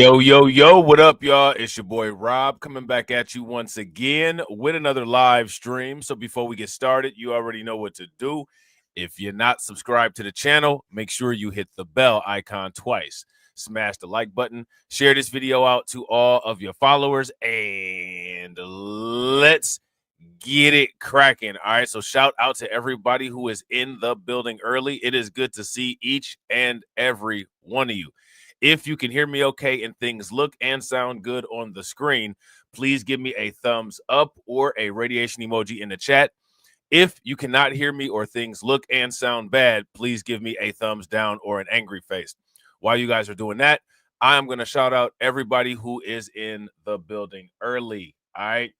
Yo, what up, y'all? It's your boy Rob coming back at you once again with another live stream. So before we get started, you already know what to do. If you're not subscribed to the channel, make sure you hit the bell icon twice. Smash the like button, share this video out to all of your followers, and let's get it cracking. All right, so shout out to everybody who is in the building early. It is good to see each and every one of you. If you can hear me okay and things look and sound good on the screen, please give me a thumbs up or a radiation emoji in the chat. If you cannot hear me or things look and sound bad, please give me a thumbs down or an angry face. While you guys are doing that, I am going to shout out everybody who is in the building early. All right.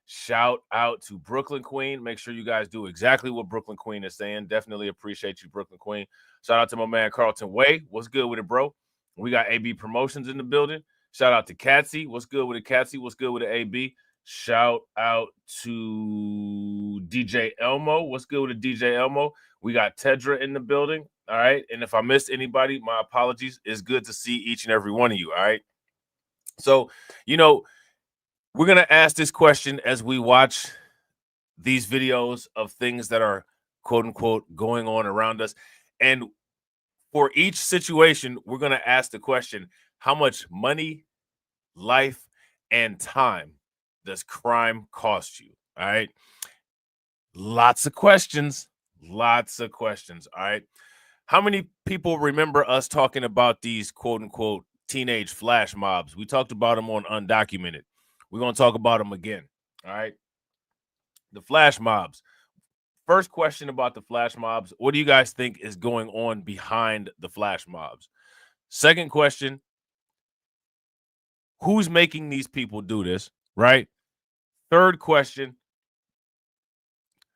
Shout out to Brooklyn Queen. Make sure you guys do exactly what Brooklyn Queen is saying. Definitely appreciate you, Brooklyn Queen. Shout out to my man Carlton Way. What's good with it, bro? We got AB Promotions in the building. Shout out to Catsy. What's good with it, Catsy? What's good with it, AB? Shout out to DJ Elmo. What's good with it, DJ Elmo? We got Tedra in the building. All right. And if I missed anybody, my apologies. It's good to see each and every one of you. All right. So, you know, we're going to ask this question as we watch these videos of things that are, quote unquote, going on around us. And for each situation, we're going to ask the question, how much money, life, and time does crime cost you? All right. Lots of questions. Lots of questions. All right. How many people remember us talking about these, quote unquote, teenage flash mobs? We talked about them on Undocumented. We're going to talk about them again. All right. The flash mobs. First question about the flash mobs. What do you guys think is going on behind the flash mobs? Second question. Who's making these people do this? Right. Third question.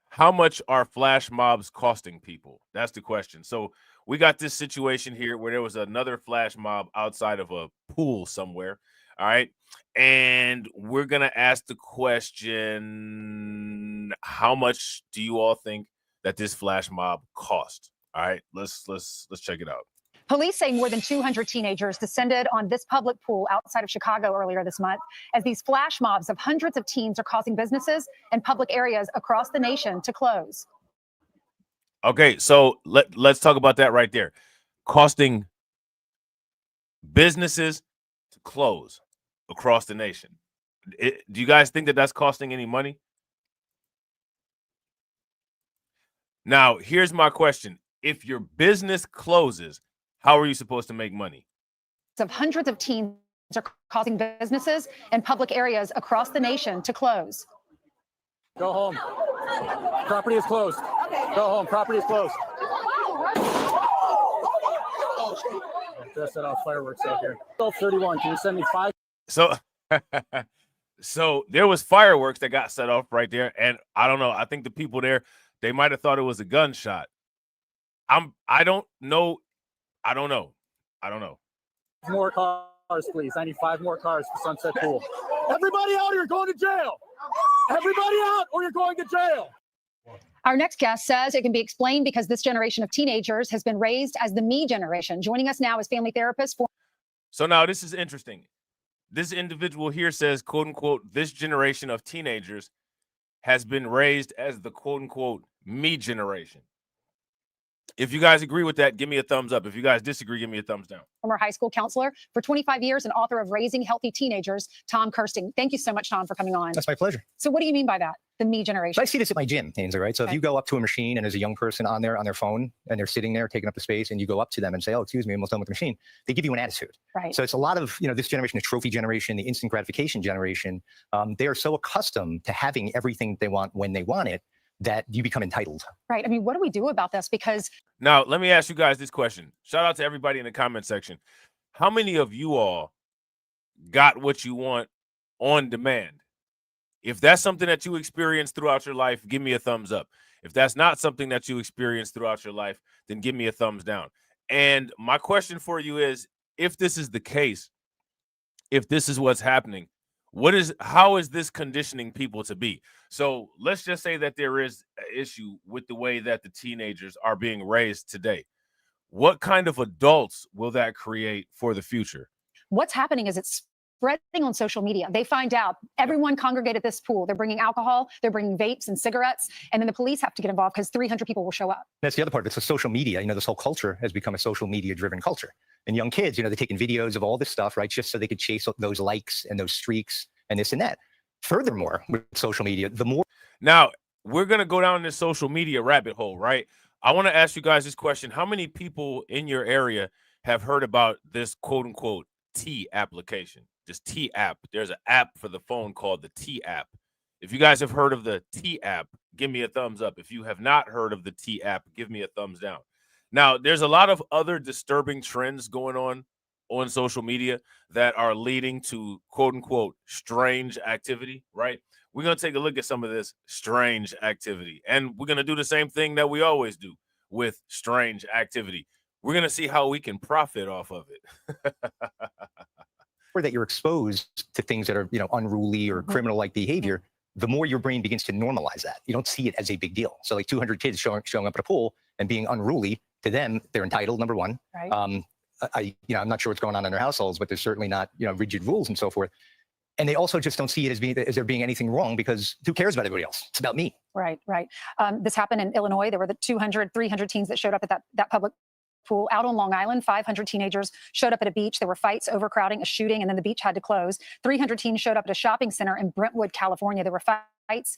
How much are flash mobs costing people? That's the question. So we got this situation here where there was another flash mob outside of a pool somewhere. All right. And we're going to ask the question, how much do you all think that this flash mob cost? All right. Let's check it out. Police say more than 200 teenagers descended on this public pool outside of Chicago earlier this month as these flash mobs of hundreds of teens are causing businesses and public areas across the nation to close. Okay, so let's talk about that right there. Costing businesses to close across the nation. Do you guys think that that's costing any money? Now, here's my question. If your business closes, how are you supposed to make money? Of hundreds of teens are causing businesses and public areas across the nation to close. Go home. Property is closed. Go home. Property is closed. Just set off fireworks out here. 12:31. Can you send me 5? So there was fireworks that got set off right there, and I don't know. I think the people there, they might have thought it was a gunshot. I don't know. More cars, please. I need 5 more cars for Sunset Pool. Everybody out here going to jail. Everybody out or you're going to jail. Our next guest says it can be explained because this generation of teenagers has been raised as the me generation. Joining us now is family therapist. So now this is interesting. This individual here says, quote unquote, this generation of teenagers has been raised as the quote unquote me generation. If you guys agree with that, give me a thumbs up. If you guys disagree, give me a thumbs down. Former high school counselor for 25 years and author of Raising Healthy Teenagers, Tom Kirsting. Thank you so much, Tom, for coming on. That's my pleasure. So what do you mean by that, the me generation? So I see this at my gym, Ainsley, right? So if you go up to a machine and there's a young person on their phone and they're sitting there taking up the space and you go up to them and say, oh, excuse me, I'm almost done with the machine, they give you an attitude. Right. So it's a lot of, this generation, the trophy generation, the instant gratification generation, they are so accustomed to having everything they want when they want it that you become entitled. Right. I mean, what do we do about this? Because now let me ask you guys this question. Shout out to everybody in the comment section. How many of you all got what you want on demand? If that's something that you experienced throughout your life, give me a thumbs up. If that's not something that you experienced throughout your life, then give me a thumbs down. And my question for you is, if this is the case, if this is what's happening, how is this conditioning people to be? So let's just say that there is an issue with the way that the teenagers are being raised today. What kind of adults will that create for the future? what's happening is it's spreading on social media. They find out everyone congregate at this pool. They're bringing alcohol, they're bringing vapes and cigarettes, and then the police have to get involved because 300 people will show up. That's the other part. It's the social media. This whole culture has become a social media driven culture. And young kids, they're taking videos of all this stuff, right? Just so they could chase those likes and those streaks and this and that. Furthermore, with social media, the more. Now, we're going to go down this social media rabbit hole, right? I want to ask you guys this question. How many people in your area have heard about this quote unquote T application? This T app. There's an app for the phone called the T app. If you guys have heard of the T app, give me a thumbs up. If you have not heard of the T app, give me a thumbs down. Now, there's a lot of other disturbing trends going on social media that are leading to quote unquote strange activity, right? We're going to take a look at some of this strange activity, and we're going to do the same thing that we always do with strange activity. We're going to see how we can profit off of it. Or that you're exposed to things that are, unruly or criminal-like behavior, the more your brain begins to normalize that. You don't see it as a big deal. So like 200 kids showing up at a pool and being unruly, to them, they're entitled, number one. Right. I'm not sure what's going on in their households, but there's certainly not, rigid rules and so forth. And they also just don't see it as there being anything wrong, because who cares about everybody else? It's about me. Right. This happened in Illinois. There were the 200, 300 teens that showed up at that public pool out on Long Island. 500 teenagers showed up at a beach. There were fights, overcrowding, a shooting, and then the beach had to close. 300 teens showed up at a shopping center in Brentwood, California. There were fights,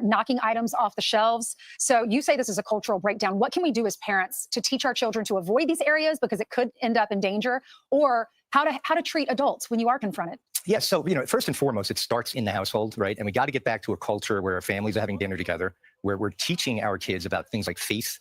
knocking items off the shelves. So you say this is a cultural breakdown. What can we do as parents to teach our children to avoid these areas because it could end up in danger, or how to treat adults when you are confronted? Yes. So, first and foremost, it starts in the household, right? And we got to get back to a culture where our families are having dinner together, where we're teaching our kids about things like faith,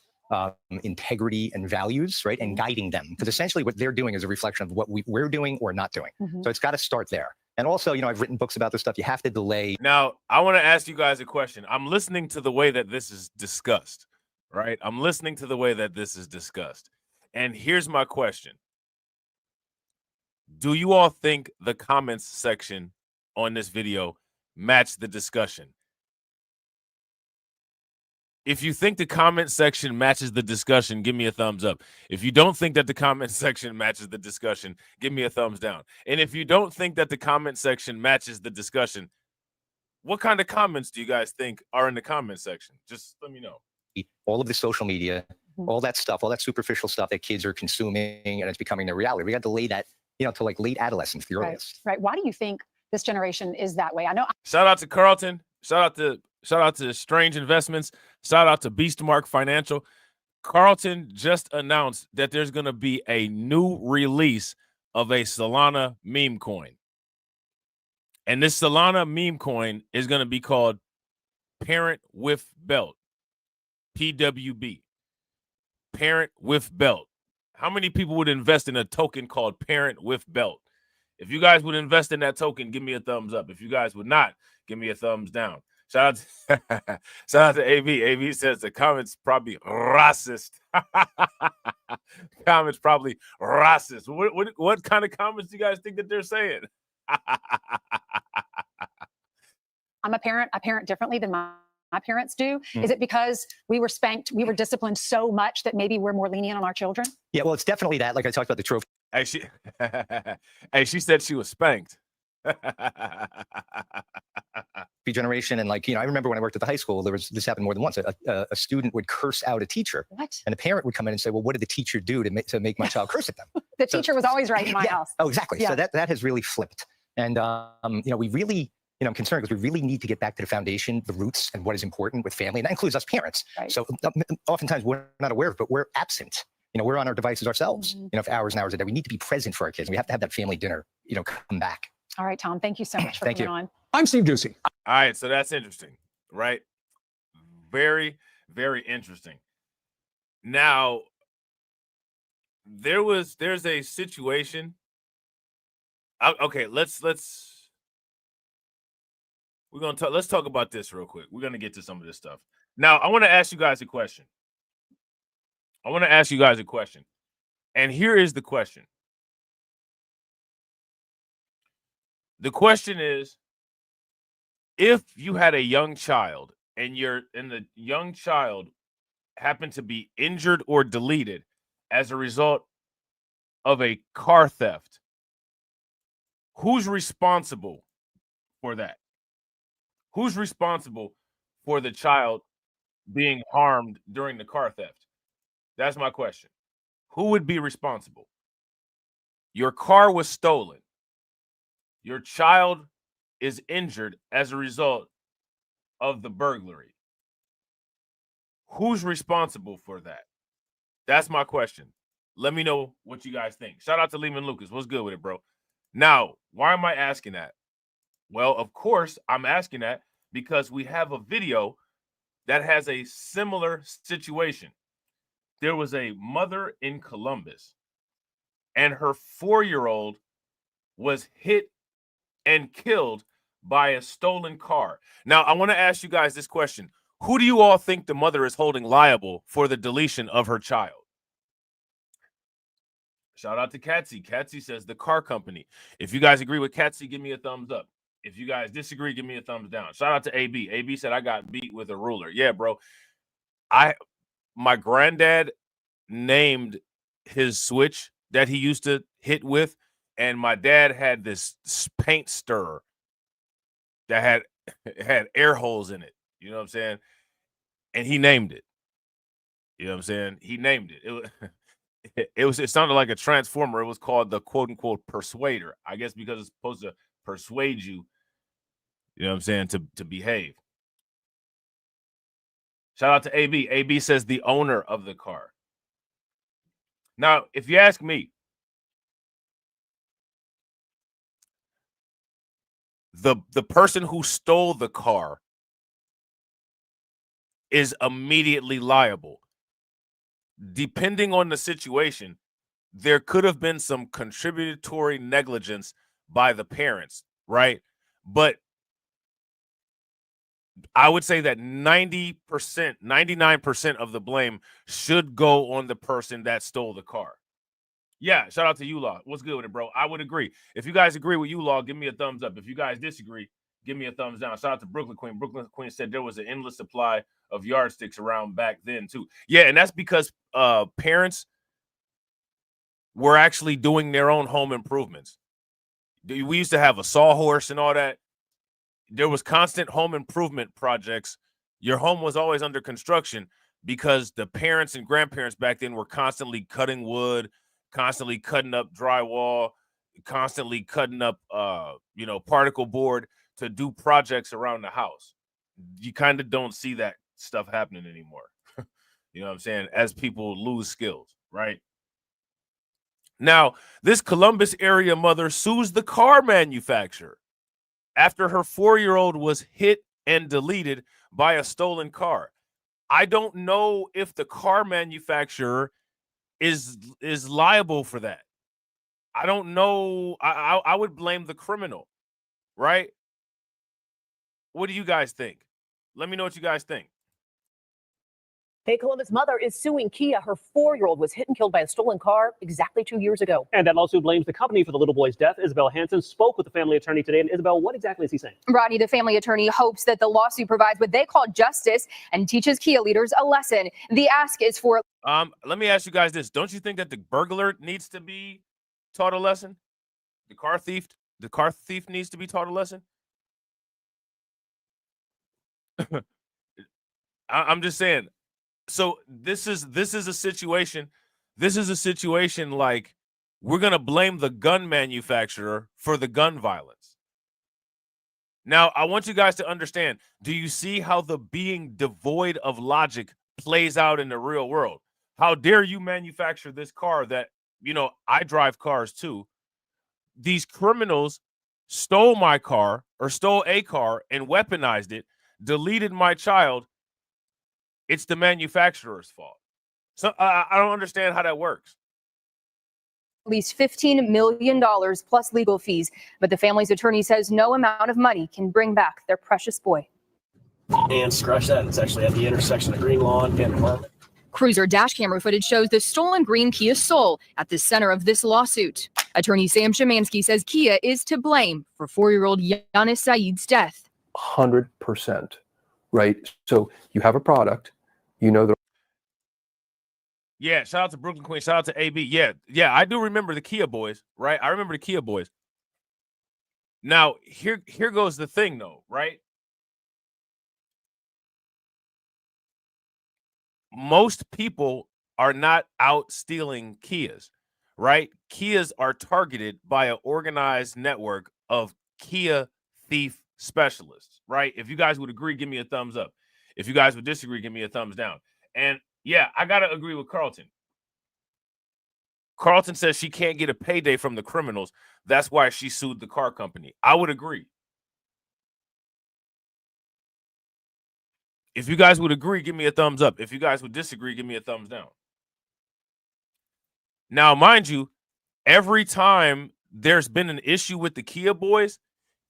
integrity, and values, right? And guiding them. Because essentially what they're doing is a reflection of what we're doing or not doing. So it's got to start there. And also, I've written books about this stuff. You have to delay. Now, I want to ask you guys a question. I'm listening to the way that this is discussed, right? I'm listening to the way that this is discussed. And here's my question. Do you all think the comments section on this video match the discussion? If you think the comment section matches the discussion, give me a thumbs up. If you don't think that the comment section matches the discussion, give me a thumbs down. And if you don't think that the comment section matches the discussion, what kind of comments do you guys think are in the comment section? Just let me know. All of the social media, all that stuff, all that superficial stuff that kids are consuming, and it's becoming their reality. We got to delay that, to like late adolescence, the earliest. Right. Why do you think this generation is that way? I know. Shout out to Carlton. Shout out to Strange Investments. Shout out to Beastmark Financial. Carlton just announced that there's going to be a new release of a Solana meme coin. And this Solana meme coin is going to be called Parent with Belt. PWB. Parent with Belt. How many people would invest in a token called Parent with Belt? If you guys would invest in that token, give me a thumbs up. If you guys would not, give me a thumbs down. Shout out to AV. AV says the comments probably racist. Comments probably racist. What kind of comments do you guys think that they're saying? I'm a parent. I parent differently than my parents do. Is it because we were spanked, we were disciplined so much that maybe we're more lenient on our children? Yeah, well, it's definitely that. Like I talked about the trophy. She said she was spanked. Generation, and I remember when I worked at the high school, this happened more than once. A student would curse out a teacher. What? And a parent would come in and say, well, what did the teacher do to make my child curse at them? The teacher was always right in my house. Oh, exactly. Yeah. So that has really flipped. And we really, I'm concerned because we really need to get back to the foundation, the roots, and what is important with family. And that includes us parents. Right. So oftentimes we're not aware of it, but we're absent. We're on our devices ourselves, for hours and hours a day. We need to be present for our kids. We have to have that family dinner, come back. All right, Tom, thank you so much for coming on. I'm Steve Ducey. All right, so that's interesting, right? Very, very interesting. Now, there's a situation. Okay, let's talk about this real quick. We're gonna get to some of this stuff. Now, I want to ask you guys a question. And here is the question. The question is, if you had a young child and the young child happened to be injured or deleted as a result of a car theft, Who's responsible for that? Who's responsible for the child being harmed during the car theft? That's my question. Who would be responsible? Your car was stolen. Your child is injured as a result of the burglary. Who's responsible for that? That's my question. Let me know what you guys think. Shout out to Lehman Lucas. What's good with it, bro? Now, why am I asking that? Well, of course, I'm asking that because we have a video that has a similar situation. There was a mother in Columbus, and her 4-year-old was hit and killed by a stolen car. Now, I want to ask you guys this question. Who do you all think the mother is holding liable for the deletion of her child? Shout out to Katsy. Katsy says the car company. If you guys agree with Katsy, give me a thumbs up. If you guys disagree, give me a thumbs down. Shout out to AB. AB said I got beat with a ruler. Yeah, bro. My granddad named his switch that he used to hit with, and my dad had this paint stirrer that had air holes in it. You know what I'm saying? And he named it. You know what I'm saying? He named it. It sounded like a transformer. It was called the quote unquote persuader. I guess because it's supposed to persuade you, you know what I'm saying, to behave. Shout out to AB. AB says the owner of the car. Now, if you ask me, the person who stole the car is immediately liable. Depending on the situation, there could have been some contributory negligence by the parents, right? But I would say that 90%, 99% of the blame should go on the person that stole the car. Yeah, shout out to U-Law. What's good with it, bro? I would agree. If you guys agree with U-Law, give me a thumbs up. If you guys disagree, give me a thumbs down. Shout out to Brooklyn Queen. Brooklyn Queen said there was an endless supply of yardsticks around back then, too. Yeah, and that's because parents were actually doing their own home improvements. We used to have a sawhorse and all that. There was constant home improvement projects. Your home was always under construction because the parents and grandparents back then were constantly cutting wood, constantly cutting up drywall, constantly cutting up particle board to do projects around the house. You kind of don't see that stuff happening anymore. You know what I'm saying? As people lose skills, right? Now, this Columbus area mother sues the car manufacturer after her 4-year-old was hit and deleted by a stolen car. I don't know if the car manufacturer is liable for that. I don't know. I would blame the criminal, right? What do you guys think? Let me know what you guys think. A Columbus mother is suing Kia. Her 4-year-old was hit and killed by a stolen car exactly 2 years ago. And that lawsuit blames the company for the little boy's death. Isabel Hansen spoke with the family attorney today. And Isabel, what exactly is he saying? Rodney, the family attorney, hopes that the lawsuit provides what they call justice and teaches Kia leaders a lesson. The ask is for... Let me ask you guys this. Don't you think that the burglar needs to be taught a lesson? The car thief needs to be taught a lesson? I'm just saying. So this is a situation. This is a situation like we're going to blame the gun manufacturer for the gun violence. Now, I want you guys to understand, do you see how the being devoid of logic plays out in the real world? How dare you manufacture this car that, I drive cars too. These criminals stole my car or stole a car and weaponized it, deleted my child. It's the manufacturer's fault. So I don't understand how that works. At least $15 million plus legal fees. But the family's attorney says no amount of money can bring back their precious boy. And scratch that. It's actually at the intersection of Green Lawn and Harmon. Cruiser dash camera footage shows the stolen green Kia Soul at the center of this lawsuit. Attorney Sam Szymanski says Kia is to blame for 4-year-old Yanis Saeed's death. 100%, right? So you have a product, the... Yeah, shout out to Brooklyn Queen. Shout out to AB. Yeah, I do remember the Kia boys, right? I remember the Kia boys. Now, here goes the thing, though, right? Most people are not out stealing Kias, right? Kias are targeted by an organized network of Kia thief specialists, right? If you guys would agree, give me a thumbs up. If you guys would disagree, give me a thumbs down. And yeah, I got to agree with Carlton. Carlton says she can't get a payday from the criminals. That's why she sued the car company. I would agree. If you guys would agree, give me a thumbs up. If you guys would disagree, give me a thumbs down. Now, mind you, every time there's been an issue with the Kia boys,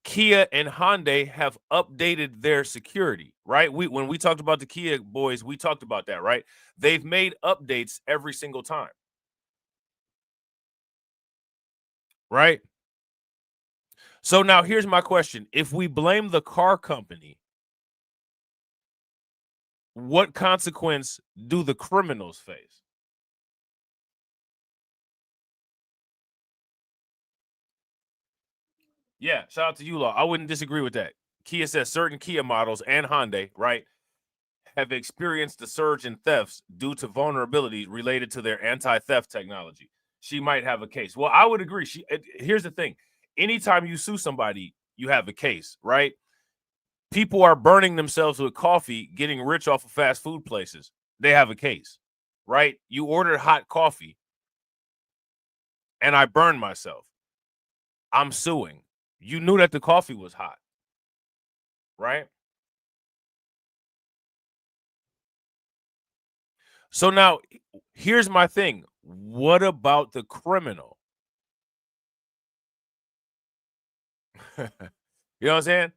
Kia and Hyundai have updated their security, right? When we talked about the Kia boys, we talked about that, right? They've made updates every single time. Right? So now here's my question. If we blame the car company, what consequence do the criminals face? Yeah, shout out to you, Law. I wouldn't disagree with that. Kia says certain Kia models and Hyundai, right, have experienced a surge in thefts due to vulnerabilities related to their anti-theft technology. She might have a case. Well, I would agree. Here's the thing. Anytime you sue somebody, you have a case, right? People are burning themselves with coffee, getting rich off of fast food places. They have a case, right? You ordered hot coffee and I burned myself. I'm suing. You knew that the coffee was hot, right? So now here's my thing. What about the criminal? You know what I'm saying?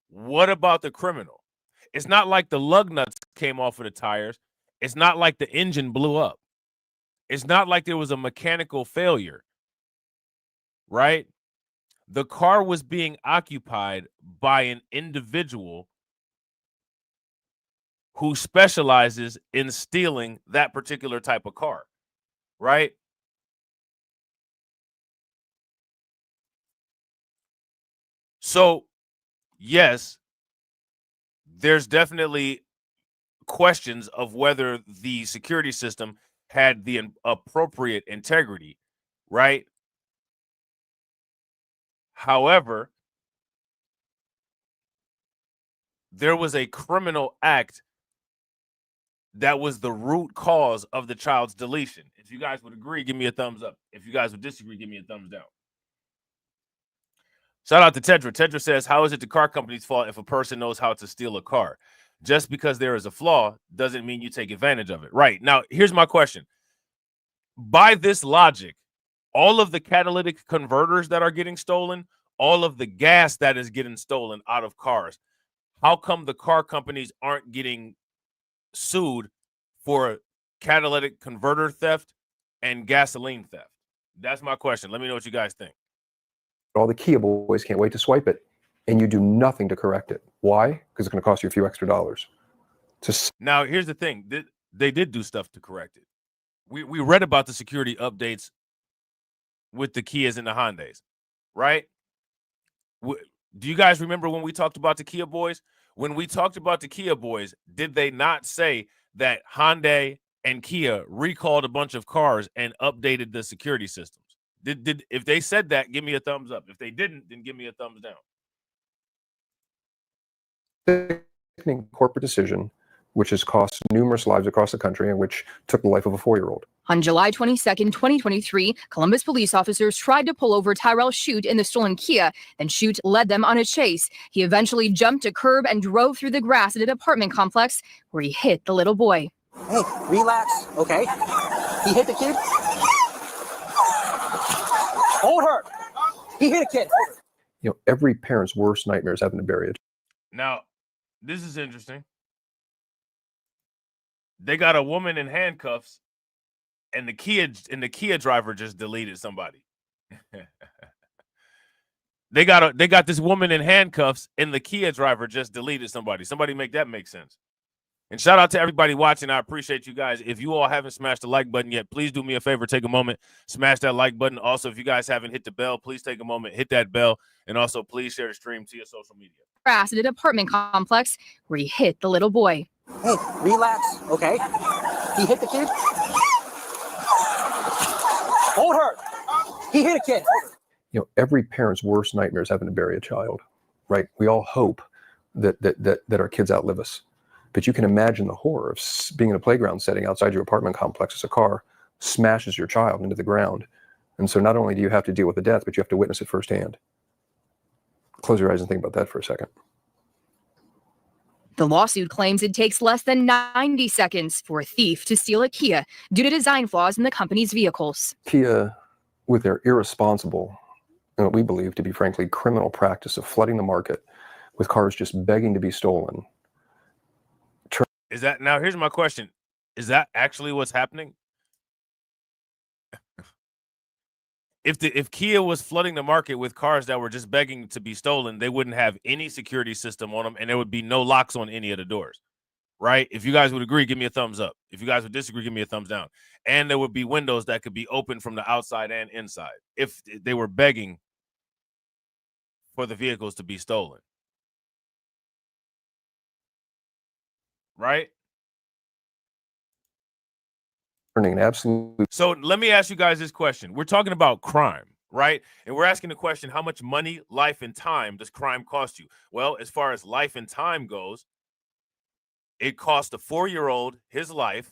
What about the criminal? It's not like the lug nuts came off of the tires. It's not like the engine blew up. It's not like there was a mechanical failure, right? The car was being occupied by an individual who specializes in stealing that particular type of car, right? So, yes, there's definitely questions of whether the security system had the appropriate integrity, right? However, there was a criminal act that was the root cause of the child's deletion. If you guys would agree, give me a thumbs up. If you guys would disagree, give me a thumbs down. Shout out to Tedra. Tedra says, how is it the car company's fault if a person knows how to steal a car? Just because there is a flaw doesn't mean you take advantage of it. Right. Now, here's my question. By this logic, all of the catalytic converters that are getting stolen, all of the gas that is getting stolen out of cars, how come the car companies aren't getting sued for catalytic converter theft and gasoline theft? That's my question. Let me know what you guys think. All the Kia boys can't wait to swipe it, and you do nothing to correct it. Why? Because it's going to cost you a few extra dollars. Now, here's the thing. They did do stuff to correct it. We read about the security updates with the Kias and the Hyundais, right? Do you guys remember when we talked about the Kia boys? When we talked about the Kia boys, did they not say that Hyundai and Kia recalled a bunch of cars and updated the security systems? If they said that, give me a thumbs up. If they didn't, then give me a thumbs down. Corporate decision, which has cost numerous lives across the country and which took the life of a 4-year-old. On July 22nd, 2023, Columbus police officers tried to pull over Tyrell Shute in the stolen Kia, then Shute led them on a chase. He eventually jumped a curb and drove through the grass at an apartment complex where he hit the little boy. Hey, relax, okay? He hit the kid? Hold her. He hit a kid. You know, every parent's worst nightmare is having to bury it. Now, this is interesting. They got a woman in handcuffs, and the Kia driver just deleted somebody. They got this woman in handcuffs, and the Kia driver just deleted somebody. Somebody make that make sense. And shout out to everybody watching. I appreciate you guys. If you all haven't smashed the like button yet, please do me a favor. Take a moment, smash that like button. Also, if you guys haven't hit the bell, please take a moment, hit that bell. And also, please share the stream to your social media. At an apartment complex where he hit the little boy. Hey, relax, okay? He hit the kid? Hold her. He hit a kid. You know, every parent's worst nightmare is having to bury a child, right? We all hope that our kids outlive us. But you can imagine the horror of being in a playground setting outside your apartment complex as a car smashes your child into the ground. And so not only do you have to deal with the death, but you have to witness it firsthand. Close your eyes and think about that for a second. The lawsuit claims it takes less than 90 seconds for a thief to steal a Kia due to design flaws in the company's vehicles. Kia, with their irresponsible, and what we believe to be frankly criminal practice of flooding the market with cars just begging to be stolen. Is that, now here's my question. Is that actually what's happening? If Kia was flooding the market with cars that were just begging to be stolen, they wouldn't have any security system on them, and there would be no locks on any of the doors, right? If you guys would agree, give me a thumbs up. If you guys would disagree, give me a thumbs down. And there would be windows that could be open from the outside and inside if they were begging for the vehicles to be stolen, right? An absolute. So let me ask you guys this question. We're talking about crime, right? And we're asking the question, how much money, life, and time does crime cost you? Well, as far as life and time goes, it cost a 4-year-old his life.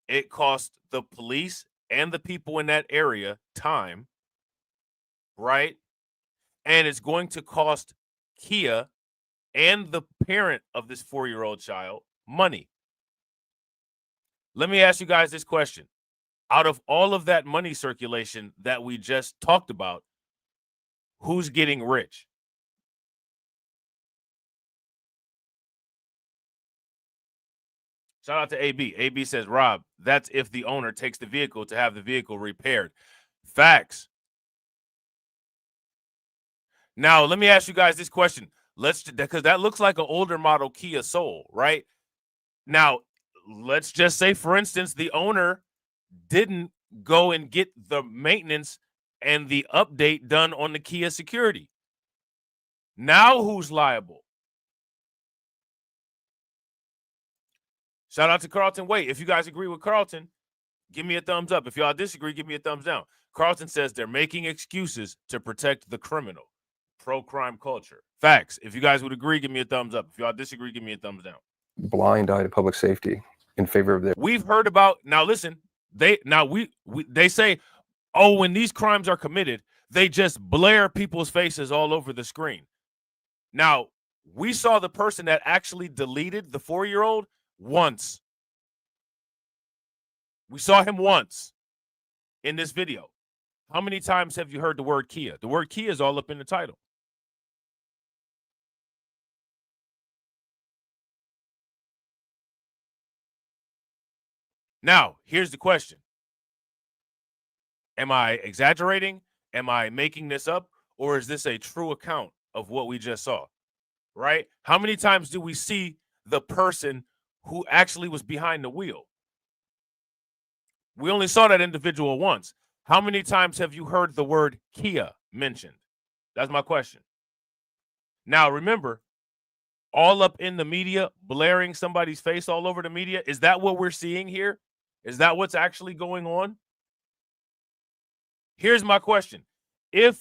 It cost the police and the people in that area time, right? And it's going to cost Kia and the parent of this 4-year-old child money. Let me ask you guys this question. Out of all of that money circulation that we just talked about, who's getting rich? Shout out to AB. AB says, Rob, that's if the owner takes the vehicle to have the vehicle repaired. Facts. Now, let me ask you guys this question. Because that looks like an older model Kia Soul, right? Now, let's just say, for instance, the owner didn't go and get the maintenance and the update done on the Kia security. Now who's liable? Shout out to Carlton. Wait, if you guys agree with Carlton, give me a thumbs up. If y'all disagree, give me a thumbs down. Carlton says they're making excuses to protect the criminal. Pro-crime culture. Facts. If you guys would agree, give me a thumbs up. If y'all disagree, give me a thumbs down. Blind eye to public safety in favor of their. We've heard about, now listen, they say, oh, when these crimes are committed, they just blare people's faces all over the screen. Now, we saw the person that actually deleted the 4-year-old once. We saw him once in this video. How many times have you heard the word Kia? The word Kia is all up in the title. Now, here's the question. Am I exaggerating? Am I making this up? Or is this a true account of what we just saw? Right? How many times do we see the person who actually was behind the wheel? We only saw that individual once. How many times have you heard the word Kia mentioned? That's my question. Now, remember, all up in the media, blaring somebody's face all over the media, is that what we're seeing here? Is that what's actually going on? Here's my question. If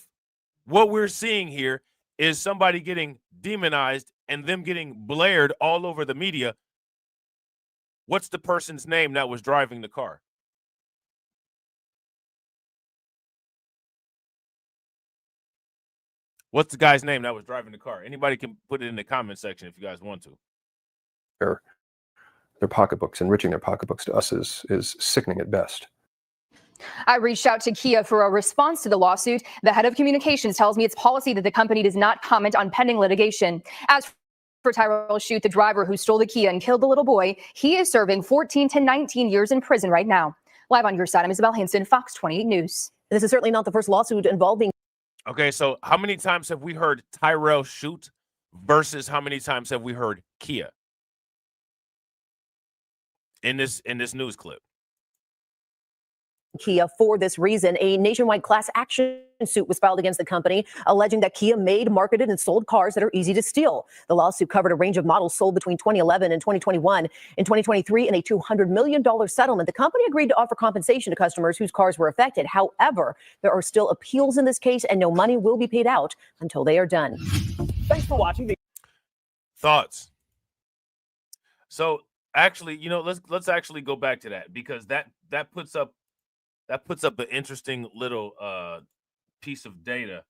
what we're seeing here is somebody getting demonized and them getting blared all over the media, what's the person's name that was driving the car? What's the guy's name that was driving the car? Anybody can put it in the comment section if you guys want to. Their pocketbooks, enriching their pocketbooks to us is sickening at best. I reached out to Kia for a response to the lawsuit. The head of communications tells me it's policy that the company does not comment on pending litigation. As for Tyrell Shute, the driver who stole the Kia and killed the little boy, he is serving 14 to 19 years in prison right now. Live on your side, I'm Isabel Hanson, Fox 28 News. This is certainly not the first lawsuit involving. Okay, so how many times have we heard Tyrell Shute versus how many times have we heard Kia? in this news clip. Kia for this reason. A nationwide class action suit was filed against the company, alleging that Kia made, marketed, and sold cars that are easy to steal. The lawsuit covered a range of models sold between 2011 and 2021. In 2023, in a $200 million settlement, the company agreed to offer compensation to customers whose cars were affected. However, there are still appeals in this case, and no money will be paid out until they are done. Thanks for watching. Thoughts? So actually, let's actually go back to that, because that puts up an interesting little piece of data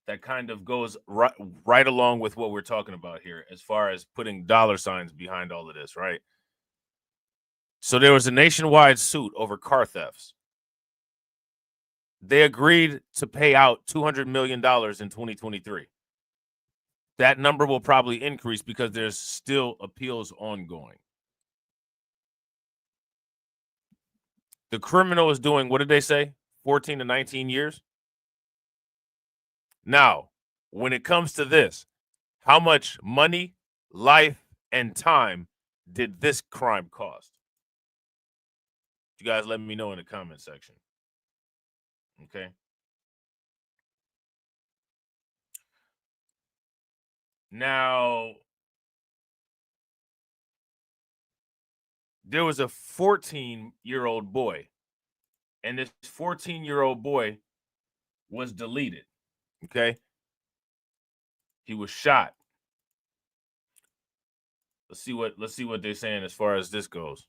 that kind of goes right along with what we're talking about here, as far as putting dollar signs behind all of this, right? So there was a nationwide suit over car thefts. They agreed to pay out $200 million in 2023. That number will probably increase because there's still appeals ongoing. The criminal is doing, what did they say? 14 to 19 years? Now, when it comes to this, how much money, life, and time did this crime cost? You guys let me know in the comment section. Okay. Now, there was a 14-year-old boy, and this 14-year-old boy was deleted. Okay. He was shot. Let's see what they're saying as far as this goes.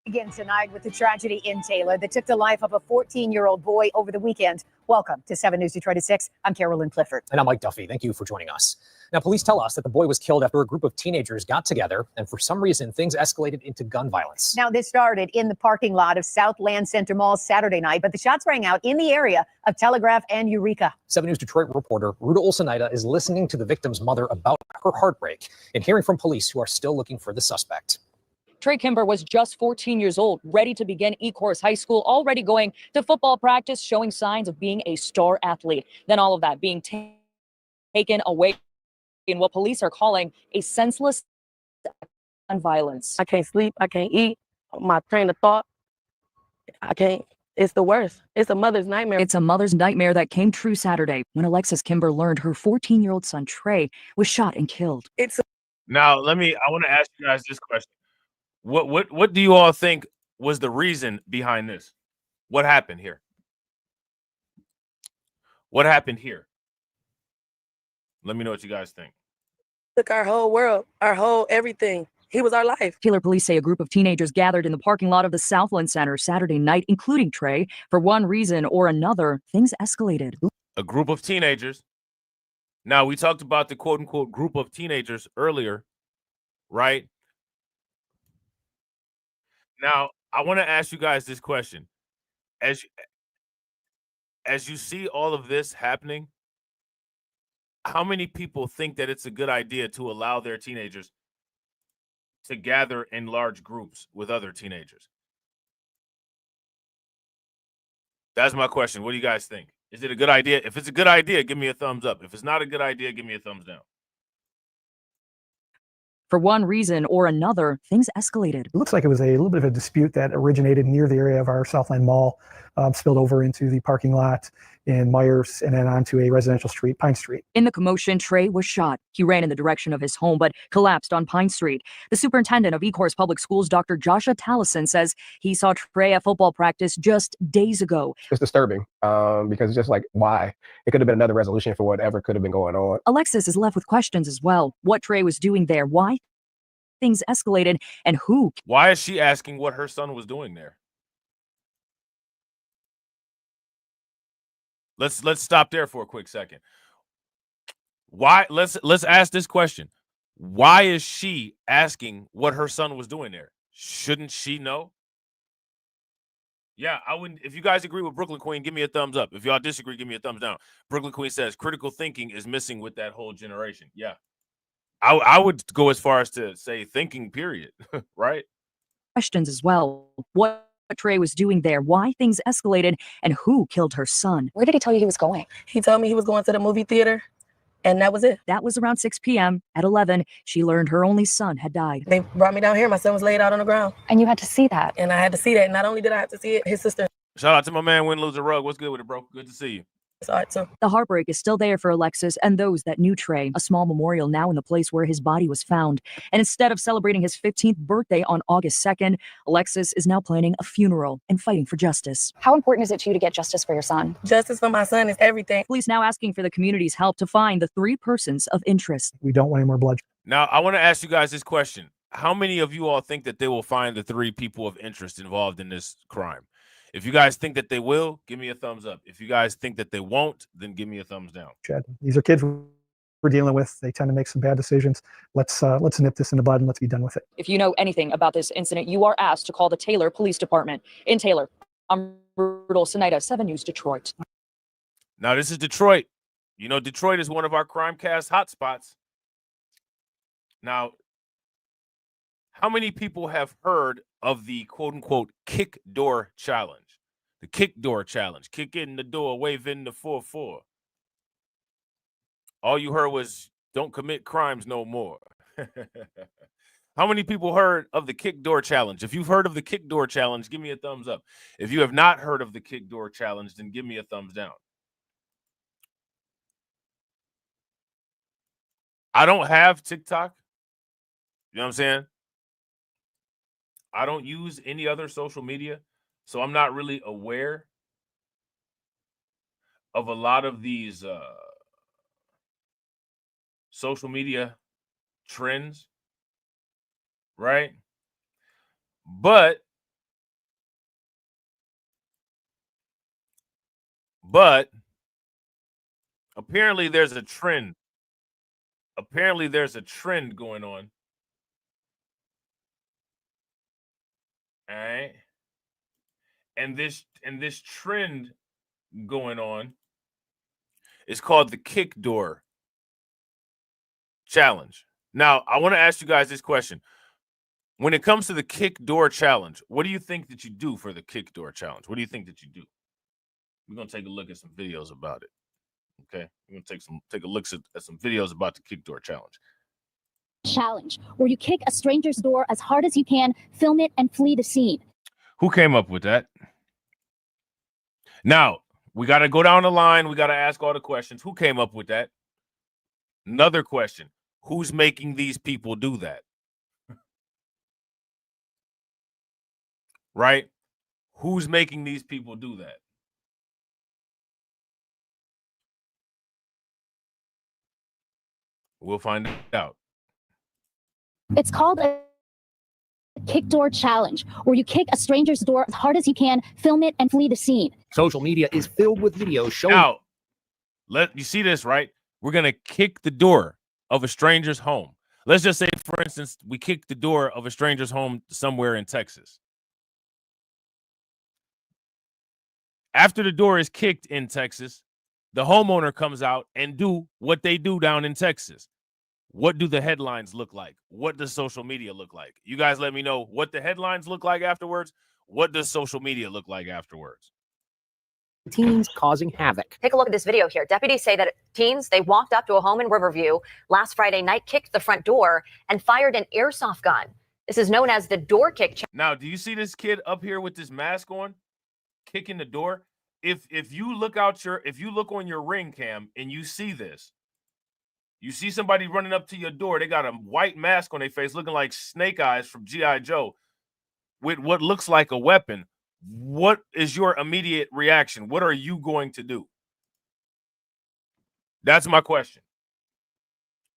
Begin tonight with the tragedy in Taylor that took the life of a 14-year-old boy over the weekend. Welcome to 7 News Detroit at 6. I'm Carolyn Clifford. And I'm Mike Duffy. Thank you for joining us. Now, police tell us that the boy was killed after a group of teenagers got together, and for some reason, things escalated into gun violence. Now, this started in the parking lot of Southland Center Mall Saturday night, but the shots rang out in the area of Telegraph and Eureka. 7 News Detroit reporter Ruta Olsenaida is listening to the victim's mother about her heartbreak and hearing from police who are still looking for the suspect. Trey Kimber was just 14 years old, ready to begin Ecorse High School, already going to football practice, showing signs of being a star athlete. Then all of that being taken away in what police are calling a senseless gun violence. I can't sleep. I can't eat. My train of thought, I can't. It's the worst. It's a mother's nightmare. It's a mother's nightmare that came true Saturday when Alexis Kimber learned her 14-year-old son Trey was shot and killed. Now, I want to ask you guys this question. What do you all think was the reason behind this? What happened here? What happened here? Let me know what you guys think. Took our whole world, our whole everything. He was our life. Taylor police say a group of teenagers gathered in the parking lot of the Southland Center Saturday night, including Trey. For one reason or another, things escalated. A group of teenagers. Now, we talked about the quote-unquote group of teenagers earlier, right? Now, I want to ask you guys this question. As you see all of this happening, how many people think that it's a good idea to allow their teenagers to gather in large groups with other teenagers? That's my question. What do you guys think? Is it a good idea? If it's a good idea, give me a thumbs up. If it's not a good idea, give me a thumbs down. For one reason or another, things escalated. It looks like it was a little bit of a dispute that originated near the area of our Southland Mall, spilled over into the parking lot in Myers and then onto a residential street, Pine Street. In the commotion, Trey was shot. He ran in the direction of his home, but collapsed on Pine Street. The superintendent of Ecorse Public Schools, Dr. Joshua Tallison, says he saw Trey at football practice just days ago. It's disturbing because it's just like, why? It could have been another resolution for whatever could have been going on. Alexis is left with questions as well. What Trey was doing there, why things escalated, and who. Why is she asking what her son was doing there? Let's stop there for a quick second. Why? Let's ask this question. Why is she asking what her son was doing there? Shouldn't she know? Yeah, I wouldn't. If you guys agree with Brooklyn Queen, give me a thumbs up. If y'all disagree, give me a thumbs down. Brooklyn Queen says critical thinking is missing with that whole generation. Yeah. I would go as far as to say thinking, period, right? Questions as well. What Trey was doing there, why things escalated, and who killed her son. Where did he tell you he was going? He told me he was going to the movie theater, And that was it. That was around 6 p.m. At 11, she learned her only son had died. They brought me down here. My son was laid out on the ground. And you had to see that. And I had to see that. Not only did I have to see it, his sister Shout out to my man, Win, Lose, or Rug. What's good with it, bro? Good to see you. saw it too. The heartbreak is still there for Alexis and those that knew Trey, a small memorial now in the place where his body was found. And instead of celebrating his 15th birthday on August 2nd, Alexis is now planning a funeral and fighting for justice. How important is it to you to get justice for your son? Justice for my son is everything. Police now asking for the community's help to find the 3 persons of interest. We don't want any more bloodshed. Now, I want to ask you guys this question. How many of you all think that they will find the 3 people of interest involved in this crime? If you guys think that they will, give me a thumbs up. If you guys think that they won't, then give me a thumbs down. These are kids we're dealing with. They tend to make some bad decisions. Let's nip this in the bud and let's be done with it. If you know anything about this incident, you are asked to call the Taylor Police Department. In Taylor, I'm Rudolph Sinaida, 7 News Detroit. Now, this is Detroit. You know, Detroit is one of our Crimecast hotspots. Now, how many people have heard of the quote-unquote kick door challenge? The kick door challenge. Kick in the door, wave in the 4-4. All you heard was, don't commit crimes no more. How many people heard of the kick door challenge? If you've heard of the kick door challenge, give me a thumbs up. If you have not heard of the kick door challenge, then give me a thumbs down. I don't have TikTok. You know what I'm saying? I don't use any other social media, so I'm not really aware of a lot of these social media trends, right? But apparently there's a trend. Apparently there's a trend going on. All right. And this trend going on is called the kick door challenge. Now, I want to ask you guys this question. When it comes to the kick door challenge, what do you think that you do for the kick door challenge? What do you think that you do? We're going to take a look at some videos about it. Okay? We're going to take a look at some videos about the kick door challenge. Challenge, where you kick a stranger's door as hard as you can, film it, and flee the scene. Who came up with that? Now, we got to go down the line. We got to ask all the questions. Who came up with that? Another question. Who's making these people do that? Right? Who's making these people do that? We'll find out. It's called a kick door challenge, where you kick a stranger's door as hard as you can, film it, and flee the scene. Social media is filled with videos showing. Now, you see this, right? We're going to kick the door of a stranger's home. Let's just say, for instance, we kick the door of a stranger's home somewhere in Texas. After the door is kicked in Texas, the homeowner comes out and do what they do down in Texas. What do the headlines look like? What does social media look like? You guys let me know what the headlines look like afterwards. What does social media look like afterwards? Teens causing havoc. Take a look at this video here. Deputies say that teens, they walked up to a home in Riverview last Friday night, kicked the front door, and fired an airsoft gun. This is known as the door kick. Now, do you see this kid up here with this mask on, kicking the door? If you look on your ring cam and you see this, you see somebody running up to your door, they got a white mask on their face looking like Snake Eyes from G.I. Joe with what looks like a weapon. What is your immediate reaction? What are you going to do? That's my question.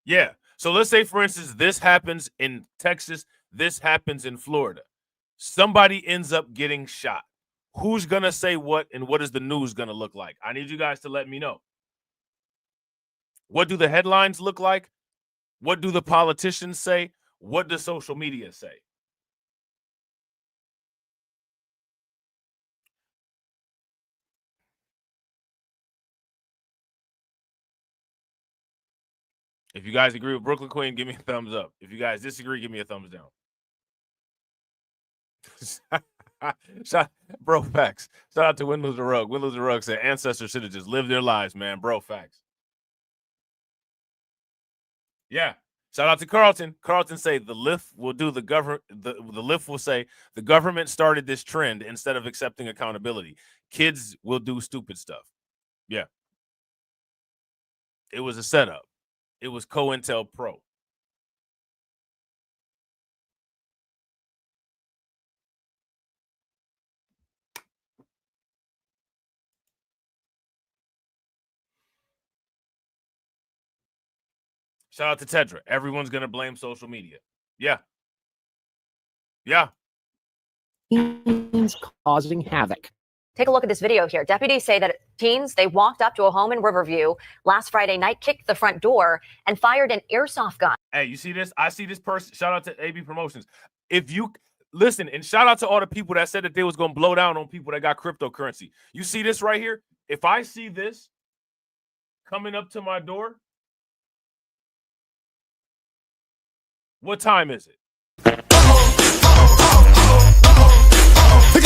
Yeah. So let's say, for instance, this happens in Texas. This happens in Florida. Somebody ends up getting shot. Who's going to say what, and what is the news going to look like? I need you guys to let me know. What do the headlines look like? What do the politicians say? What does social media say? If you guys agree with Brooklyn Queen, give me a thumbs up. If you guys disagree, give me a thumbs down. Bro, facts. Shout out to Win, Lose, or Rug. Win, Lose, or Rug said ancestors should have just lived their lives, man. Bro, facts. Yeah. Shout out to Carlton. Carlton say the lift will do the government. The lift will say the government started this trend instead of accepting accountability. Kids will do stupid stuff. Yeah. It was a setup. It was COINTELPRO. Shout out to Tedra. Everyone's going to blame social media. Yeah. Yeah. Causing havoc. Take a look at this video here. Deputies say that teens, they walked up to a home in Riverview last Friday night, kicked the front door, and fired an airsoft gun. Hey, you see this? I see this person. Shout out to AB Promotions. If you listen, and shout out to all the people that said that they was going to blow down on people that got cryptocurrency. You see this right here? If I see this coming up to my door, what time is it? Pick up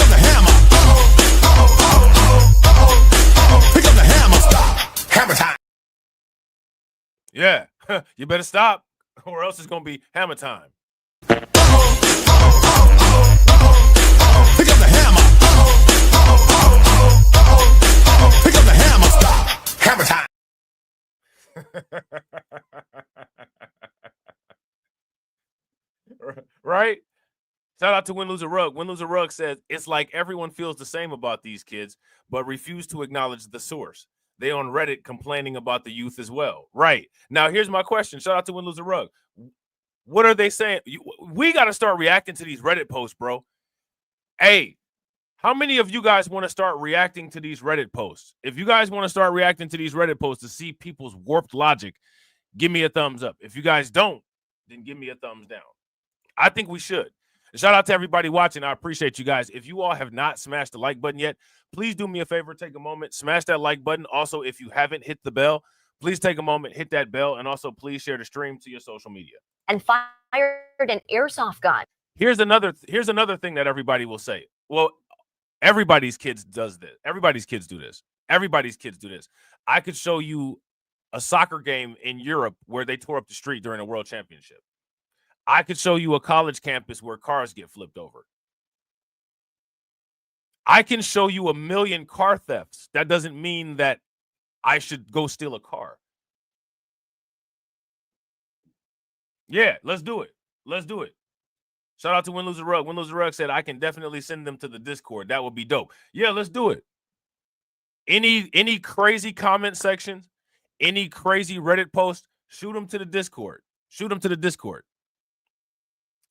the hammer. Pick up the hammer. Stop. Hammer time. Yeah, you better stop, or else it's gonna be hammer time. Pick up the hammer. Pick up the hammer. Stop. Hammer time. Right? Shout out to Win Lose a Rug. Win Lose a Rug says it's like everyone feels the same about these kids, but refuse to acknowledge the source. They on Reddit complaining about the youth as well. Right. Now, here's my question. Shout out to Win Lose a Rug. What are they saying? We got to start reacting to these Reddit posts, bro. Hey, how many of you guys want to start reacting to these Reddit posts? If you guys want to start reacting to these Reddit posts to see people's warped logic, give me a thumbs up. If you guys don't, then give me a thumbs down. I think we should. And shout out to everybody watching. I appreciate you guys. If you all have not smashed the like button yet, please do me a favor. Take a moment. Smash that like button. Also, if you haven't hit the bell, please take a moment. Hit that bell. And also, please share the stream to your social media. And fired an airsoft gun. Here's another thing that everybody will say. Well, everybody's kids does this. Everybody's kids do this. Everybody's kids do this. I could show you a soccer game in Europe where they tore up the street during a world championship. I could show you a college campus where cars get flipped over. I can show you a million car thefts. That doesn't mean that I should go steal a car. Yeah, let's do it. Let's do it. Shout out to Win Lose a Rug. Win Lose a Rug said, I can definitely send them to the Discord. That would be dope. Yeah, let's do it. Any crazy comment sections, any crazy Reddit post, shoot them to the Discord. Shoot them to the Discord.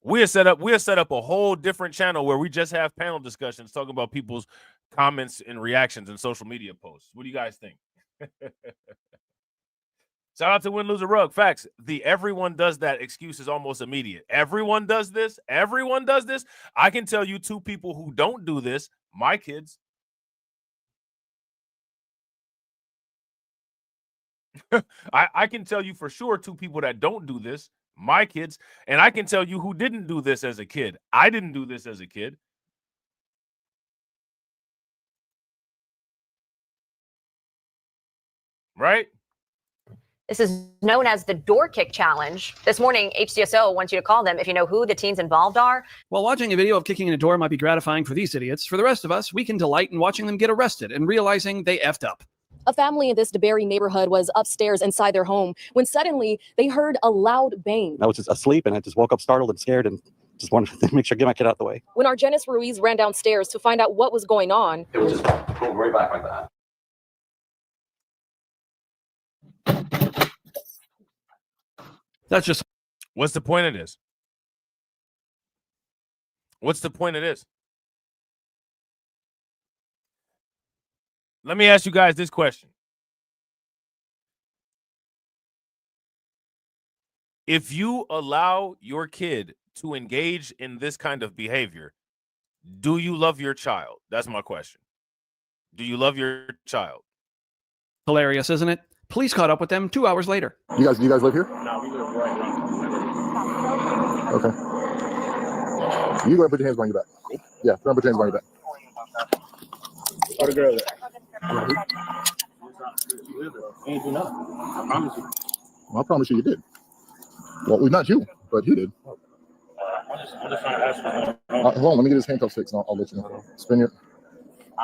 We'll set up a whole different channel where we just have panel discussions talking about people's comments and reactions and social media posts. What do you guys think? Shout out to Win Lose a Rug. Facts. The everyone does that excuse is almost immediate. Everyone does this. Everyone does this. I can tell you two people who don't do this. My kids. I can tell you for sure two people that don't do this. My kids. And I can tell you who didn't do this as a kid. I didn't do this as a kid. Right? This is known as the door kick challenge. This morning, HCSO wants you to call them if you know who the teens involved are. While watching a video of kicking in a door might be gratifying for these idiots, for the rest of us, we can delight in watching them get arrested and realizing they effed up. A family in this DeBerry neighborhood was upstairs inside their home when suddenly they heard a loud bang. I was just asleep and I just woke up startled and scared and just wanted to make sure to get my kid out the way. When Argenis Ruiz ran downstairs to find out what was going on, It was just pulled right back like that. That's just... What's the point of this? What's the point of this? Let me ask you guys this question. If you allow your kid to engage in this kind of behavior, do you love your child? That's my question. Do you love your child? Hilarious, isn't it? Police caught up with them 2 hours later. You guys live here? No, we live right around. Okay. You go and put your hands behind your back. Yeah, go and put your hands behind your back. Where the girl at? You ain't do nothing. I promise you. Well, I promise you did. Well, not you, but he did. I'm just trying to ask you. Hold on, let me get his handcuffs fixed, and I'll let you know. Spin your.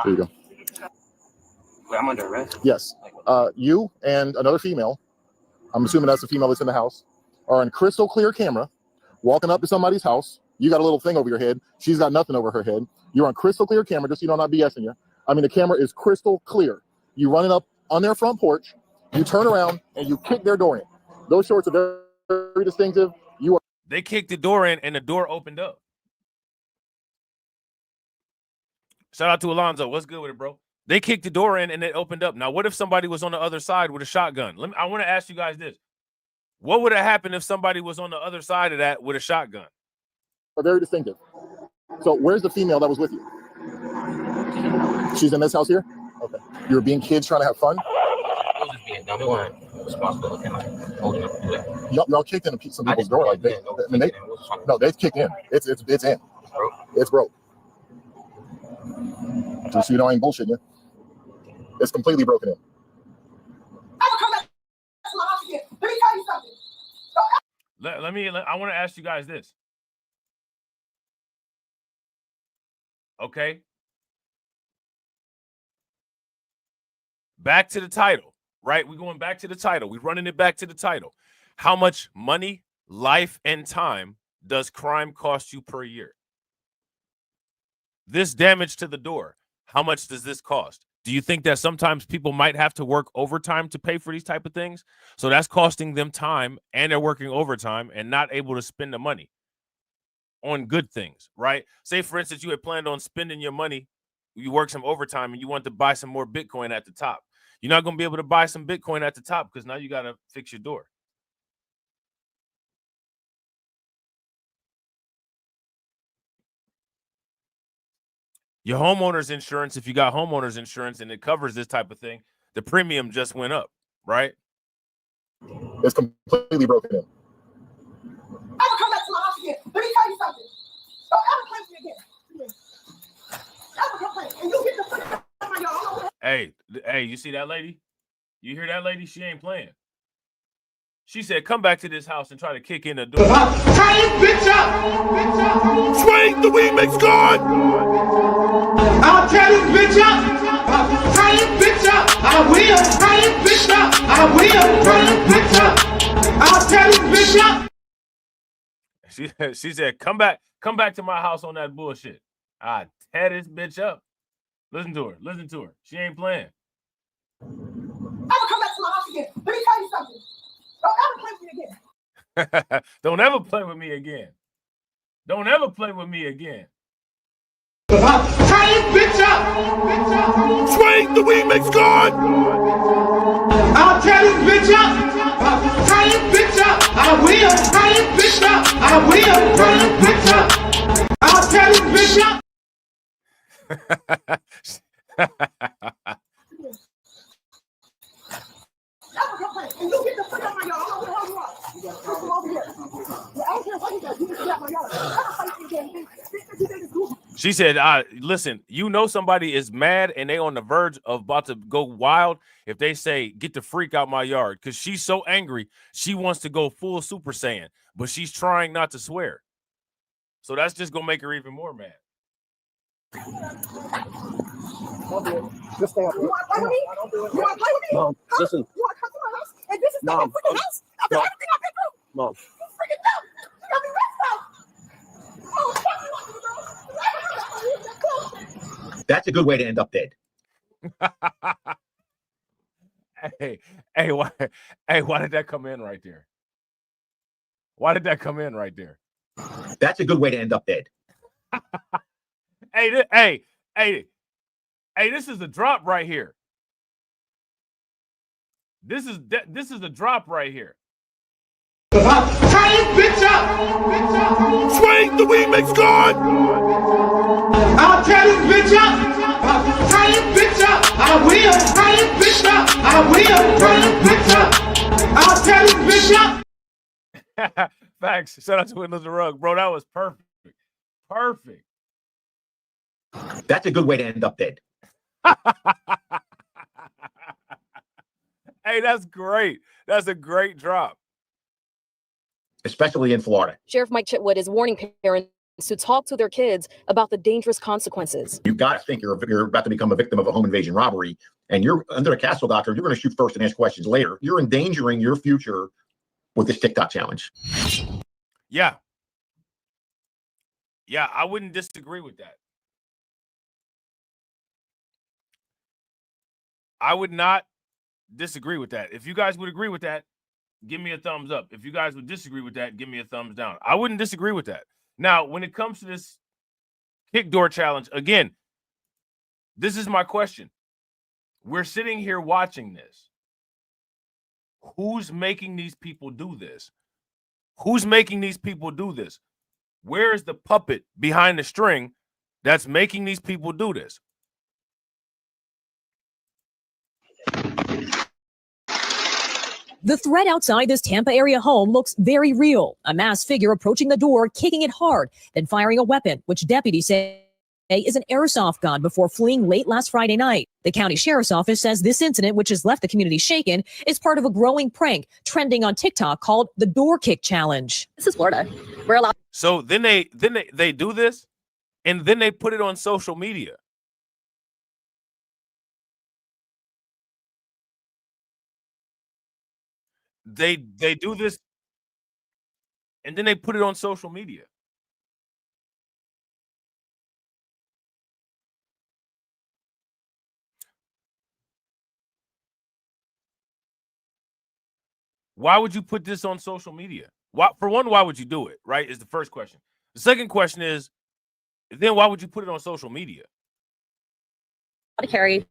There you go. Wait, I'm under arrest? Yes. You and another female, I'm assuming that's the female that's in the house, are on crystal clear camera, walking up to somebody's house. You got a little thing over your head. She's got nothing over her head. You're on crystal clear camera, just so you know I'm not BSing you. I mean, the camera is crystal clear. You running up on their front porch, you turn around, and you kick their door in. Those shorts are very, very distinctive. They kicked the door in, and the door opened up. Shout out to Alonzo. What's good with it, bro? They kicked the door in, and it opened up. Now, what if somebody was on the other side with a shotgun? I want to ask you guys this. What would have happened if somebody was on the other side of that with a shotgun? Are very distinctive. So where's the female that was with you? She's in this house here? Okay. You were being kids trying to have fun? I was just being dumb. They weren't responsible and like holding up to do it. Y'all kicked in some people's door. Like they kicked in. It's in. It's broke. Just so you know, I ain't bullshitting you. It's completely broken in. I will come back to my house again. Let me tell you something. I want to ask you guys this. Okay. Back to the title, right? We're going back to the title. We're running it back to the title. How much money, life, and time does crime cost you per year? This damage to the door, how much does this cost? Do you think that sometimes people might have to work overtime to pay for these type of things? So that's costing them time, and they're working overtime and not able to spend the money on good things, right? Say, for instance, you had planned on spending your money. You work some overtime and you want to buy some more Bitcoin at the top. You're not going to be able to buy some Bitcoin at the top because now you got to fix your door. Your homeowner's insurance, if you got homeowner's insurance and it covers this type of thing, the premium just went up, right? It's completely broken in. I will come back to my house again. Let me tell you something. Don't ever play with me again. Ever come play. And you get the fuck out of my yard. Hey, you see that lady? You hear that lady? She ain't playing. She said, come back to this house and try to kick in the door. Tie bitch up. Swing the remix guard. I'll tear this bitch up. Tie bitch up. I will. Tie bitch up. I will. Tie bitch up. I'll tear this bitch up. She said, come back to my house on that bullshit. I tear this bitch up. Listen to her. She ain't playing. I will come back to my house again. Let me tell you something. Don't ever play with me again. Don't ever play with me again. Don't ever play with me again. Tie bitch up. Swing the remix guard. I'll tear this bitch up. Tie bitch up. I will. Tie bitch up. I will. Tie bitch up. I'll tear this bitch up. And you get the fuck out of my yard. I don't know where you are. Come over here. I don't care what you do. You get out of my yard. I don't fight you again. She said, listen, you know somebody is mad and they on the verge of about to go wild if they say, get the freak out my yard. Because she's so angry, she wants to go full Super Saiyan, but she's trying not to swear. So that's just going to make her even more mad. Just stay up here. You want to play with me? You want to play with me? Mom, listen. You want to come to my house? And this is my Mom, freaking house? After Mom. everything I've been through? Mom. You freaking dumb. You got me messed up. Oh, fuck you, girl. That's a good way to end up dead. Why did that come in right there? Why did that come in right there? That's a good way to end up dead. Hey, this is a drop right here. This is a drop right here. Tie bitch up. Swing the remix guard. I'll tear this bitch up. Tie bitch up. I will. Tie bitch up. I will. Tie bitch up. I'll tear this bitch up. Facts. Shout out to Windows the Rug, bro. That was perfect. Perfect. That's a good way to end up dead. Hey, that's great. That's a great drop. especially in Florida. Sheriff Mike Chitwood is warning parents to talk to their kids about the dangerous consequences. You've got to think you're about to become a victim of a home invasion robbery, and you're under a castle doctrine. You're going to shoot first and ask questions later. You're endangering your future with this TikTok challenge. Yeah. Yeah, I wouldn't disagree with that. I would not disagree with that. If you guys would agree with that, give me a thumbs up. If you guys would disagree with that, give me a thumbs down. I wouldn't disagree with that. Now, when it comes to this kick door challenge, again, this is my question. We're sitting here watching this. Who's making these people do this? Who's making these people do this? Where is the puppet behind the string that's making these people do this? The threat outside this Tampa area home looks very real. A masked figure approaching the door, kicking it hard, then firing a weapon, which deputies say is an airsoft gun, before fleeing late last Friday night. The county sheriff's office says this incident, which has left the community shaken, is part of a growing prank trending on TikTok called the door kick challenge. This is Florida. We're allowed. So then they do this, and then they put it on social media. They do this, and then they put it on social media. Why would you put this on social media? Why, for one, why would you do it? Right, is the first question. The second question is, then why would you put it on social media? To carry.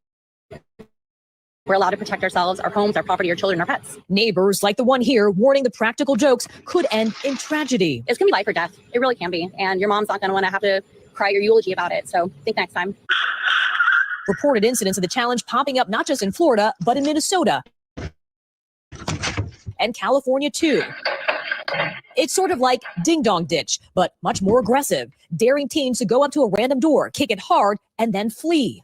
We're allowed to protect ourselves, our homes, our property, our children, our pets. Neighbors, like the one here, warning the practical jokes could end in tragedy. It's going to be life or death. It really can be. And your mom's not going to want to have to cry your eulogy about it. So think next time. Reported incidents of the challenge popping up not just in Florida, but in Minnesota and California too. It's sort of like Ding Dong Ditch, but much more aggressive, daring teens to go up to a random door, kick it hard, and then flee.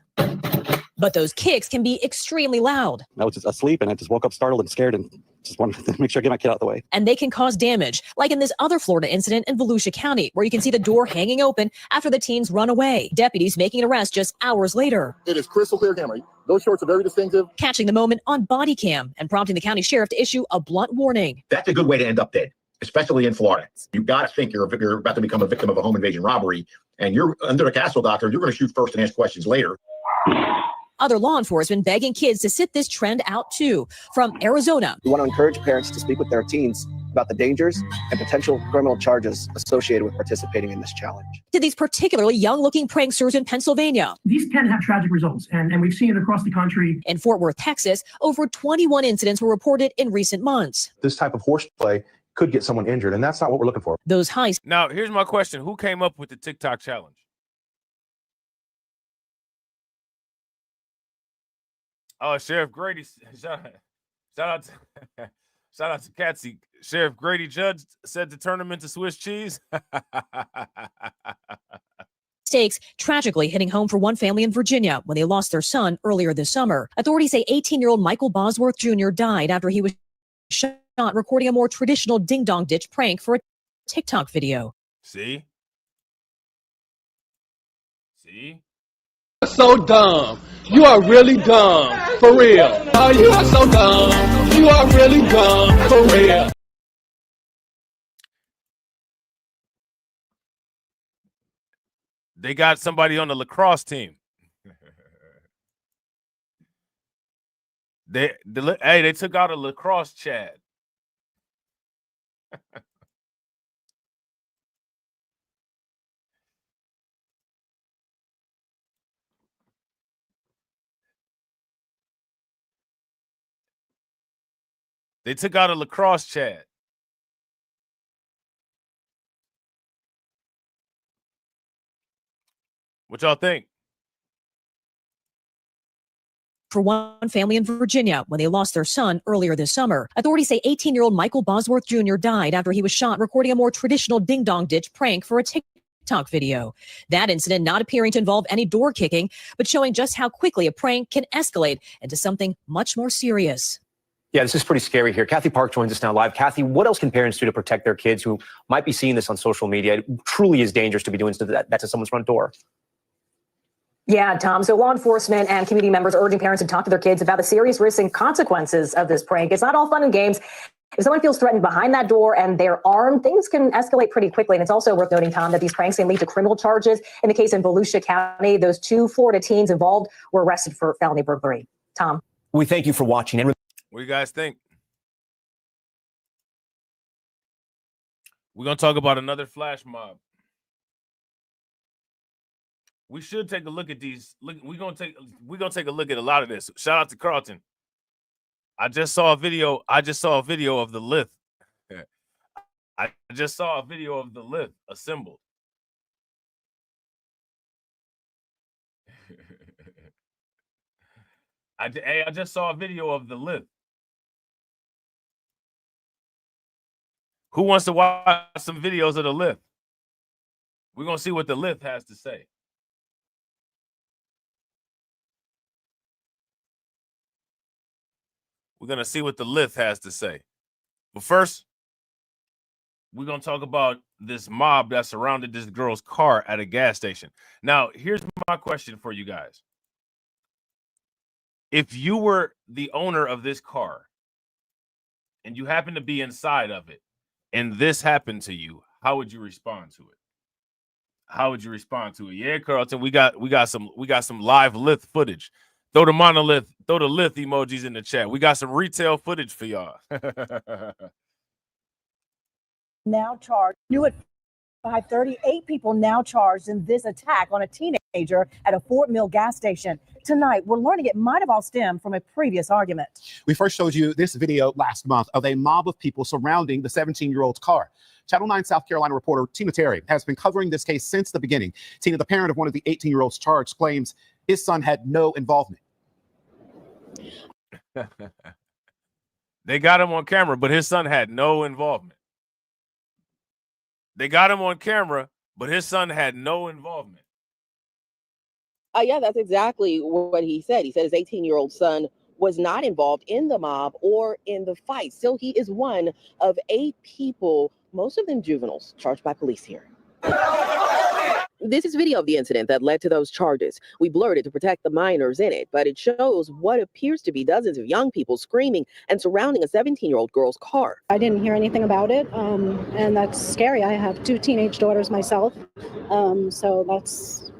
But those kicks can be extremely loud. I was just asleep and I just woke up startled and scared and just wanted to make sure I get my kid out of the way. And they can cause damage, like in this other Florida incident in Volusia County, where you can see the door hanging open after the teens run away. Deputies making an arrest just hours later. It is crystal clear camera. Those shorts are very distinctive. Catching the moment on body cam and prompting the county sheriff to issue a blunt warning. That's a good way to end up dead, especially in Florida. You've got to think you're about to become a victim of a home invasion robbery, and you're under a castle doctrine. You're going to shoot first and ask questions later. Other law enforcement begging kids to sit this trend out too. From Arizona, we want to encourage parents to speak with their teens about the dangers and potential criminal charges associated with participating in this challenge. To these particularly young-looking pranksters in Pennsylvania. These can have tragic results, and we've seen it across the country. In Fort Worth, Texas, over 21 incidents were reported in recent months. This type of horseplay could get someone injured, and that's not what we're looking for. Those heists. Now, here's my question. Who came up with the TikTok challenge? Oh, Sheriff Grady, shout out to Catsy. Sheriff Grady Judge said to turn him into Swiss cheese. Stakes tragically hitting home for one family in Virginia when they lost their son earlier this summer. Authorities say 18-year-old Michael Bosworth Jr. died after he was shot recording a more traditional ding-dong ditch prank for a TikTok video. See? So dumb. You are really dumb. For real. Oh, you are so dumb. You are really dumb. For real. They got somebody on the lacrosse team. They took out a lacrosse Chad. They took out a lacrosse Chad. What y'all think? For one family in Virginia when they lost their son earlier this summer. Authorities say 18-year-old Michael Bosworth Jr. died after he was shot recording a more traditional ding-dong ditch prank for a TikTok video. That incident not appearing to involve any door kicking, but showing just how quickly a prank can escalate into something much more serious. Yeah, this is pretty scary here. Kathy Park joins us now live. Kathy, what else can parents do to protect their kids who might be seeing this on social media? It truly is dangerous to be doing that to someone's front door. Yeah, Tom. So law enforcement and community members are urging parents to talk to their kids about the serious risks and consequences of this prank. It's not all fun and games. If someone feels threatened behind that door and they're armed, things can escalate pretty quickly. And it's also worth noting, Tom, that these pranks can lead to criminal charges. In the case in Volusia County, those 2 Florida teens involved were arrested for felony burglary. Tom. We thank you for watching. And what do you guys think? We're going to talk about another flash mob. We should take a look at these. We're gonna take a look at a lot of this. Shout out to Carlton. I just saw a video of the lift. I just saw a video of the lift assembled. I just saw a video of the lift. Who wants to watch some videos of the lift? We're gonna see what the lift has to say. We're going to see what the lift has to say. But first, we're going to talk about this mob that surrounded this girl's car at a gas station. Now, here's my question for you guys. If you were the owner of this car and you happen to be inside of it and this happened to you, how would you respond to it? How would you respond to it? Yeah, Carlton, we got some live lift footage. Throw the lift emojis in the chat. We got some retail footage for y'all. Now charged. New at 5:30, 8 people now charged in this attack on a teenager at a Fort Mill gas station. Tonight, we're learning it might have all stemmed from a previous argument. We first showed you this video last month of a mob of people surrounding the 17-year-old's car. Channel 9 South Carolina reporter Tina Terry has been covering this case since the beginning. Tina, the parent of one of the 18-year-olds charged, claims his son had no involvement. They got him on camera, but his son had no involvement. They got him on camera, but his son had no involvement. Yeah, that's exactly what he said. He said his 18-year-old son was not involved in the mob or in the fight. Still, he is one of 8 people, most of them juveniles, charged by police here. This is video of the incident that led to those charges. We blurred it to protect the minors in it, but it shows what appears to be dozens of young people screaming and surrounding a 17-year-old girl's car. I didn't hear anything about it, and that's scary. I have 2 teenage daughters myself, so that's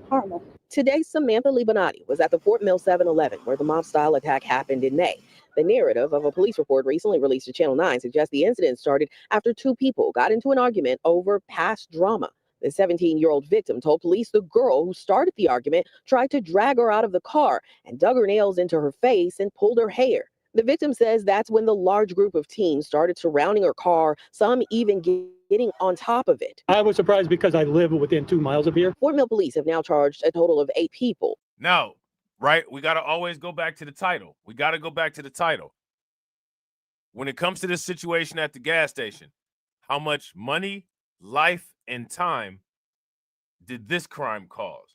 horrible. Today, Samantha Libanati was at the Fort Mill 7-Eleven where the mob-style attack happened in May. The narrative of a police report recently released to Channel 9 suggests the incident started after 2 people got into an argument over past drama. The 17-year-old victim told police the girl who started the argument tried to drag her out of the car and dug her nails into her face and pulled her hair. The victim says that's when the large group of teens started surrounding her car, some even getting on top of it. I was surprised because I live within 2 miles of here. Fort Mill police have now charged a total of 8 people. Now, right, we got to always go back to the title. We got to go back to the title. When it comes to this situation at the gas station, how much money, life, and time did this crime cause?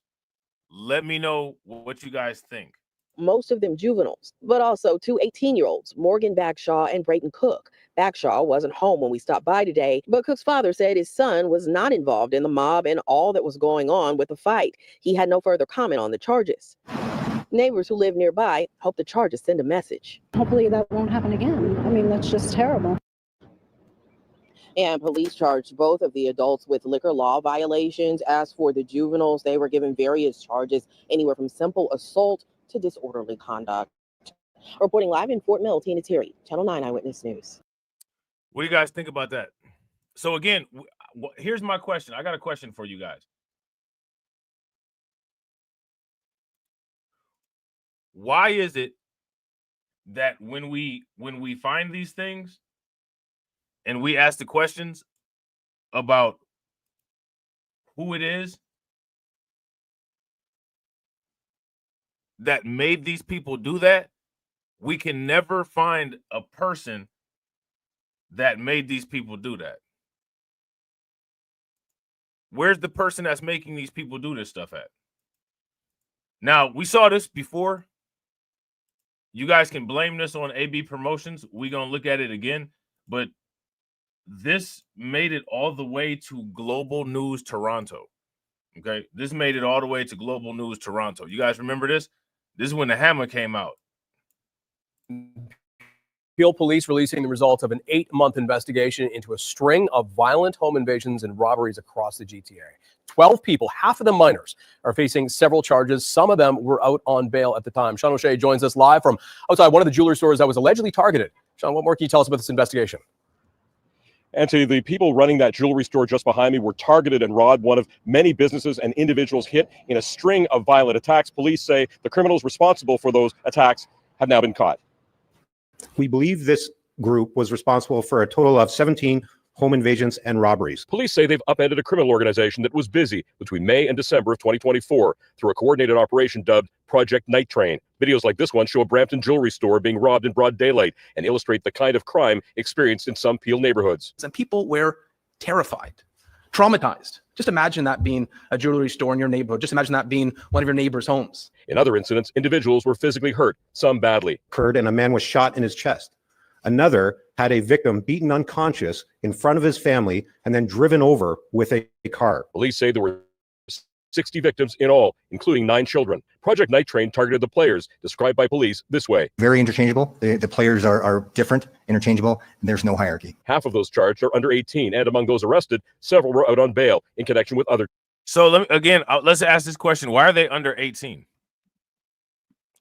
Let me know what you guys think. Most of them juveniles, but also 2 18-year-olds, Morgan Bagshaw and Brayton Cook. Bagshaw wasn't home when we stopped by today, but Cook's father said his son was not involved in the mob and all that was going on with the fight. He had no further comment on the charges. Neighbors who live nearby hope the charges send a message. Hopefully that won't happen again. I mean, that's just terrible. And police charged both of the adults with liquor law violations. As for the juveniles, they were given various charges, anywhere from simple assault to disorderly conduct. Reporting live in Fort Mill, Tina Terry, Channel 9 Eyewitness News. What do you guys think about that? So again, here's my question. I got a question for you guys. Why is it that when we find these things and we ask the questions about who it is that made these people do that, we can never find a person that made these people do that? Where's the person that's making these people do this stuff at? Now, we saw this before. you guys can blame this on AB Promotions. We're going to look at it again. But this made it all the way to Global News Toronto. Okay, this made it all the way to Global News Toronto. You guys remember this? This is when the hammer came out. Peel Police releasing the results of an 8-month investigation into a string of violent home invasions and robberies across the GTA. 12 people, half of them minors, are facing several charges. Some of them were out on bail at the time. Sean O'Shea joins us live from outside one of the jewelry stores that was allegedly targeted. Sean, what more can you tell us about this investigation? Anthony, the people running that jewelry store just behind me were targeted and robbed, one of many businesses and individuals hit in a string of violent attacks. Police say the criminals responsible for those attacks have now been caught. We believe this group was responsible for a total of 17 home invasions and robberies. Police say they've upended a criminal organization that was busy between May and December of 2024 through a coordinated operation dubbed Project Night Train. Videos like this one show a Brampton jewelry store being robbed in broad daylight and illustrate the kind of crime experienced in some Peel neighborhoods. And people were terrified, traumatized. Just imagine that being a jewelry store in your neighborhood. Just imagine that being one of your neighbor's homes. In other incidents, individuals were physically hurt, some badly. Occurred and a man was shot in his chest. Another had a victim beaten unconscious in front of his family and then driven over with a car. Police say there were 60 victims in all, including 9 children. Project Night Train targeted the players, described by police this way. Very interchangeable. The players are different, interchangeable, and there's no hierarchy. Half of those charged are under 18, and among those arrested, several were out on bail in connection with other. So let's ask this question. Why are they under 18?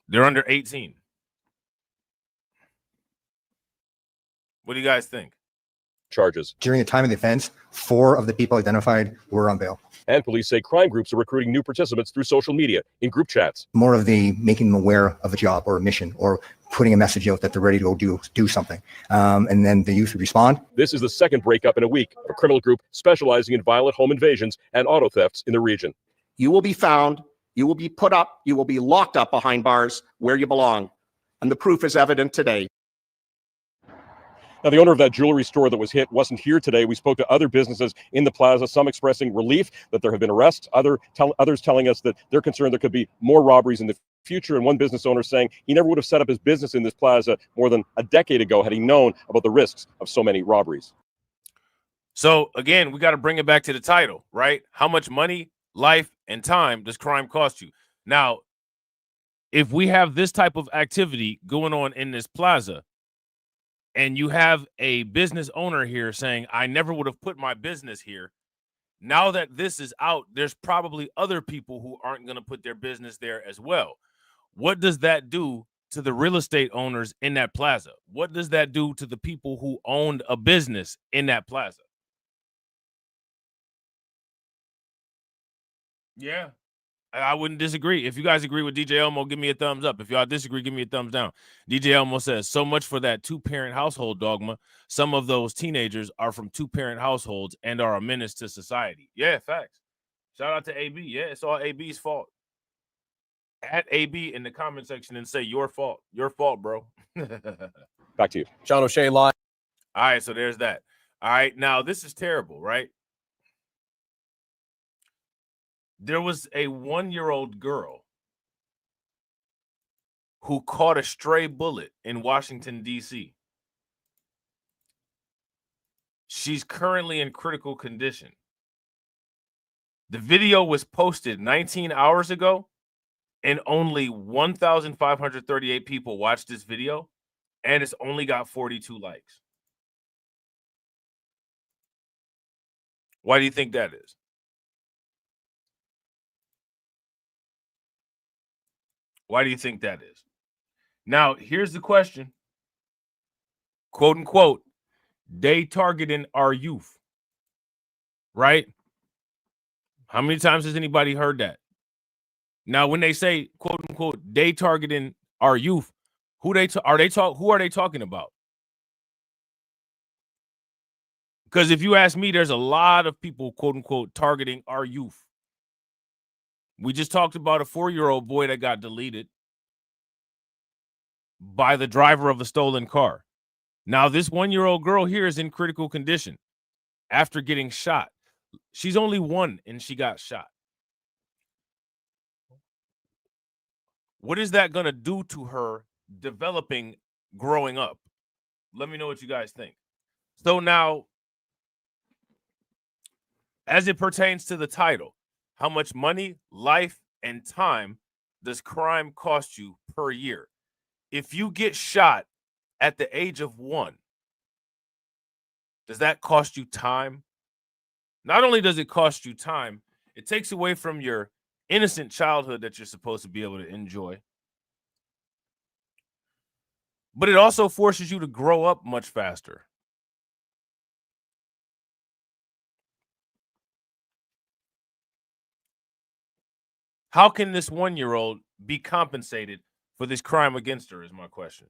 They're under 18. What do you guys think? Charges. During the time of the offense, 4 of the people identified were on bail. And police say crime groups are recruiting new participants through social media, in group chats. More of the making them aware of a job or a mission or putting a message out that they're ready to go do something. And then the youth would respond. This is the second breakup in a week of a criminal group specializing in violent home invasions and auto thefts in the region. You will be found, you will be put up, you will be locked up behind bars where you belong. And the proof is evident today. Now, the owner of that jewelry store that was hit wasn't here today. We spoke to other businesses in the plaza, some expressing relief that there have been arrests, others telling us that they're concerned there could be more robberies in the future. And one business owner saying he never would have set up his business in this plaza more than a decade ago had he known about the risks of so many robberies. So, again, we got to bring it back to the title, right? How much money, life, and time does crime cost you? Now, if we have this type of activity going on in this plaza, and you have a business owner here saying, I never would have put my business here. Now that this is out, there's probably other people who aren't going to put their business there as well. What does that do to the real estate owners in that plaza? What does that do to the people who owned a business in that plaza? Yeah. I wouldn't disagree. If you guys agree with DJ Elmo, give me a thumbs up. If y'all disagree, give me a thumbs down. DJ Elmo says, so much for that 2-parent household dogma. Some of those teenagers are from 2-parent households and are a menace to society. Yeah, facts. Shout out to AB. Yeah, it's all AB's fault. At AB in the comment section and say your fault. Your fault, bro. Back to you. Sean O'Shea live. All right, so there's that. All right, now this is terrible, right? There was a 1-year-old girl who caught a stray bullet in Washington, D.C. She's currently in critical condition. The video was posted 19 hours ago, and only 1,538 people watched this video, and it's only got 42 likes. Why do you think that is? Why do you think that is? Now, here's the question. Quote unquote, they targeting our youth. Right? How many times has anybody heard that? Now, when they say, quote unquote, they targeting our youth, who are they talking about? Because if you ask me, there's a lot of people, quote unquote, targeting our youth. We just talked about a 4-year-old boy that got deleted by the driver of a stolen car. Now, this 1-year-old girl here is in critical condition after getting shot. She's only 1 and she got shot. What is that going to do to her developing growing up. Let me know what you guys think. So now, as it pertains to the title, how much money, life, and time does crime cost you per year? If you get shot at the age of 1, does that cost you time? Not only does it cost you time, it takes away from your innocent childhood that you're supposed to be able to enjoy. But it also forces you to grow up much faster. How can this 1-year-old be compensated for this crime against her is my question.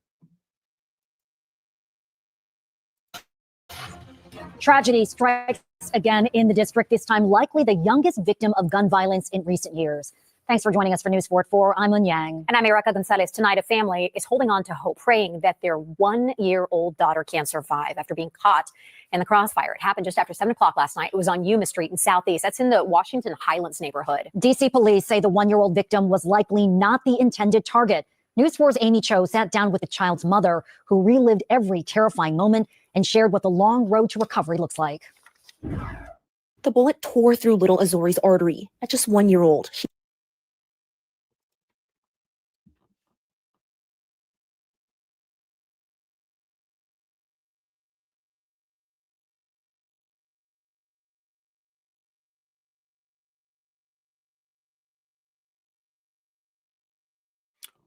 Tragedy strikes again in the district, this time likely the youngest victim of gun violence in recent years. Thanks for joining us for News 4 at 4. I'm Un Yang. And I'm Erica Gonzalez. Tonight, a family is holding on to hope, praying that their 1-year-old daughter can survive after being caught in the crossfire. It happened just after 7 o'clock last night. It was on Yuma Street in Southeast. That's in the Washington Highlands neighborhood. D.C. police say the 1-year-old victim was likely not the intended target. News 4's Amy Cho sat down with the child's mother, who relived every terrifying moment and shared what the long road to recovery looks like. The bullet tore through little Azori's artery. At just 1 year old,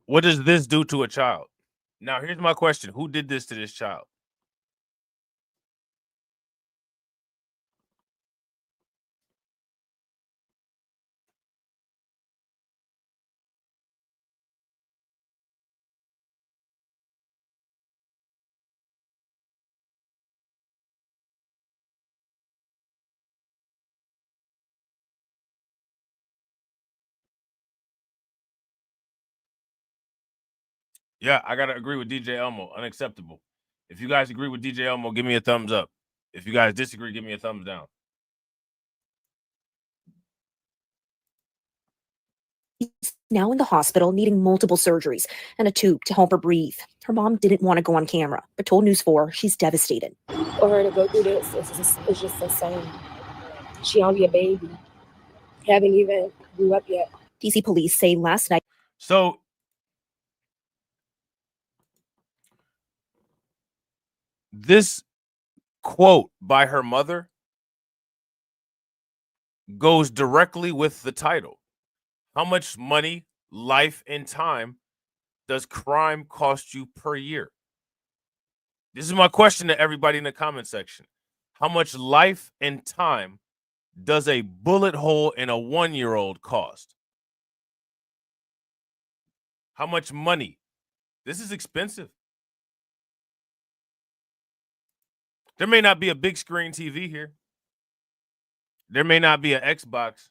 What does this do to a child? Now, here's my question. Who did this to this child? Yeah, I got to agree with DJ Elmo. Unacceptable. If you guys agree with DJ Elmo, give me a thumbs up. If you guys disagree, give me a thumbs down. she's now in the hospital needing multiple surgeries and a tube to help her breathe. Her mom didn't want to go on camera, but told News 4 she's devastated. For her to go through this, it's just insane. She only a baby. Haven't even grew up yet. DC police say last night. So this quote by her mother goes directly with the title. How much money, life, and time does crime cost you per year? This is my question to everybody in the comment section. How much life and time does a bullet hole in a 1-year-old cost? How much money? This is expensive. There may not be a big screen TV here. There may not be an Xbox.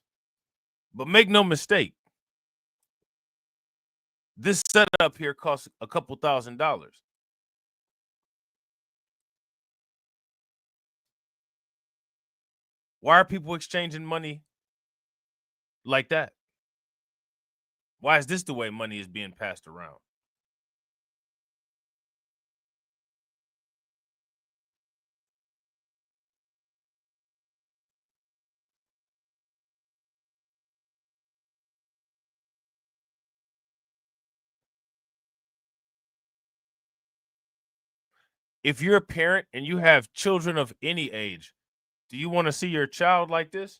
But make no mistake, this setup here costs a couple $1,000s. Why are people exchanging money like that? Why is this the way money is being passed around? If you're a parent and you have children of any age, do you want to see your child like this?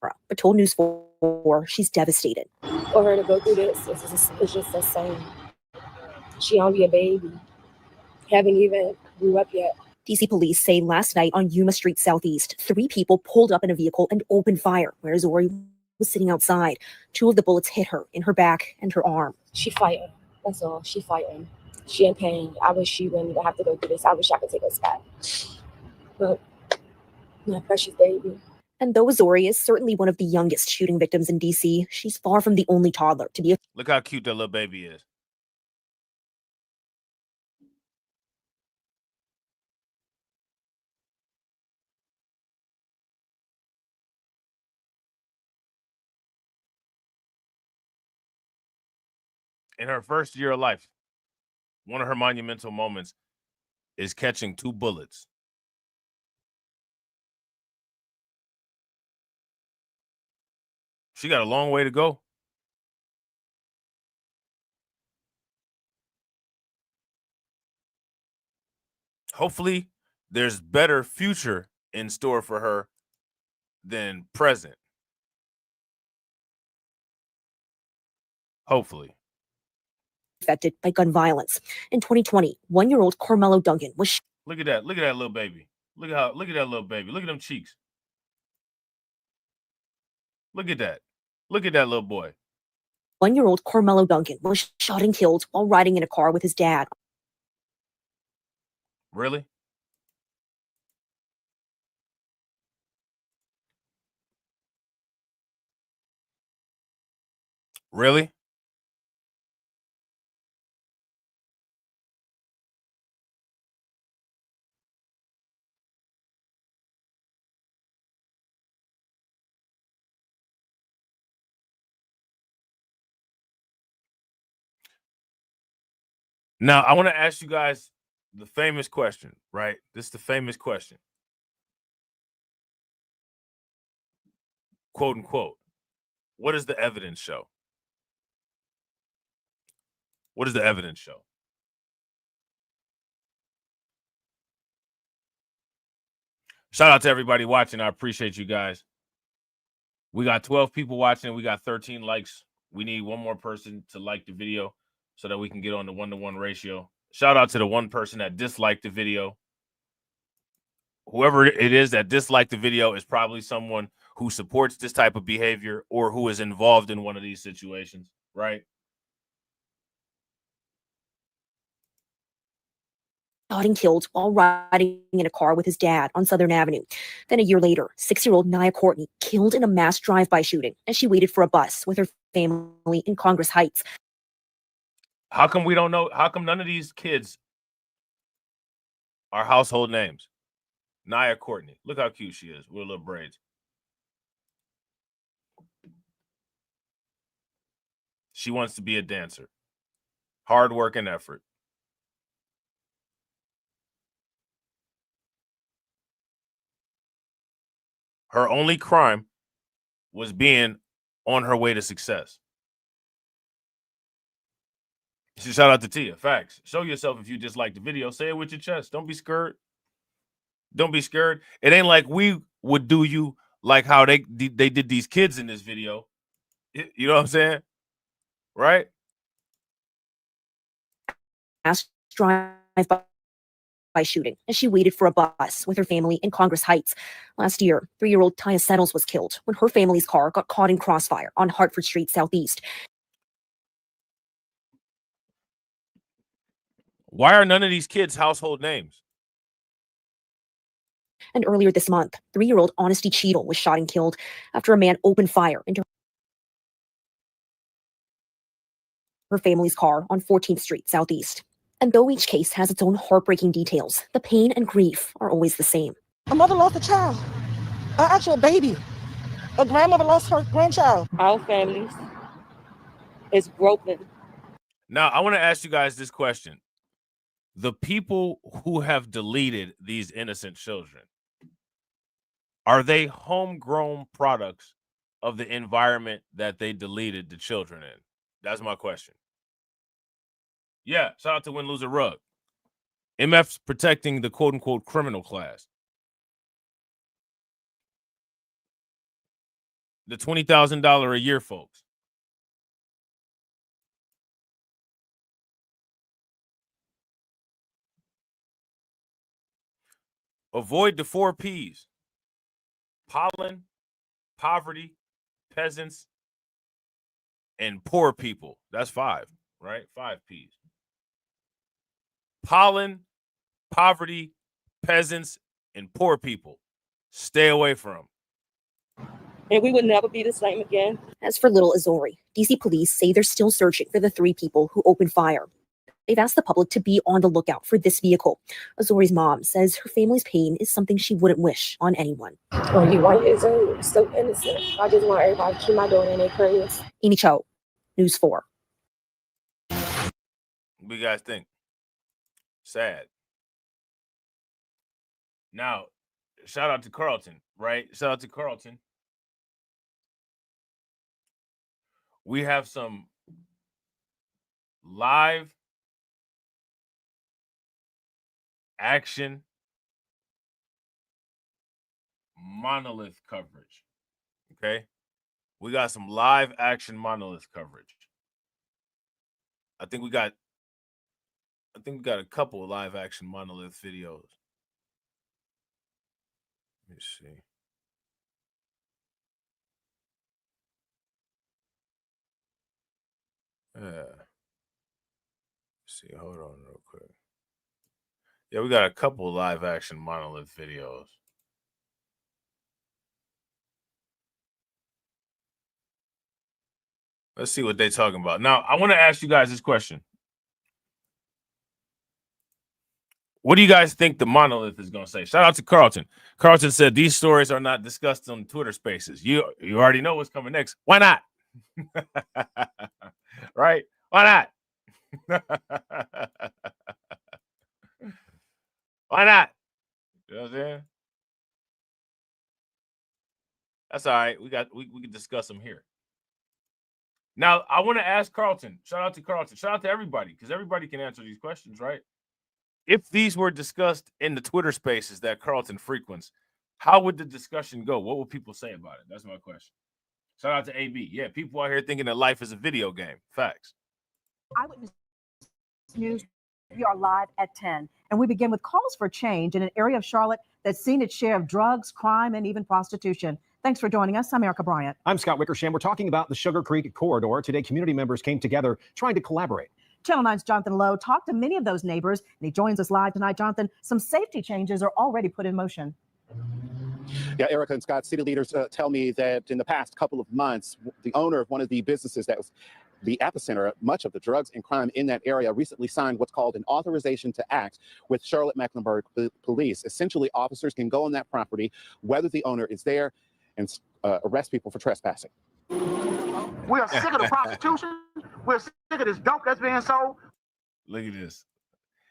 But told News 4 she's devastated. For her to go through this, it's just insane. She only a baby. Haven't even grew up yet. DC police say last night on Yuma Street Southeast, 3 people pulled up in a vehicle and opened fire, where Zori was sitting outside. 2 of the bullets hit her in her back and her arm. She fighting. That's all. She fighting. She in pain. I wish she wouldn't have to go through this. I wish I could take us back. But my precious baby. And though Zori is certainly one of the youngest shooting victims in DC, she's far from the only toddler to be. Look how cute that little baby is. In her first year of life, one of her monumental moments is catching 2 bullets. She got a long way to go. Hopefully, there's better future in store for her than present. Hopefully. Affected by gun violence. In 2020, 1-year-old Carmelo Duncan was Look at that. Look at that little baby. Look at that little baby. Look at them cheeks. Look at that. Look at that little boy. 1-year-old Carmelo Duncan was shot and killed while riding in a car with his dad. Really? Really? Now, I want to ask you guys the famous question, right? This is the famous question. Quote unquote. What does the evidence show? What does the evidence show? Shout out to everybody watching. I appreciate you guys. We got 12 people watching. We got 13 likes. We need one more person to like the video so that we can get on the 1-to-1 ratio. Shout out to the one person that disliked the video. Whoever it is that disliked the video is probably someone who supports this type of behavior or who is involved in one of these situations, right? Shot and killed while riding in a car with his dad on Southern Avenue. Then a year later, 6-year-old Nia Courtney killed in a mass drive-by shooting as she waited for a bus with her family in Congress Heights. How come we don't know? How come none of these kids are household names? Nia Courtney. Look how cute she is with her little braids. She wants to be a dancer. Hard work and effort. Her only crime was being on her way to success. Shout out to Tia. Facts. Show yourself if you dislike the video. Say it with your chest. Don't be scared. Don't be scared. It ain't like we would do you like how they did these kids in this video. You know what I'm saying? Right? Mass drive-by shooting as she waited for a bus with her family in Congress Heights. Last year, 3-year-old Taya Settles was killed when her family's car got caught in crossfire on Hartford Street Southeast. Why are none of these kids household names? And earlier this month, 3-year-old Honesty Cheadle was shot and killed after a man opened fire into her family's car on 14th Street Southeast. And though each case has its own heartbreaking details, the pain and grief are always the same. A mother lost a child, an actual baby. A grandmother lost her grandchild. Our families is broken. Now, I want to ask you guys this question. The people who have deleted these innocent children, are they homegrown products of the environment that they deleted the children in? That's my question. Yeah, shout out to Win Loser Rug. MF's protecting the quote-unquote criminal class. The $20,000 a year folks. Avoid the 4 Ps. Pollen, poverty, peasants, and poor people. That's 5, right? 5 Ps. Pollen, poverty, peasants, and poor people. Stay away from. And we would never be the same again. As for little Azori, DC police say they're still searching for the 3 people who opened fire. They've asked the public to be on the lookout for this vehicle. Azori's mom says her family's pain is something she wouldn't wish on anyone. Only 1 year old, so innocent. I just want everybody to keep my daughter in their prayers. Amy Cho, News 4. What do you guys think? Sad. Now, shout out to Carlton, right? Shout out to Carlton. We have some live action monolith coverage. Okay? We got some live action monolith coverage. I think we got a couple of live action monolith videos. Let me see. See, hold on real quick. Yeah, we got a couple of live action monolith videos. Let's see what they're talking about. Now, I want to ask you guys this question. What do you guys think the monolith is going to say? Shout out to Carlton. Carlton said these stories are not discussed on Twitter Spaces. You already know what's coming next. Why not? Right? Why not? Why not? You know what I'm saying? That's all right. We can discuss them here. Now, I want to ask Carlton. Shout out to Carlton. Shout out to everybody, because everybody can answer these questions, right? If these were discussed in the Twitter Spaces that Carlton frequents, how would the discussion go? What would people say about it? That's my question. Shout out to AB. Yeah, people out here thinking that life is a video game. Facts. Eyewitness News, we are live at 10, and we begin with calls for change in an area of Charlotte that's seen its share of drugs, crime, and even prostitution. Thanks for joining us. I'm Erica Bryant. I'm Scott Wickersham. We're talking about the Sugar Creek corridor. Today, community members came together trying to collaborate. Channel 9's Jonathan Lowe talked to many of those neighbors, and he joins us live tonight. Jonathan, some safety changes are already put in motion. Yeah, Erica and Scott, city leaders tell me that in the past couple of months, the owner of one of the businesses that was the epicenter of much of the drugs and crime in that area recently signed what's called an authorization to act with Charlotte-Mecklenburg Police. Essentially, officers can go on that property, whether the owner is there, and arrest people for trespassing. We are sick of the prostitution. We're sick of this dope that's being sold. Look at this.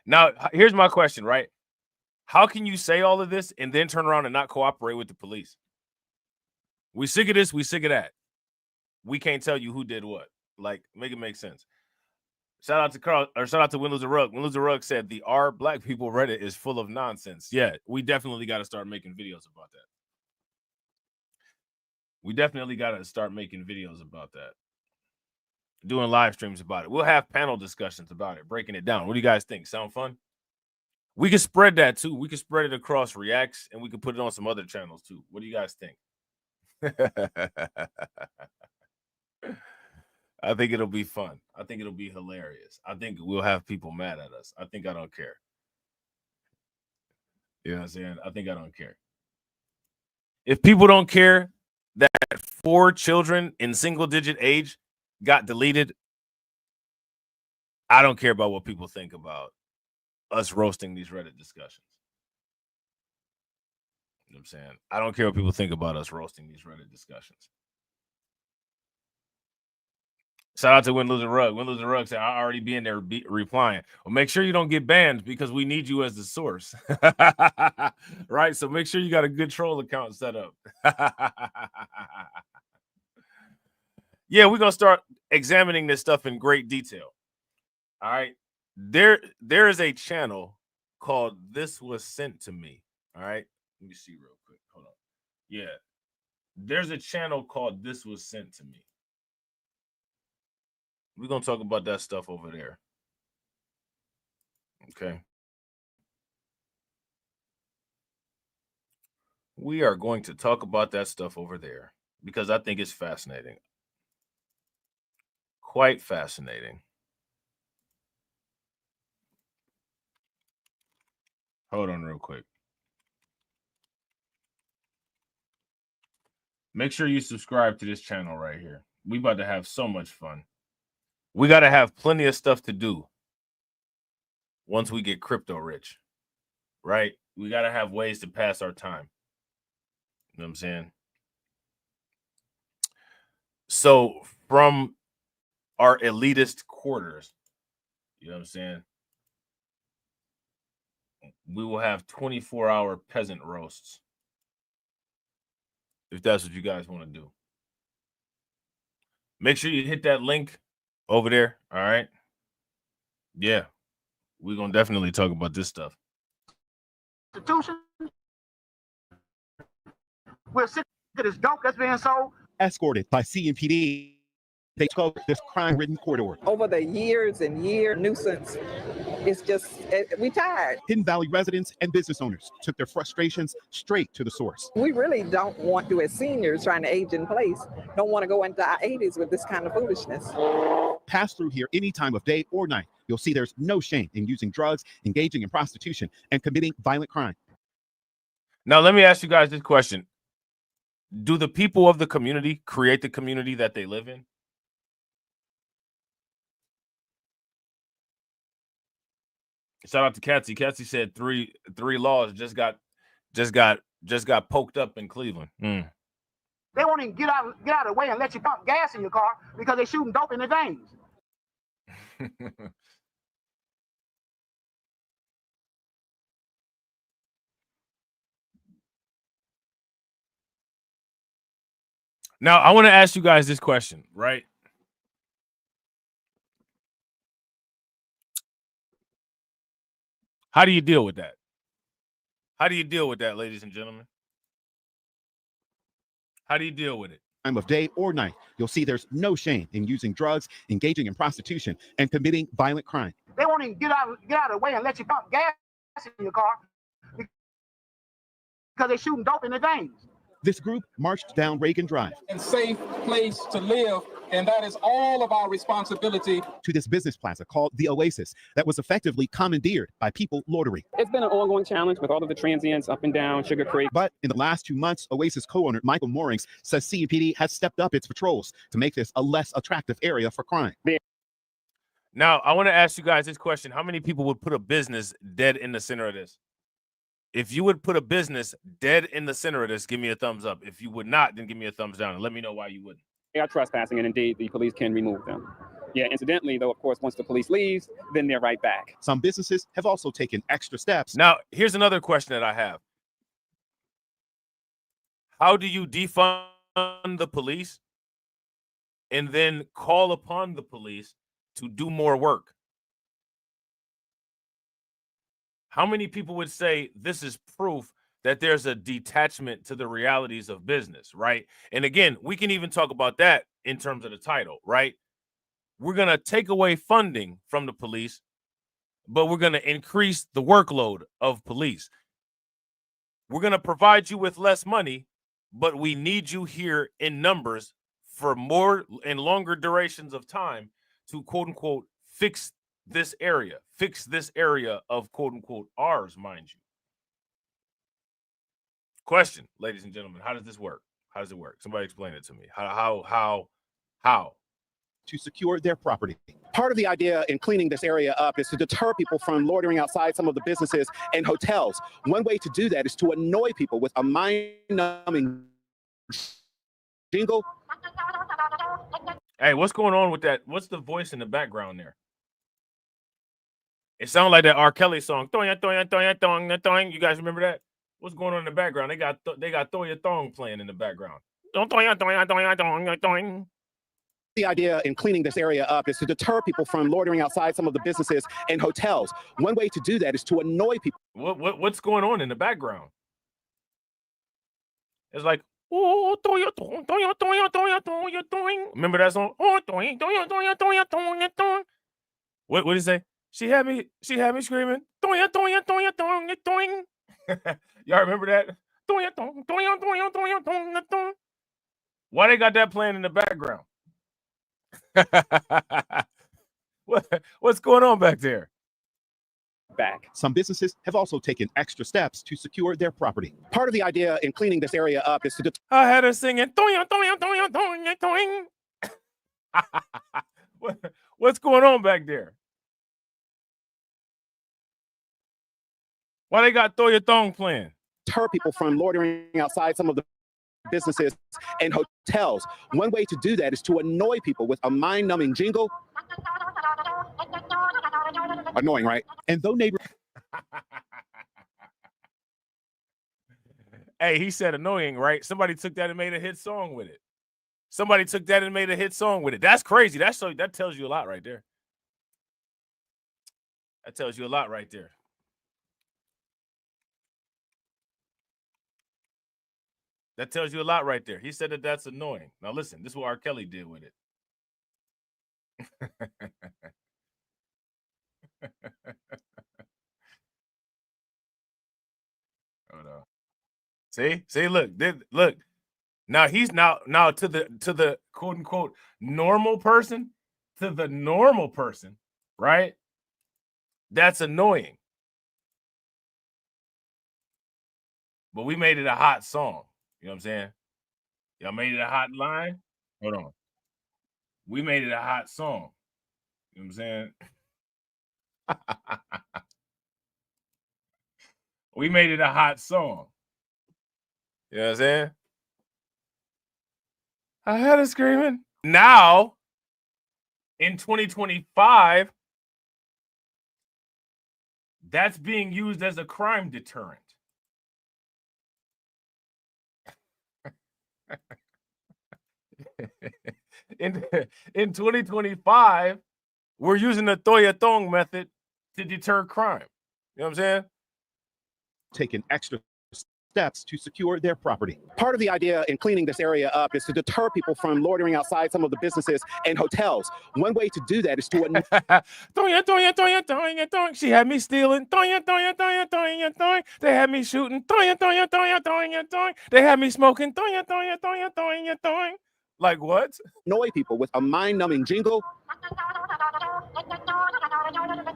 Now, here's my question, right? How can you say all of this and then turn around and not cooperate with the police? We sick of this, we sick of that. We can't tell you who did what. Like, make it make sense. Shout out to Carl, or shout out to Win Lose a Rug. Win Lose a Rug said the R Black People Reddit is full of nonsense. Yeah, we definitely got to start making videos about that. We definitely got to start making videos about that. Doing live streams about it. We'll have panel discussions about it, breaking it down. What do you guys think? Sound fun? We can spread that too. We can spread it across Reacts, and we can put it on some other channels too. What do you guys think? I think it'll be fun. I think it'll be hilarious. I think we'll have people mad at us. I think I don't care. You know what I'm saying? I think I don't care. If people don't care that 4 children in single-digit age got deleted, I don't care about what people think about us roasting these Reddit discussions. You know what I'm saying? I don't care what people think about us roasting these Reddit discussions. Shout out to Win Lose a Rug. Win Lose a Rug said, I already be in there replying. Well, make sure you don't get banned because we need you as the source. Right? So make sure you got a good troll account set up. Yeah, we're going to start examining this stuff in great detail. All right. There is a channel called This Was Sent to Me. All right. Let me see real quick. Hold on. Yeah. There's a channel called This Was Sent to Me. We're going to talk about that stuff over there. Okay. We are going to talk about that stuff over there because I think it's fascinating. Quite fascinating. Hold on real quick. Make sure you subscribe to this channel right here. We about to have so much fun. We got to have plenty of stuff to do once we get crypto rich, right? We got to have ways to pass our time. You know what I'm saying? So from our elitist quarters, You know what I'm saying? We will have 24-hour peasant roasts, if that's what you guys want to do. Make sure you hit that link over there. All right. Yeah. We're going to definitely talk about this stuff. Institution. We're sick of this dope that's being sold. Escorted by CMPD, they took this crime-ridden corridor. Over the years and year nuisance, it's just, we tired. Hidden Valley residents and business owners took their frustrations straight to the source. We really don't want to, as seniors trying to age in place, don't want to go into our 80s with this kind of foolishness. Pass through here any time of day or night. You'll see there's no shame in using drugs, engaging in prostitution, and committing violent crime. Now, let me ask you guys this question. Do the people of the community create the community that they live in? Shout out to Katsy. Katsy said three laws just got poked up in Cleveland. They won't even get out of the way and let you pump gas in your car because they're shooting dope in the veins. Now, I want to ask you guys this question, right? How do you deal with that? How do you deal with that, ladies and gentlemen? How do you deal with it? Time of day or night, you'll see there's no shame in using drugs, engaging in prostitution, and committing violent crime. They won't even get out of the way and let you pump gas in your car because they're shooting dope in the veins. This group marched down Reagan Drive. And safe place to live, and that is all of our responsibility. To this business plaza called the Oasis that was effectively commandeered by people loitering. It's been an ongoing challenge with all of the transients up and down Sugar Creek. But in the last 2 months, Oasis co-owner Michael Moorings says CMPD has stepped up its patrols to make this a less attractive area for crime. Now, I want to ask you guys this question. How many people would put a business dead in the center of this? If you would put a business dead in the center of this, give me a thumbs up. If you would not, then give me a thumbs down and let me know why you wouldn't. They are trespassing, and indeed, the police can remove them. Yeah, incidentally, though, of course, once the police leaves, then they're right back. Some businesses have also taken extra steps. Now, here's another question that I have. How do you defund the police and then call upon the police to do more work? How many people would say this is proof that there's a detachment to the realities of business, right? And again, we can even talk about that in terms of the title, right? We're going to take away funding from the police, but we're going to increase the workload of police. We're going to provide you with less money, but we need you here in numbers for more and longer durations of time to, quote unquote, fix this area of, quote unquote, ours, mind you. Question, ladies and gentlemen, how does this work? How does it work? Somebody explain it to me. How? To secure their property. Part of the idea in cleaning this area up is to deter people from loitering outside some of the businesses and hotels. One way to do that is to annoy people with a mind-numbing jingle. Hey, what's going on with that? What's the voice in the background there? It sounds like that R. Kelly song. You guys remember that? What's going on in the background? They got Throw Your Thong playing in the background. The idea in cleaning this area up is to deter people from loitering outside some of the businesses and hotels. One way to do that is to annoy people. What's going on in the background? It's like, oh, remember that song? What did he say? She had me screaming. Y'all remember that? Why they got that playing in the background? What's going on back there? Some businesses have also taken extra steps to secure their property. Part of the idea in cleaning this area up is to I had her singing. What's going on back there? Why they got Throw Your Thong playing? Deter people from loitering outside some of the businesses and hotels. One way to do that is to annoy people with a mind-numbing jingle. Annoying, right? And though neighbors Hey, he said annoying, right? Somebody took that and made a hit song with it. Somebody took that and made a hit song with it. That's crazy. That tells you a lot right there. That tells you a lot right there. That tells you a lot right there. He said that that's annoying. Now listen, this is what R. Kelly did with it. Hold on. See, look, look. Now he's now to the quote unquote normal person, to the normal person, right? That's annoying. But we made it a hot song. You know what I'm saying? Y'all made it a hot line. Hold on. We made it a hot song. You know what I'm saying? We made it a hot song. You know what I'm saying? I had it screaming. Now, in 2025, that's being used as a crime deterrent. in 2025, we're using the Toya Tong method to deter crime. You know what I'm saying? taken extra steps to secure their property. Part of the idea in cleaning this area up is to deter people from loitering outside some of the businesses and hotels. One way to do that is to She had me stealing. They had me shooting. They had me smoking. Like what? Annoy people with a mind-numbing jingle.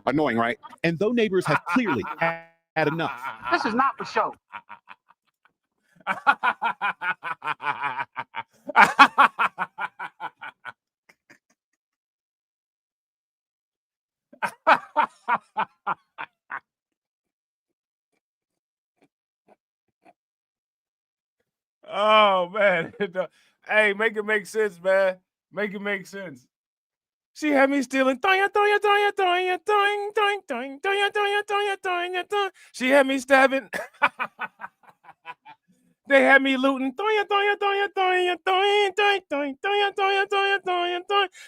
Annoying, right? And though neighbors have clearly had enough. This is not for show. Oh man. Hey, make it make sense, man. Make it make sense. She had me stealing. She had me stabbing. They had me looting.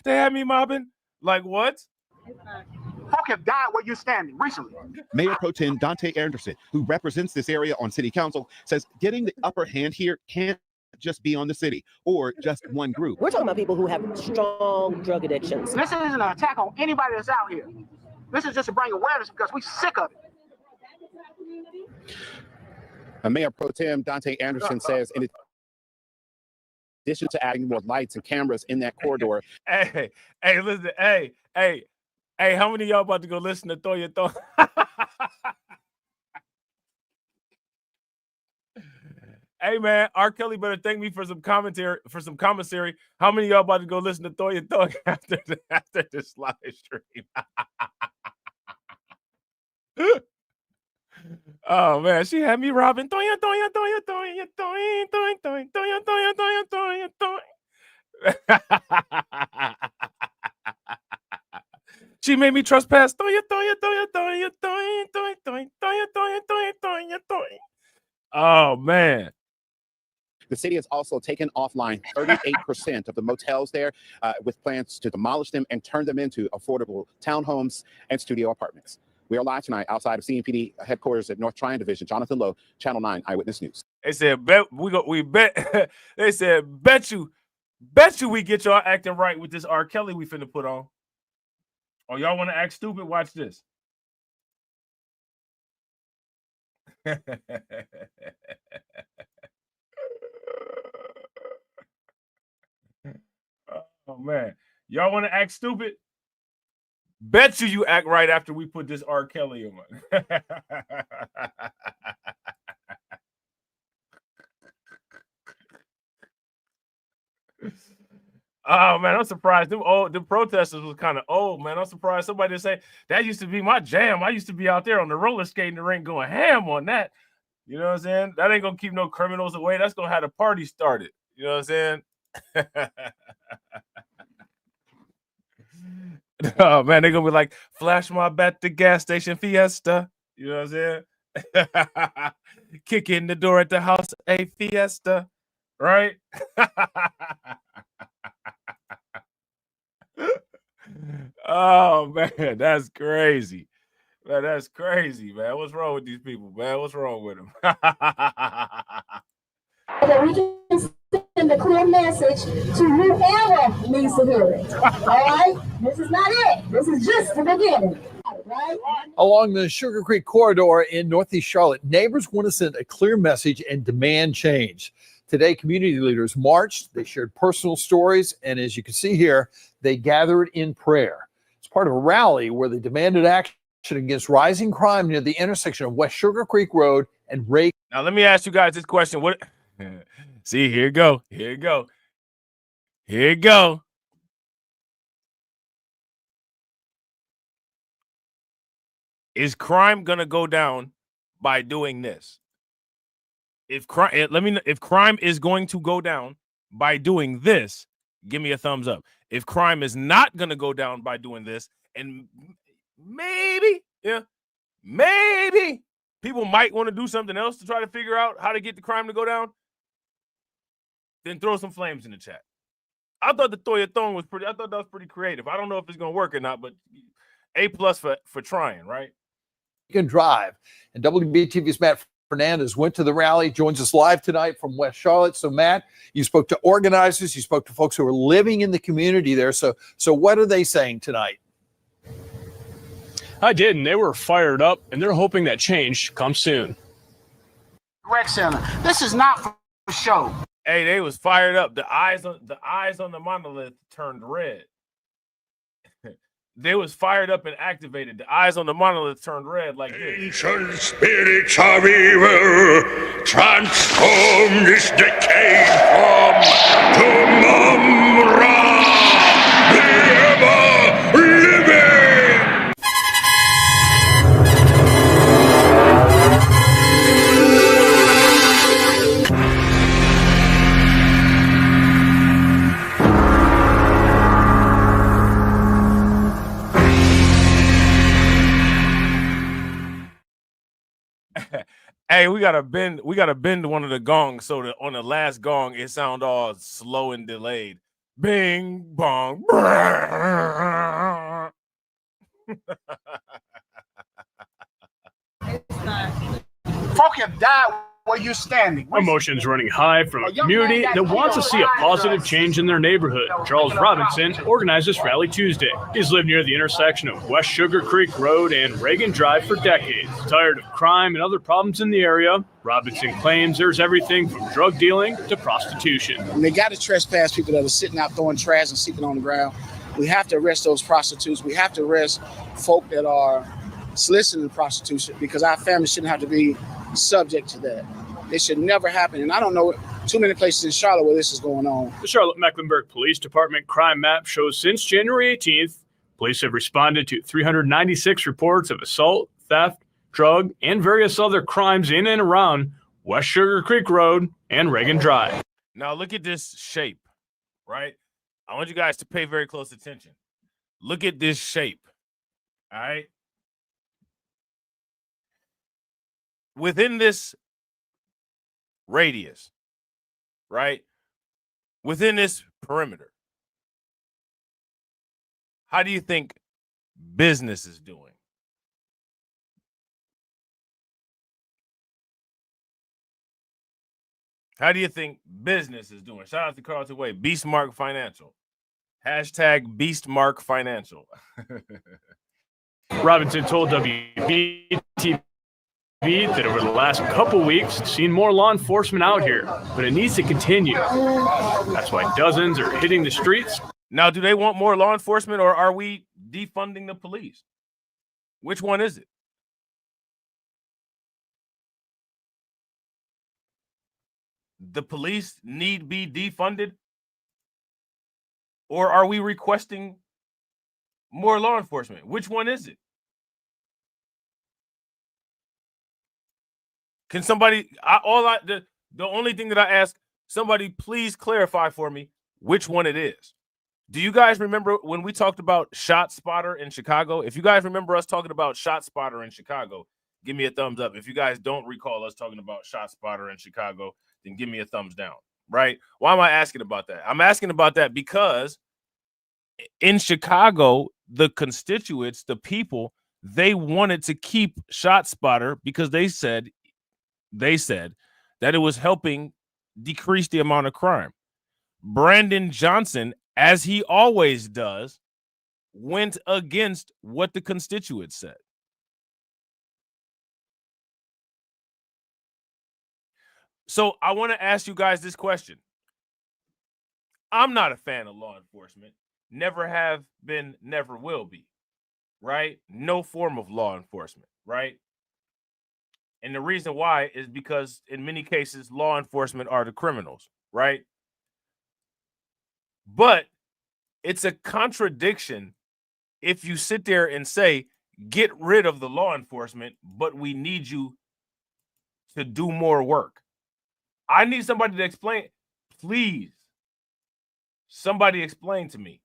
They had me mobbing. Like what? Folk have died where you're standing recently. Mayor Pro Tem Dante Anderson, who represents this area on city council, says getting the upper hand here can't just be on the city or just one group. We're talking about people who have strong drug addictions. This isn't an attack on anybody that's out here. This is just to bring awareness because we're sick of it. Mayor Pro Tem Dante Anderson says in addition to adding more lights and cameras in that corridor. Hey, listen, hey, how many of y'all about to go listen to Toya Thong? Hey man, R. Kelly better thank me for some commentary, How many of y'all about to go listen to Toya Thong after this live stream? Oh man, she had me robbing. She made me trespass. Oh man. The city has also taken offline 38% of the motels there with plans to demolish them and turn them into affordable townhomes and studio apartments. We are live tonight outside of CMPD headquarters at North Tryon Division. Jonathan Lowe, Channel 9 Eyewitness News. They said, we bet. They said, bet you we get y'all acting right with this R. Kelly we finna put on. Oh, y'all want to act stupid? Watch this. Oh man, y'all want to act stupid? Bet you act right after we put this R. Kelly on. Oh man, I'm surprised. The protesters was kind of old, man. I'm surprised somebody would say that used to be my jam. I used to be out there on the roller skating rink going ham on that. You know what I'm saying? That ain't gonna keep no criminals away. That's gonna have the party started. You know what I'm saying? Oh man, they're gonna be like, flash mob at the gas station fiesta. You know what I'm saying? Kick in the door at the house, a fiesta, right? Oh man, that's crazy. Man, that's crazy, man. What's wrong with these people, man? What's wrong with them? That we can send a clear message to whoever needs to hear it. All right? This is not it. This is just the beginning. Right? Along the Sugar Creek corridor in Northeast Charlotte, neighbors want to send a clear message and demand change. Today, community leaders marched, they shared personal stories, and as you can see here, they gathered in prayer. It's part of a rally where they demanded action against rising crime near the intersection of West Sugar Creek Road and Ray. Now, let me ask you guys this question. What? See, here you go. Here you go. Here you go. Is crime gonna go down by doing this? If crime, if crime is going to go down by doing this, give me a thumbs up. If crime is not gonna go down by doing this, and maybe people might want to do something else to try to figure out how to get the crime to go down, then throw some flames in the chat. I thought the throw your thong was pretty. I thought that was pretty creative. I don't know if it's gonna work or not, but A+ for trying, right? Can drive. And WBTV's Matt Fernandez went to the rally, joins us live tonight from West Charlotte. So Matt, you spoke to organizers, you spoke to folks who are living in the community there. So what are they saying tonight? I did, and they were fired up, and they're hoping that change comes soon. Rec Center. This is not for show. Hey, they was fired up. The eyes on the monolith turned red. They was fired up and activated. The eyes on the monolith turned red like this. Ancient spirits of evil, transform this decayed form to Mum-Ra, the ever-living. Hey, we gotta bend one of the gongs so that on the last gong it sound all slow and delayed. Bing bong. Folk have died where you're standing. Emotions running high from a community that wants to see a positive change in their neighborhood. Charles Robinson organized this rally Tuesday. He's lived near the intersection of West Sugar Creek Road and Reagan Drive for decades. Tired of crime and other problems in the area, Robinson claims there's everything from drug dealing to prostitution. And they got to trespass people that are sitting out throwing trash and sleeping on the ground. We have to arrest those prostitutes. We have to arrest folk that are soliciting prostitution because our families shouldn't have to be subject to that. It should never happen. And I don't know too many places in Charlotte where this is going on. The Charlotte-Mecklenburg Police Department crime map shows since January 18th, police have responded to 396 reports of assault, theft, drug, and various other crimes in and around West Sugar Creek Road and Reagan Drive. Now look at this shape, right? I want you guys to pay very close attention. Look at this shape, all right? Within this radius, right? Within this perimeter, how do you think business is doing? How do you think business is doing? Shout out to Carlton Way, Beastmark Financial. Hashtag Beastmark Financial. Robinson told WBTV that over the last couple weeks, seen more law enforcement out here, but it needs to continue. That's why dozens are hitting the streets. Now, do they want more law enforcement or are we defunding the police? Which one is it? The police need be defunded? Or are we requesting more law enforcement? Which one is it? Can somebody, the only thing that I ask, somebody please clarify for me which one it is. Do you guys remember when we talked about Shot Spotter in Chicago? If you guys remember us talking about Shot Spotter in Chicago, give me a thumbs up. If you guys don't recall us talking about Shot Spotter in Chicago, then give me a thumbs down, right? Why am I asking about that? I'm asking about that because in Chicago, the constituents, the people, they wanted to keep Shot Spotter because they said that it was helping decrease the amount of crime. Brandon Johnson, as he always does, went against what the constituents said. So I want to ask you guys this question. I'm not a fan of law enforcement. Never have been, never will be, right? No form of law enforcement, right? And the reason why is because in many cases, law enforcement are the criminals, right? But it's a contradiction if you sit there and say, get rid of the law enforcement, but we need you to do more work. I need somebody to explain, please. Somebody explain to me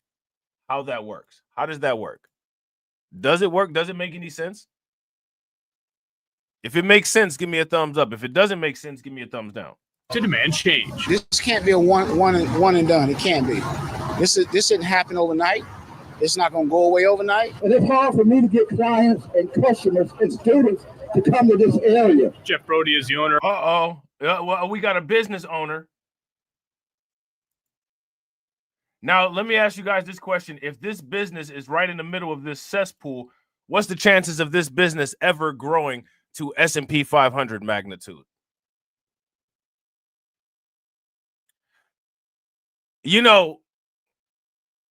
how that works. How does that work? Does it work? Does it make any sense? If it makes sense, give me a thumbs up. If it doesn't make sense, give me a thumbs down. To demand change. This can't be a one and done. It can't be. This didn't happen overnight. It's not going to go away overnight. And it's hard for me to get clients and customers and students to come to this area. Jeff Brody is the owner. Well, we got a business owner. Now, let me ask you guys this question. If this business is right in the middle of this cesspool, what's the chances of this business ever growing to S&P 500 magnitude? You know,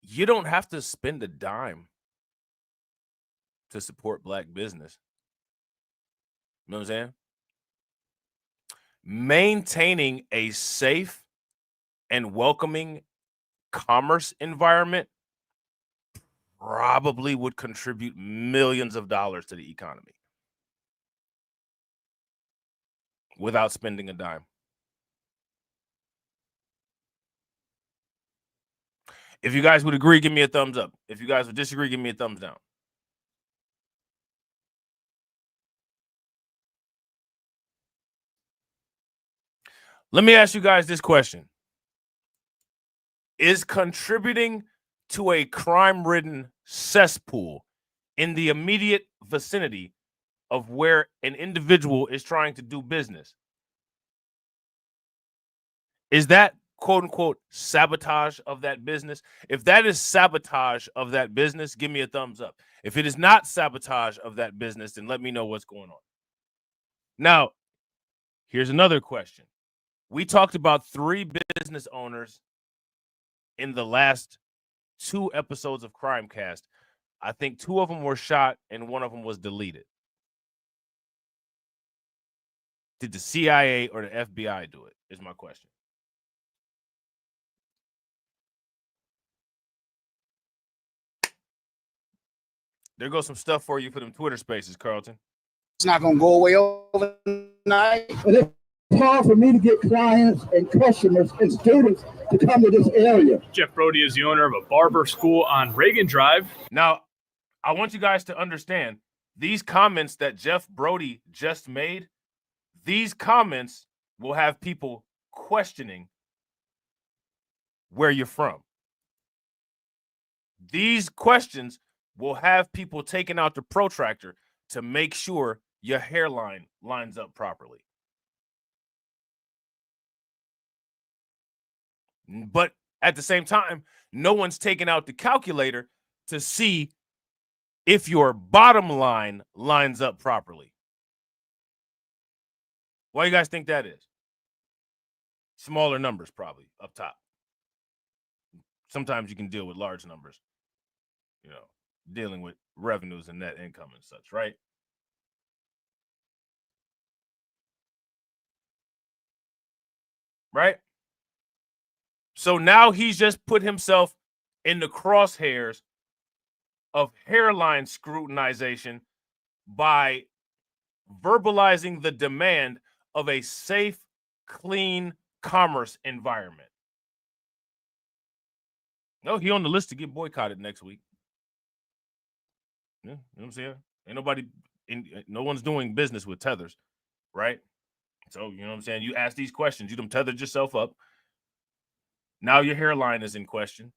you don't have to spend a dime to support Black business. You know what I'm saying? Maintaining a safe and welcoming commerce environment probably would contribute millions of dollars to the economy without spending a dime. If you guys would agree, give me a thumbs up. If you guys would disagree, give me a thumbs down. Let me ask you guys this question. Is contributing to a crime-ridden cesspool in the immediate vicinity of where an individual is trying to do business, is that quote-unquote sabotage of that business? If that is sabotage of that business, give me a thumbs up. If it is not sabotage of that business, then let me know what's going on. Now, here's another question. We talked about 3 business owners in the last 2 episodes of Crimecast. I think 2 of them were shot and 1 of them was deleted. Did the CIA or the FBI do it? Is my question. There goes some stuff for you for them Twitter spaces, Carlton. It's not going to go away overnight. And it's hard for me to get clients and customers and students to come to this area. Jeff Brody is the owner of a barber school on Reagan Drive. Now, I want you guys to understand these comments that Jeff Brody just made, these comments will have people questioning where you're from. These questions will have people taking out the protractor to make sure your hairline lines up properly. But at the same time, no one's taking out the calculator to see if your bottom line lines up properly. Why do you guys think that is? Smaller numbers probably up top. Sometimes you can deal with large numbers, you know, dealing with revenues and net income and such, right? Right? So now he's just put himself in the crosshairs of hairline scrutinization by verbalizing the demand of a safe, clean commerce environment. No, he on the list to get boycotted next week. Yeah, you know what I'm saying? Ain't nobody, no one's doing business with tethers, right? So, you know what I'm saying? You ask these questions, you done tethered yourself up. Now your hairline is in question.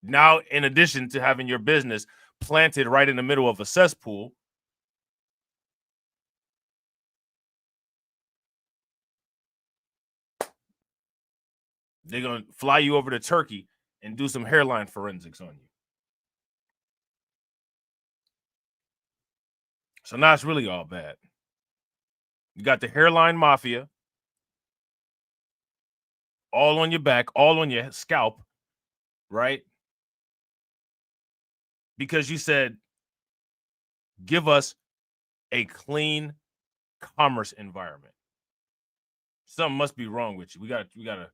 Now, in addition to having your business planted right in the middle of a cesspool, they're going to fly you over to Turkey and do some hairline forensics on you. So now it's really all bad. You got the hairline mafia all on your back, all on your scalp, right? Because you said, give us a clean commerce environment. Something must be wrong with you. We got to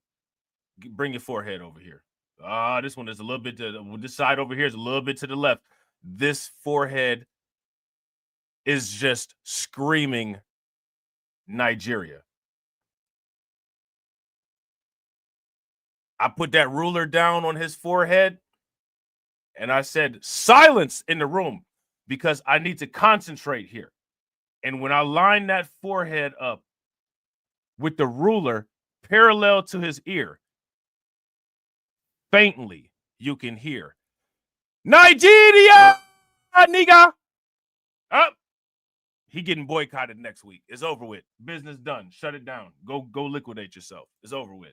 bring your forehead over here. This one is a little bit to this side over here is a little bit to the left. This forehead is just screaming Nigeria. I put that ruler down on his forehead and I said, silence in the room, because I need to concentrate here. And when I line that forehead up with the ruler parallel to his ear, faintly you can hear, Nigeria, nigga. Up. He getting boycotted next week. It's over with. Business done. Shut it down. Go liquidate yourself. It's over with.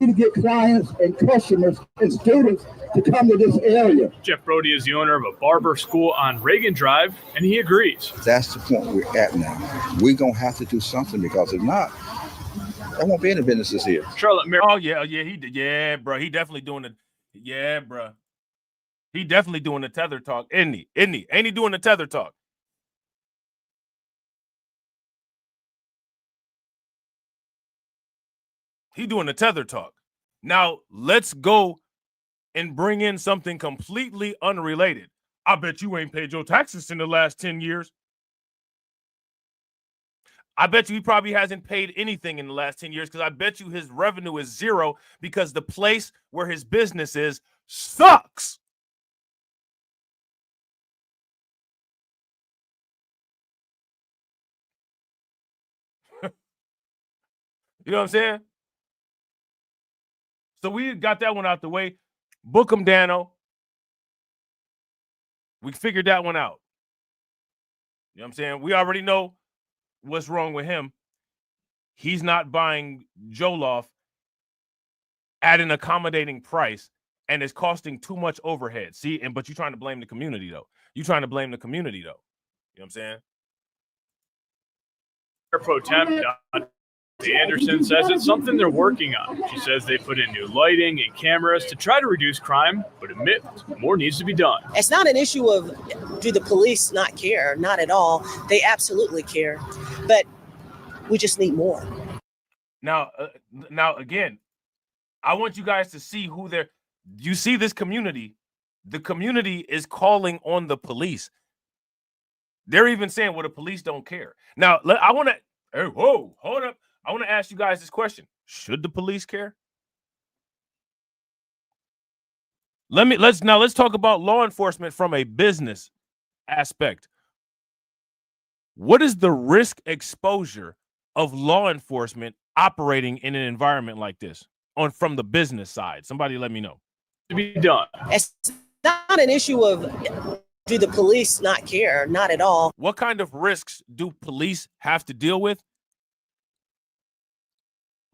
To get clients and customers and students to come to this area. Jeff Brody is the owner of a barber school on Reagan Drive, and he agrees. That's the point we're at now. We're going to have to do something, because if not, there won't be any businesses here. Charlotte Mayor. Oh, yeah, he did. Yeah, bro. He definitely doing it. Yeah, bro. He definitely doing the tether talk. Isn't he? Ain't he doing the tether talk? He doing the tether talk. Now, let's go and bring in something completely unrelated. I bet you ain't paid your taxes in the last 10 years. I bet you he probably hasn't paid anything in the last 10 years, because I bet you his revenue is zero because the place where his business is sucks. You know what I'm saying? So we got that one out the way. Book him, Dano. We figured that one out. You know what I'm saying? We already know what's wrong with him. He's not buying Jollof at an accommodating price, and it's costing too much overhead. See, but you're trying to blame the community, though. You're trying to blame the community, though. You know what I'm saying? Pro Temp Anderson says it's something they're working on. She says they put in new lighting and cameras to try to reduce crime, but admit more needs to be done. It's not an issue of do the police not care? Not at all. They absolutely care, but we just need more. Now again, I want you guys to see who they're. You see this community. The community is calling on the police. They're even saying, well, the police don't care. Now, I want to. Hey, whoa, hold up. I want to ask you guys this question. Should the police care? Let's talk about law enforcement from a business aspect. What is the risk exposure of law enforcement operating in an environment like this from the business side? Somebody let me know. To be done. It's not an issue of do the police not care? Not at all. What kind of risks do police have to deal with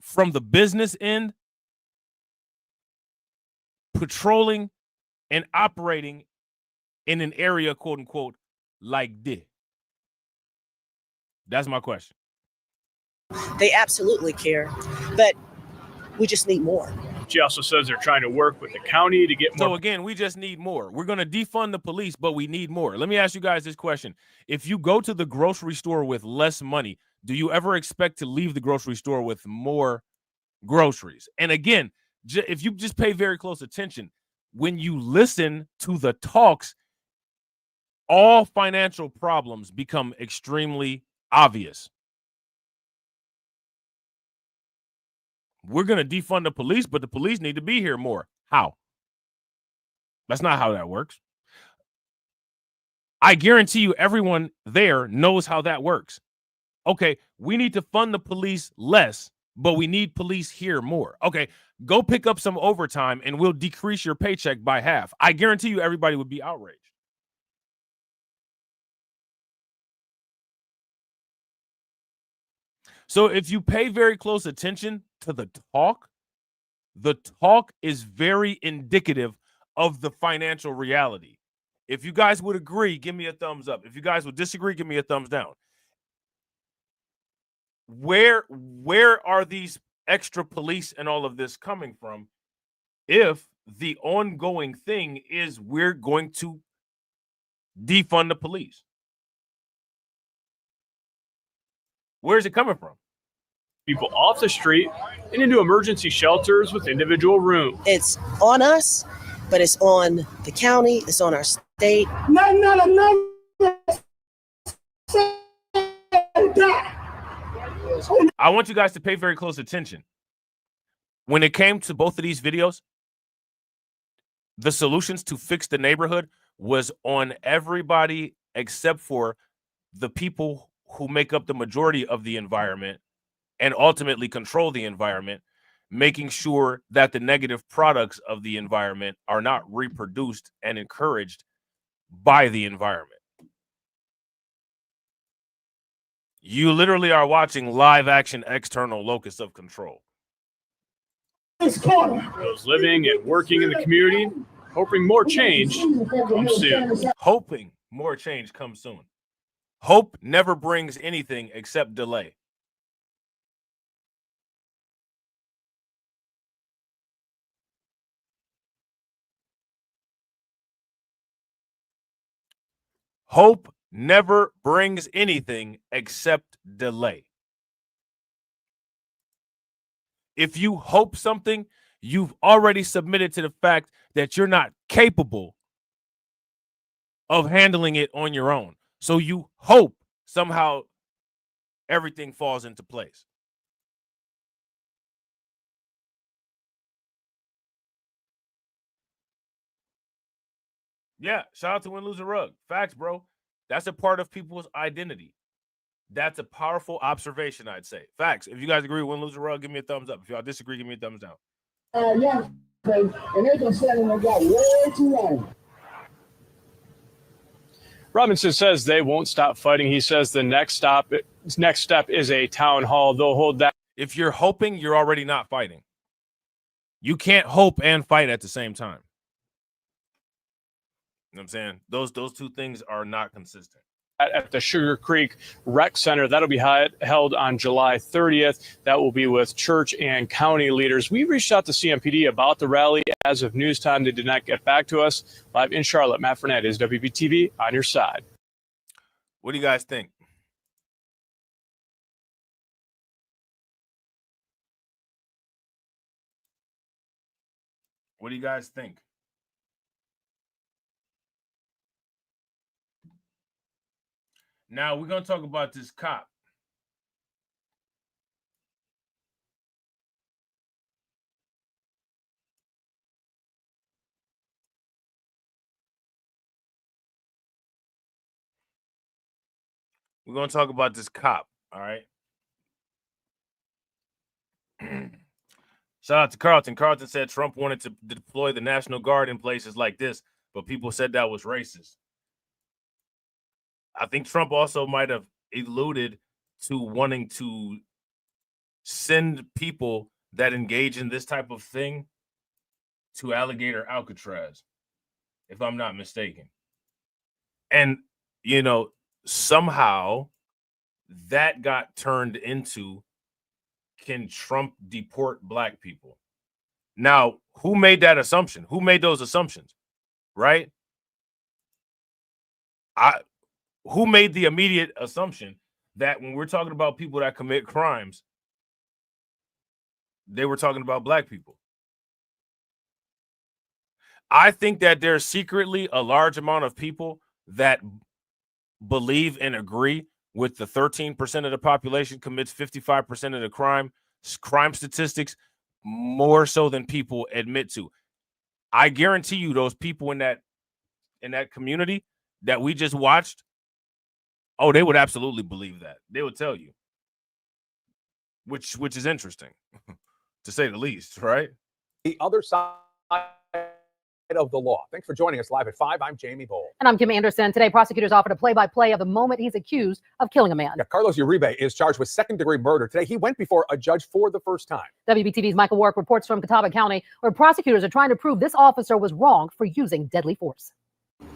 from the business end, patrolling and operating in an area, quote unquote, like this? That's my question. They absolutely care, but we just need more. She also says they're trying to work with the county to get more. So again, we just need more. We're going to defund the police, but we need more. Let me ask you guys this question. If you go to the grocery store with less money, do you ever expect to leave the grocery store with more groceries? And again, if you just pay very close attention, when you listen to the talks, all financial problems become extremely obvious. We're going to defund the police, but the police need to be here more. How? That's not how that works. I guarantee you everyone there knows how that works. Okay, we need to fund the police less, but we need police here more. Okay, go pick up some overtime and we'll decrease your paycheck by half. I guarantee you everybody would be outraged. So if you pay very close attention to the talk is very indicative of the financial reality. If you guys would agree, give me a thumbs up. If you guys would disagree, give me a thumbs down. Where are these extra police and all of this coming from if the ongoing thing is we're going to defund the police? Where's it coming from? People off the street and into emergency shelters with individual rooms. It's on us, but it's on the county, it's on our state. I want you guys to pay very close attention. When it came to both of these videos, the solutions to fix the neighborhood was on everybody except for the people who make up the majority of the environment and ultimately control the environment, making sure that the negative products of the environment are not reproduced and encouraged by the environment. You literally are watching live action external locus of control. Those living and working in the community, hoping more change comes soon. Hoping more change comes soon. Hope never brings anything except delay. Hope never brings anything except delay. If you hope something, you've already submitted to the fact that you're not capable of handling it on your own. So you hope somehow everything falls into place. Yeah, shout out to Win, Lose, or Rug. Facts, bro. That's a part of people's identity. That's a powerful observation, I'd say. Facts. If you guys agree with Win, Lose, or Rug, give me a thumbs up. If y'all disagree, give me a thumbs down. Yeah, and they've been selling them got way too long. Robinson says they won't stop fighting. He says the next step is a town hall. They'll hold that. If you're hoping, you're already not fighting. You can't hope and fight at the same time. You know what I'm saying? Those two things are not consistent. At the Sugar Creek Rec Center. That'll be held on July 30th. That will be with church and county leaders. We reached out to CMPD about the rally. As of news time, they did not get back to us. Live in Charlotte, Matt Fournette is WBTV on your side. What do you guys think? What do you guys think? Now we're going to talk about this cop. We're going to talk about this cop, all right? Shout out to Carlton. Carlton said Trump wanted to deploy the National Guard in places like this, but people said that was racist. I think Trump also might have alluded to wanting to send people that engage in this type of thing to Alligator Alcatraz, if I'm not mistaken. And, you know, somehow that got turned into, can Trump deport black people? Now, who made that assumption? Who made those assumptions? Right? Who made the immediate assumption that when we're talking about people that commit crimes, they were talking about black people? I think that there's secretly a large amount of people that believe and agree with the 13% of the population commits 55% of the crime statistics more so than people admit to. I guarantee you those people in that community that we just watched, oh, they would absolutely believe that. They would tell you. Which is interesting, to say the least, right? The other side of the law. Thanks for joining us live at 5. I'm Jamie Bowl. And I'm Kim Anderson. Today, prosecutors offered a play-by-play of the moment he's accused of killing a man. Yeah, Carlos Uribe is charged with second-degree murder. Today, he went before a judge for the first time. WBTV's Michael Warwick reports from Catawba County, where prosecutors are trying to prove this officer was wrong for using deadly force.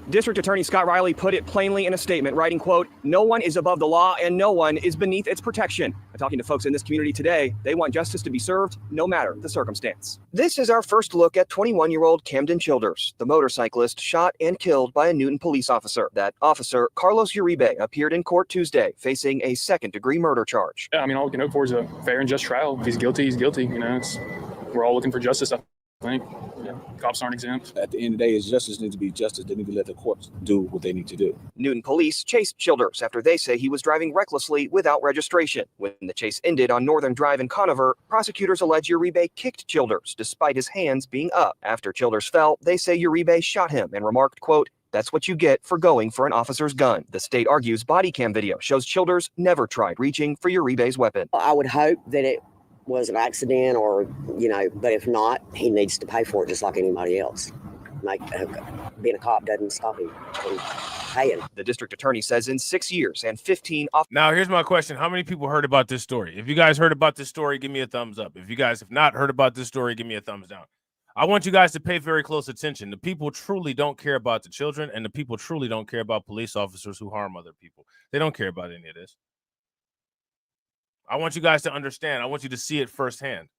District Attorney Scott Riley put it plainly in a statement, writing, quote, "No one is above the law and no one is beneath its protection." And talking to folks in this community today, they want justice to be served no matter the circumstance. This is our first look at 21-year-old Camden Childers, the motorcyclist shot and killed by a Newton police officer. That officer, Carlos Uribe, appeared in court Tuesday facing a second-degree murder charge. Yeah, I mean, all we can hope for is a fair and just trial. If he's guilty, he's guilty. You know, we're all looking for justice, I think. Yeah, cops aren't exempt. At the end of the day, justice needs to be justice. They need to let the courts do what they need to do. Newton police chased Childers after they say he was driving recklessly without registration. When the chase ended on Northern Drive in Conover, prosecutors allege Uribe kicked Childers despite his hands being up. After Childers fell, they say Uribe shot him and remarked, quote, "That's what you get for going for an officer's gun." The state argues body cam video shows Childers never tried reaching for Uribe's weapon. I would hope that it was an accident or, but if not, he needs to pay for it just like anybody else. Being a cop doesn't stop him from paying. The district attorney says in 6 years and 15 off. Now, here's my question. How many people heard about this story? If you guys heard about this story, give me a thumbs up. If you guys have not heard about this story, give me a thumbs down. I want you guys to pay very close attention. The people truly don't care about the children, and the people truly don't care about police officers who harm other people. They don't care about any of this. I want you guys to understand. I want you to see it firsthand.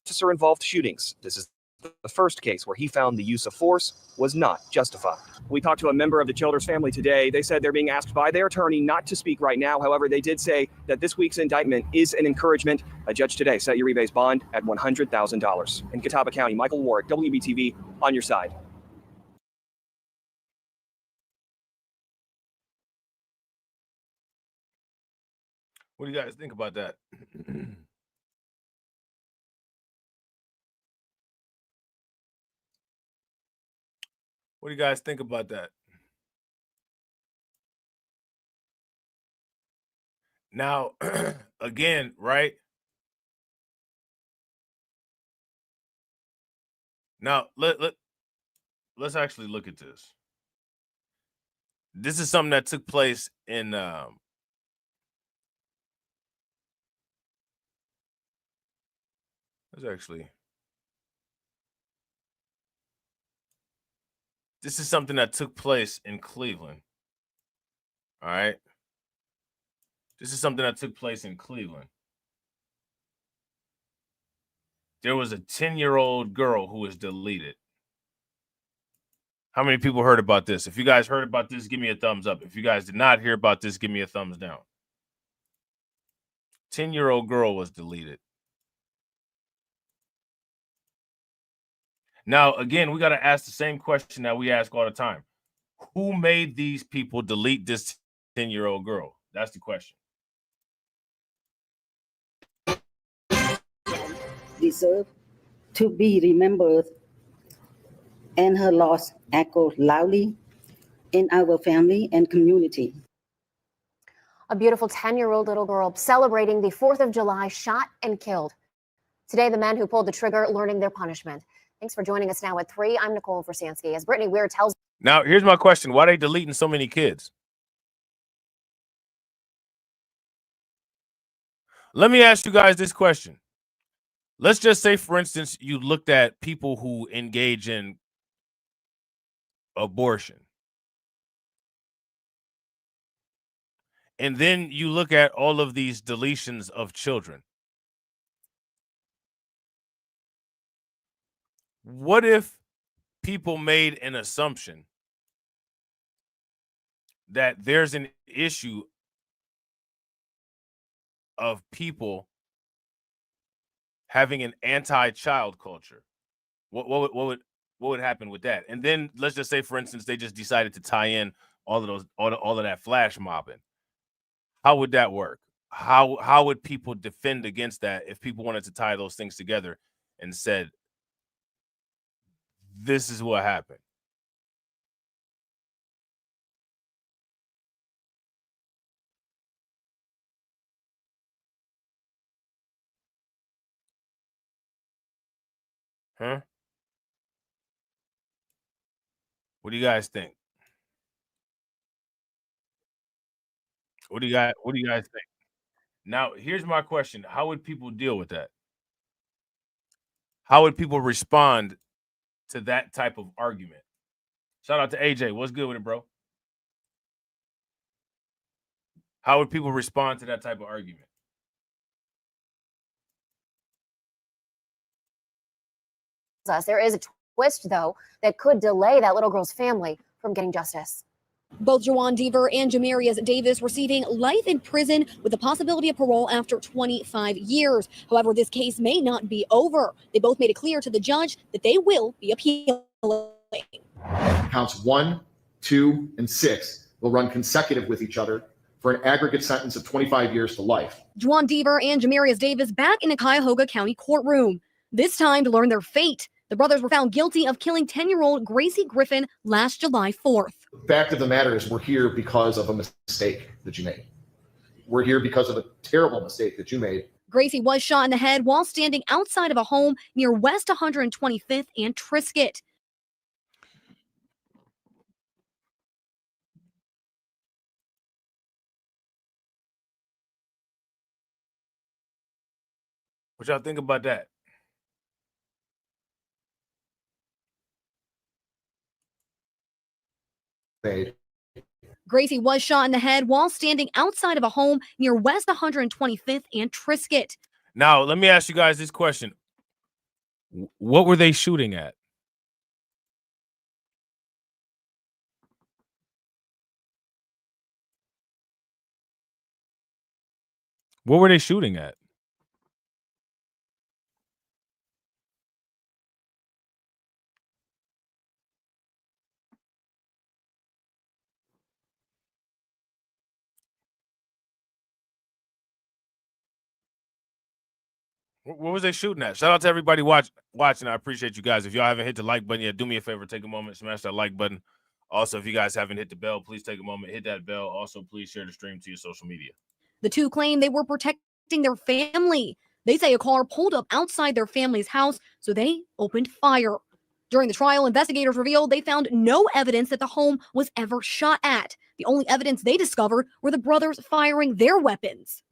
Officer-involved shootings. This is the first case where he found the use of force was not justified. We talked to a member of the Childers family today. They said they're being asked by their attorney not to speak right now. However, they did say that this week's indictment is an encouragement. A judge today set Uribe's bond at $100,000. In Catawba County, Michael Warwick, WBTV, on your side. What do you guys think about that? What do you guys think about that? Now, again, right? Now, let's actually look at this. This is something that took place in this is something that took place in Cleveland. All right. This is something that took place in Cleveland. There was a 10-year-old girl who was deleted. How many people heard about this? If you guys heard about this, give me a thumbs up. If you guys did not hear about this, give me a thumbs down. 10-year-old girl was deleted. Now, again, we got to ask the same question that we ask all the time. Who made these people delete this 10-year-old girl? That's the question. Deserve to be remembered, and her loss echoed loudly in our family and community. A beautiful 10-year-old little girl celebrating the 4th of July, shot and killed. Today, the men who pulled the trigger learning their punishment. Thanks for joining us now at 3. I'm Nicole Versansky. As Brittany Weir tells. Now, here's my question. Why are they deleting so many kids? Let me ask you guys this question. Let's just say, for instance, you looked at people who engage in abortion. And then you look at all of these deletions of children. What if people made an assumption that there's an issue of people having an anti-child culture? What would happen with that? And then let's just say, for instance, they just decided to tie in all of that flash mobbing. How would that work? how would people defend against that if people wanted to tie those things together and said, this is what happened? Huh? What do you guys think? What do you guys think? Now, here's my question. How would people deal with that? How would people respond to that type of argument? Shout out to AJ. What's good with it, bro? How would people respond to that type of argument? There is a twist, though, that could delay that little girl's family from getting justice. Both Juwan Deaver and Jamarius Davis receiving life in prison with the possibility of parole after 25 years. However, this case may not be over. They both made it clear to the judge that they will be appealing. Counts 1, 2, and 6 will run consecutive with each other for an aggregate sentence of 25 years to life. Juwan Deaver and Jamarius Davis back in a Cuyahoga County courtroom, this time to learn their fate. The brothers were found guilty of killing 10-year-old Gracie Griffin last July 4th. The fact of the matter is we're here because of a mistake that you made. We're here because of a terrible mistake that you made. Gracie was shot in the head while standing outside of a home near West 125th and Triscuit. What y'all think about that? Made. Gracie was shot in the head while standing outside of a home near West 125th and Triscuit. Now, let me ask you guys this question. What were they shooting at? What were they shooting at? What was they shooting at? Shout out to everybody watching. I appreciate you guys. If y'all haven't hit the like button yet, do me a favor, take a moment, smash that like button. Also, if you guys haven't hit the bell, please take a moment, hit that bell. Also, please share the stream to your social media. The two claim they were protecting their family. They say a car pulled up outside their family's house, so they opened fire. During the trial, investigators revealed they found no evidence that the home was ever shot at. The only evidence they discovered were the brothers firing their weapons.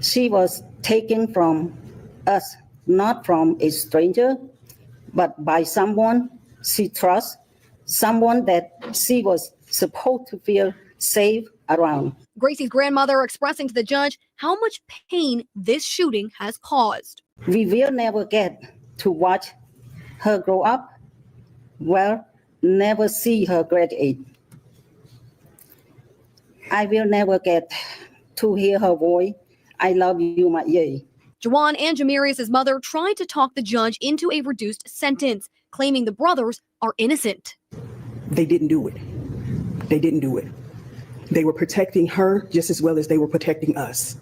She was taken from us, not from a stranger, but by someone she trusts, someone that she was supposed to feel safe around. Gracie's grandmother expressing to the judge how much pain this shooting has caused. We will never get to watch her grow up, well, never see her graduate. I will never get to hear her voice. I love you, my yay. Juwan and Jamarius' mother tried to talk the judge into a reduced sentence, claiming the brothers are innocent. They didn't do it. They didn't do it. They were protecting her just as well as they were protecting us.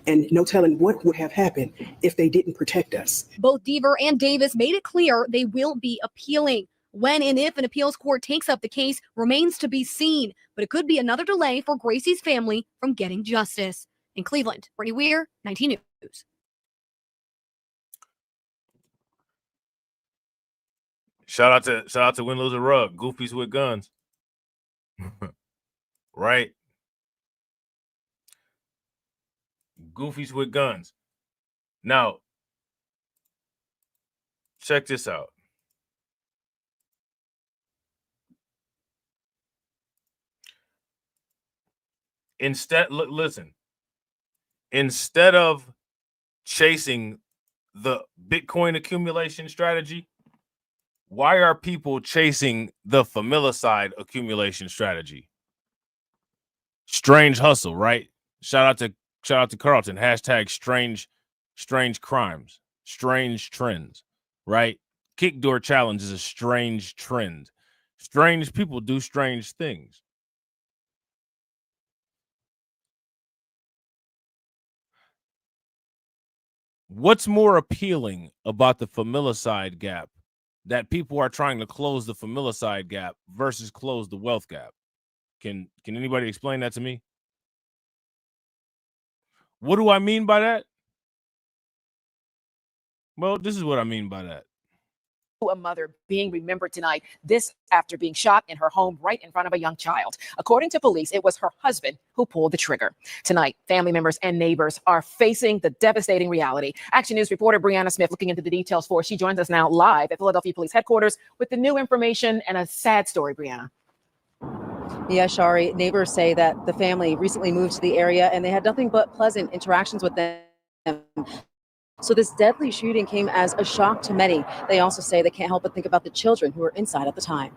And no telling what would have happened if they didn't protect us. Both Deaver and Davis made it clear they will be appealing. When and if an appeals court takes up the case remains to be seen, but it could be another delay for Gracie's family from getting justice. In Cleveland, Brittany Weir, 19 News. Shout out to Win, Lose, or Rug. Goofies with guns. Right? Goofies with guns. Now, check this out. Listen. Instead of chasing the Bitcoin accumulation strategy, why are people chasing the familicide accumulation strategy? Strange hustle, right? Shout out to Carlton. Hashtag strange crimes, strange trends, right? Kick door challenge is a strange trend. Strange people do strange things. What's more appealing about the familicide gap, that people are trying to close the familicide gap versus close the wealth gap? Can anybody explain that to me? What do I mean by that? Well, this is what I mean by that. A mother being remembered tonight, this after being shot in her home right in front of a young child. According to police, it was her husband who pulled the trigger. Tonight, family members and neighbors are facing the devastating reality. Action News reporter Brianna Smith looking into the details for us. She joins us now live at Philadelphia Police Headquarters with the new information and a sad story, Brianna. Yeah, Shari, neighbors say that the family recently moved to the area and they had nothing but pleasant interactions with them. So this deadly shooting came as a shock to many. They also say they can't help but think about the children who were inside at the time.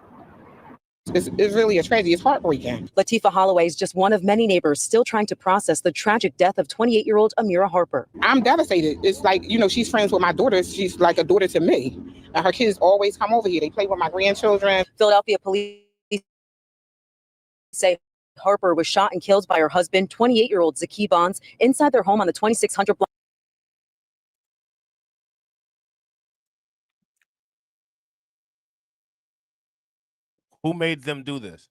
It's really a tragedy. It's heartbreaking. Latifah Holloway is just one of many neighbors still trying to process the tragic death of 28-year-old Amira Harper. I'm devastated. It's like, she's friends with my daughter. She's like a daughter to me. And her kids always come over here. They play with my grandchildren. Philadelphia police say Harper was shot and killed by her husband, 28-year-old Zaki Bonds, inside their home on the 2600 block. Who made them do this?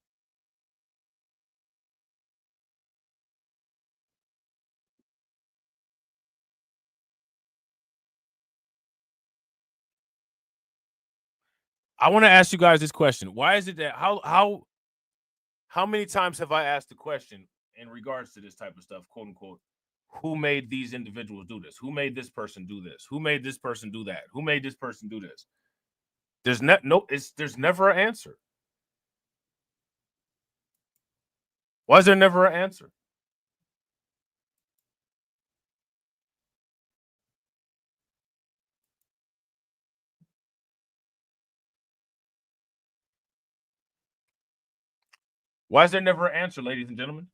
I want to ask you guys this question. Why is it that how many times have I asked the question in regards to this type of stuff, quote unquote, who made these individuals do this? Who made this person do this? Who made this person do that? Who made this person do this? There's there's never an answer. Why is there never an answer? Why is there never an answer, ladies and gentlemen?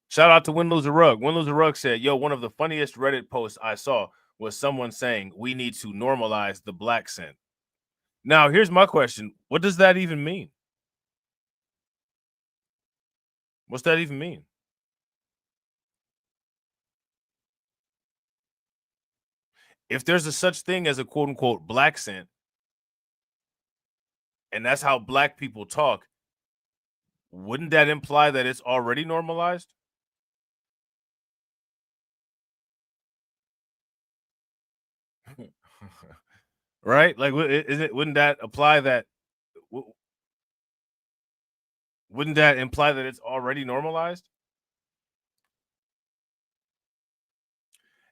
Shout out to Win Lose a Rug. Win Lose a Rug said, yo, one of the funniest Reddit posts I saw was someone saying we need to normalize the black scent. Now, here's my question. What does that even mean? What's that even mean? If there's a such thing as a quote unquote black scent, and that's how black people talk, wouldn't that imply that it's already normalized? Right? Like, wouldn't that apply that? Wouldn't that imply that it's already normalized?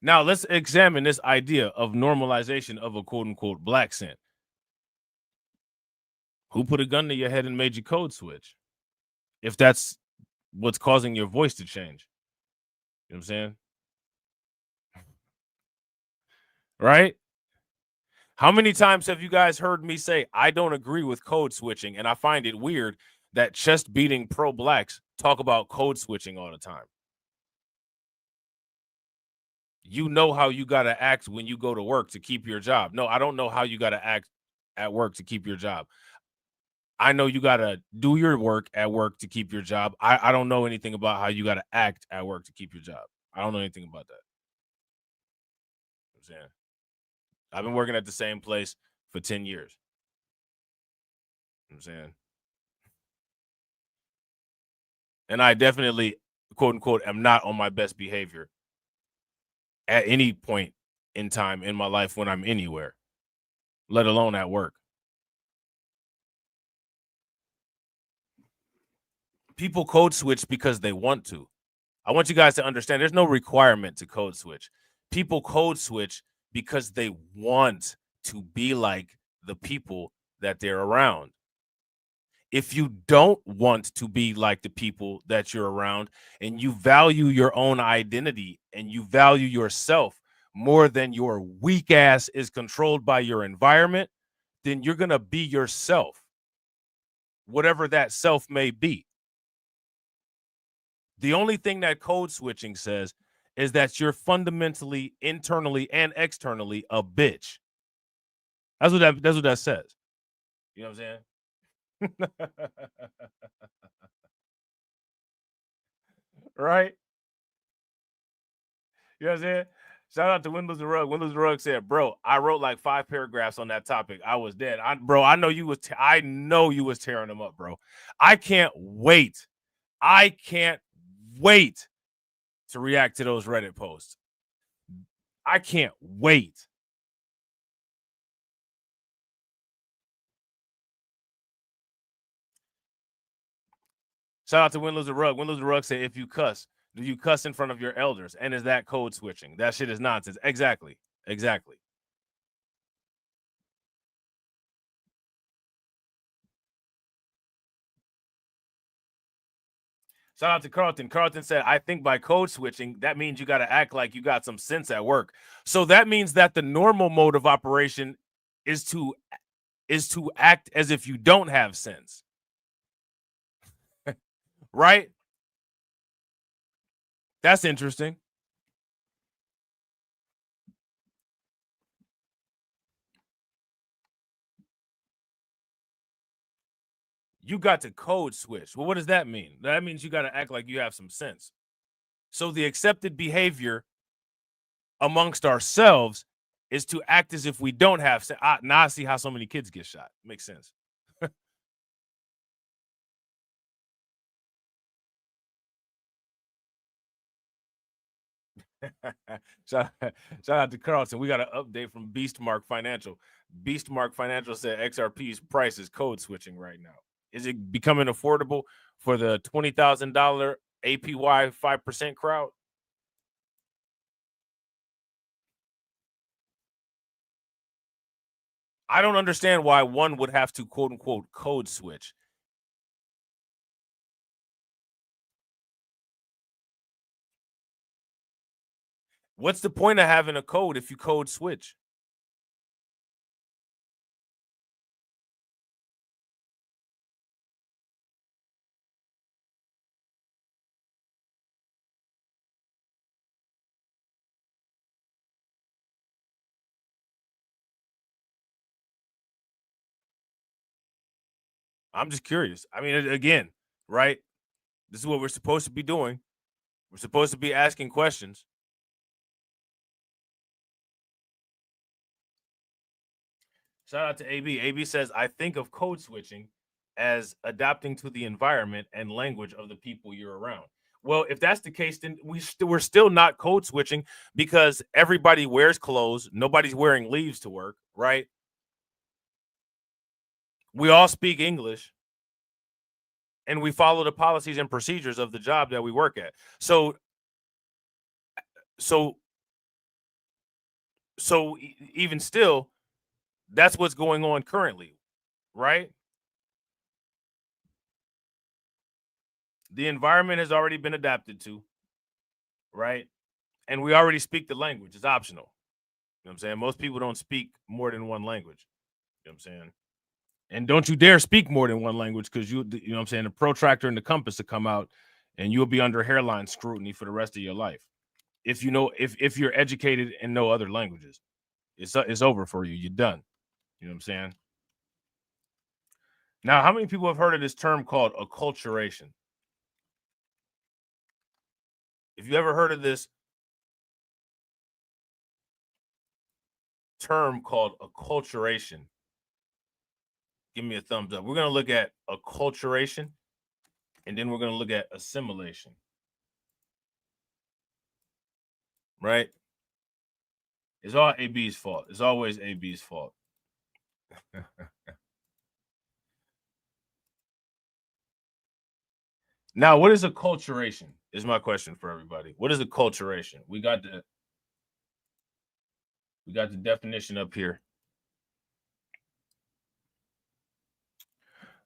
Now, let's examine this idea of normalization of a quote unquote black scent. Who put a gun to your head and made you code switch? If that's what's causing your voice to change. You know what I'm saying? Right? How many times have you guys heard me say, I don't agree with code switching, and I find it weird that chest beating pro-blacks talk about code switching all the time? You know how you got to act when you go to work to keep your job. No, I don't know how you got to act at work to keep your job. I know you got to do your work at work to keep your job. I don't know anything about how you got to act at work to keep your job. I don't know anything about that. You know what I'm saying? I've been working at the same place for 10 years. You know what I'm saying? And I definitely, quote unquote, am not on my best behavior at any point in time in my life when I'm anywhere, let alone at work. People code switch because they want to. I want you guys to understand there's no requirement to code switch. People code switch because they want to be like the people that they're around. If you don't want to be like the people that you're around and you value your own identity and you value yourself more than your weak ass is controlled by your environment, then you're going to be yourself, whatever that self may be. The only thing that code switching says is that you're fundamentally, internally, and externally a bitch. That's what that says. You know what I'm saying? Right? You know what I'm saying? Shout out to Windows the Rug. Windows the Rug said, "Bro, I wrote like 5 paragraphs on that topic. I was dead. I know you was. I know you was tearing them up, bro. I can't wait. I can't wait to react to those Reddit posts. I can't wait." Shout out to Windows the Rug. Windows the Rug said, "If you cuss, do you cuss in front of your elders? And is that code switching? That shit is nonsense." Exactly. Exactly. Shout out to Carlton. Carlton said, "I think by code switching, that means you got to act like you got some sense at work." So that means that the normal mode of operation is to act as if you don't have sense. Right? That's interesting. You got to code switch. Well, what does that mean? That means you got to act like you have some sense. So the accepted behavior amongst ourselves is to act as if we don't have sense. Now I see how so many kids get shot. Makes sense. Shout out to Carlton. We got an update from Beastmark Financial. Beastmark Financial said XRP's price is code switching right now. Is it becoming affordable for the $20,000 APY 5% crowd? I don't understand why one would have to quote unquote code switch. What's the point of having a code if you code switch? I'm just curious. I mean, again, right? This is what we're supposed to be doing. We're supposed to be asking questions. Shout out to AB. AB says, "I think of code switching as adapting to the environment and language of the people you're around." Well, if that's the case, then we're still not code switching because everybody wears clothes. Nobody's wearing leaves to work, right? We all speak English and we follow the policies and procedures of the job that we work at. So even still, that's what's going on currently, right? The environment has already been adapted to, right? And we already speak the language. It's optional. You know what I'm saying? Most people don't speak more than one language. You know what I'm saying? And don't you dare speak more than one language because you know what I'm saying? The protractor and the compass will come out and you'll be under hairline scrutiny for the rest of your life. If you know, if you're educated and know other languages, it's over for you. You're done. You know what I'm saying? Now, how many people have heard of this term called acculturation? If you ever heard of this term called acculturation, give me a thumbs up. We're going to look at acculturation, and then we're going to look at assimilation. Right? It's all AB's fault. It's always AB's fault. Now, what is acculturation? Is my question for everybody. What is acculturation? We got the definition up here.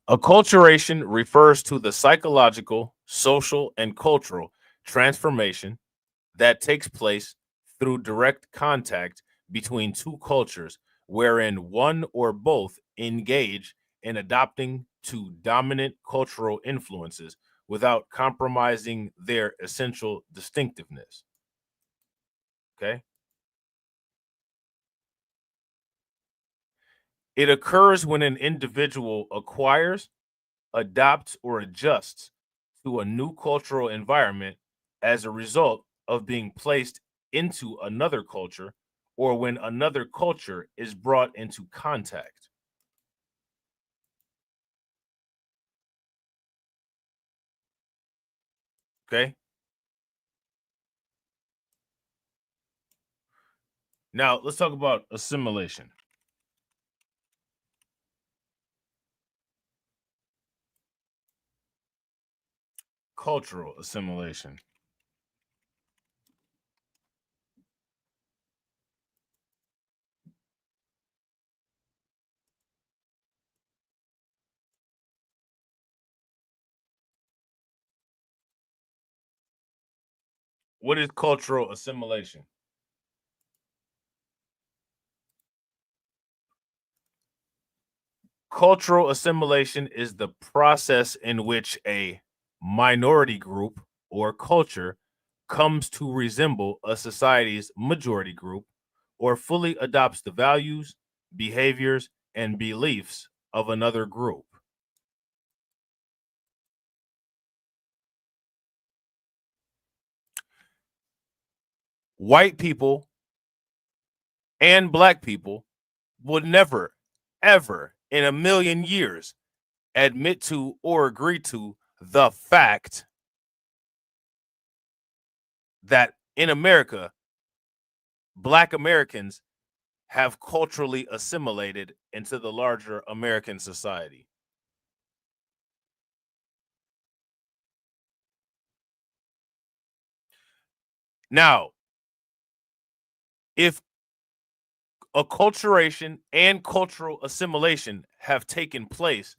Acculturation refers to the psychological, social, and cultural transformation that takes place through direct contact between two cultures, wherein one or both engage in adopting to dominant cultural influences without compromising their essential distinctiveness. Okay? It occurs when an individual acquires, adopts, or adjusts to a new cultural environment as a result of being placed into another culture or when another culture is brought into contact. Okay? Now, let's talk about assimilation. Cultural assimilation. What is cultural assimilation? Cultural assimilation is the process in which a minority group or culture comes to resemble a society's majority group or fully adopts the values, behaviors, and beliefs of another group. White people and black people would never, ever in a million years admit to or agree to the fact that in America, Black Americans have culturally assimilated into the larger American society. Now, if acculturation and cultural assimilation have taken place,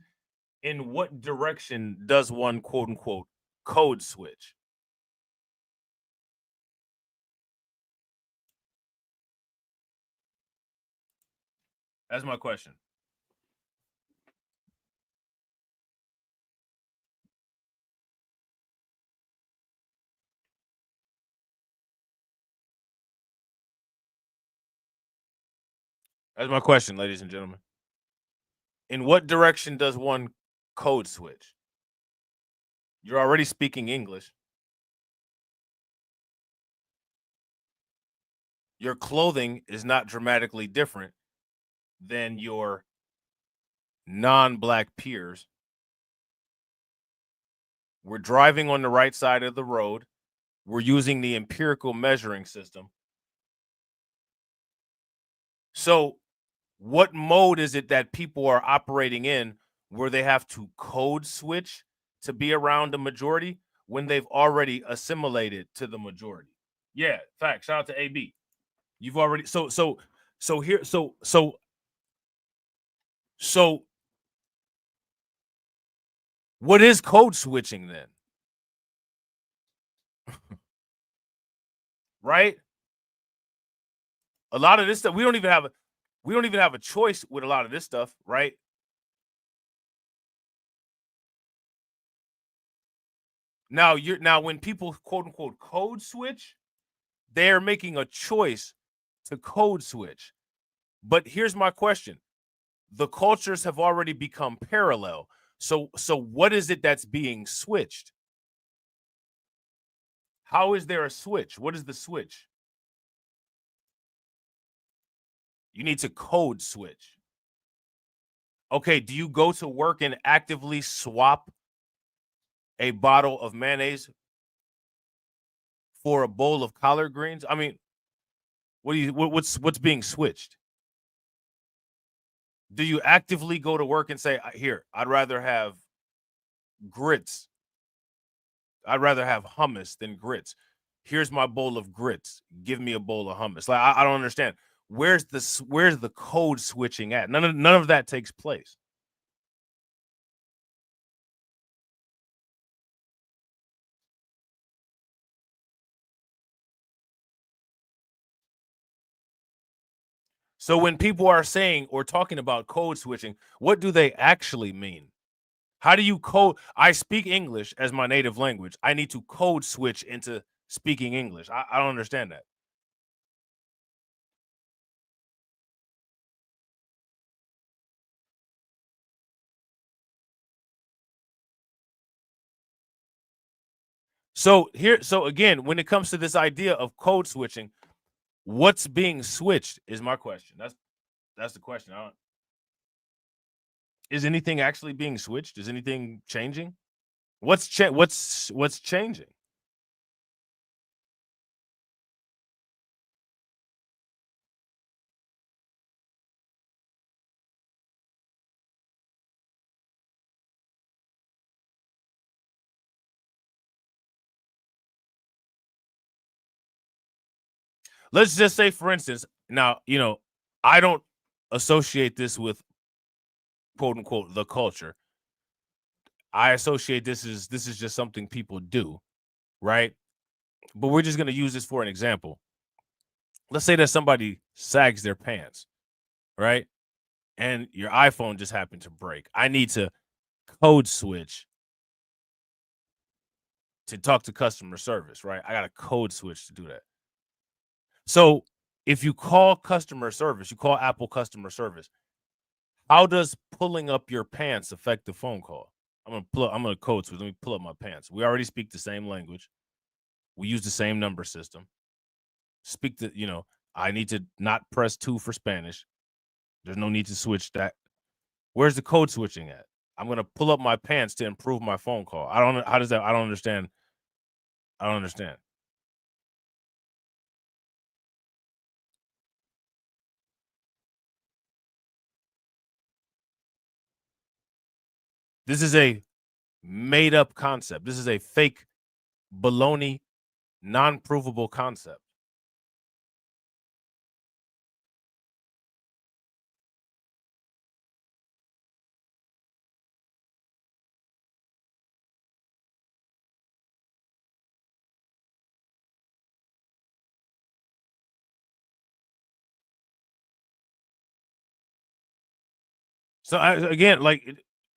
in what direction does one quote unquote code switch? That's my question. That's my question, ladies and gentlemen. In what direction does one code switch? You're already speaking English. Your clothing is not dramatically different than your non-black peers. We're driving on the right side of the road. We're using the empirical measuring system. So what mode is it that people are operating in where they have to code switch to be around the majority when they've already assimilated to the majority? Yeah, fact. Shout out to AB. You've already so what is code switching then? Right? A lot of this stuff we don't even have a choice with a lot of this stuff, right? Now when people quote unquote code switch, they're making a choice to code switch. But here's my question. The cultures have already become parallel. So what is it that's being switched? How is there a switch? What is the switch? You need to code switch. Okay, do you go to work and actively swap a bottle of mayonnaise for a bowl of collard greens? I mean, what's being switched? Do you actively go to work and say, here, I'd rather have grits. I'd rather have hummus than grits. Here's my bowl of grits. Give me a bowl of hummus. Like I don't understand. Where's the code switching at? None of that takes place. So when people are saying or talking about code switching, what do they actually mean? How do you code? I speak English as my native language. I need to code switch into speaking English. I don't understand that. So again, when it comes to this idea of code switching, What's being switched is my question. That's the question. Is anything actually being switched? Is anything changing? What's changing? Let's just say, for instance, now, I don't associate this with quote unquote the culture. I associate this is just something people do, right? But we're just going to use this for an example. Let's say that somebody sags their pants, right? And your iPhone just happened to break. I need to code switch to talk to customer service, right? I got a code switch to do that. So if you call customer service, you call Apple customer service, how does pulling up your pants affect the phone call? I'm gonna code switch. Let me pull up my pants. We already speak the same language. We use the same number system. I need to not press 2 for Spanish. There's no need to switch that. Where's the code switching at? I'm gonna pull up my pants to improve my phone call. I don't understand. I don't understand. This is a made up concept. This is a fake baloney, non-provable concept. So again, like,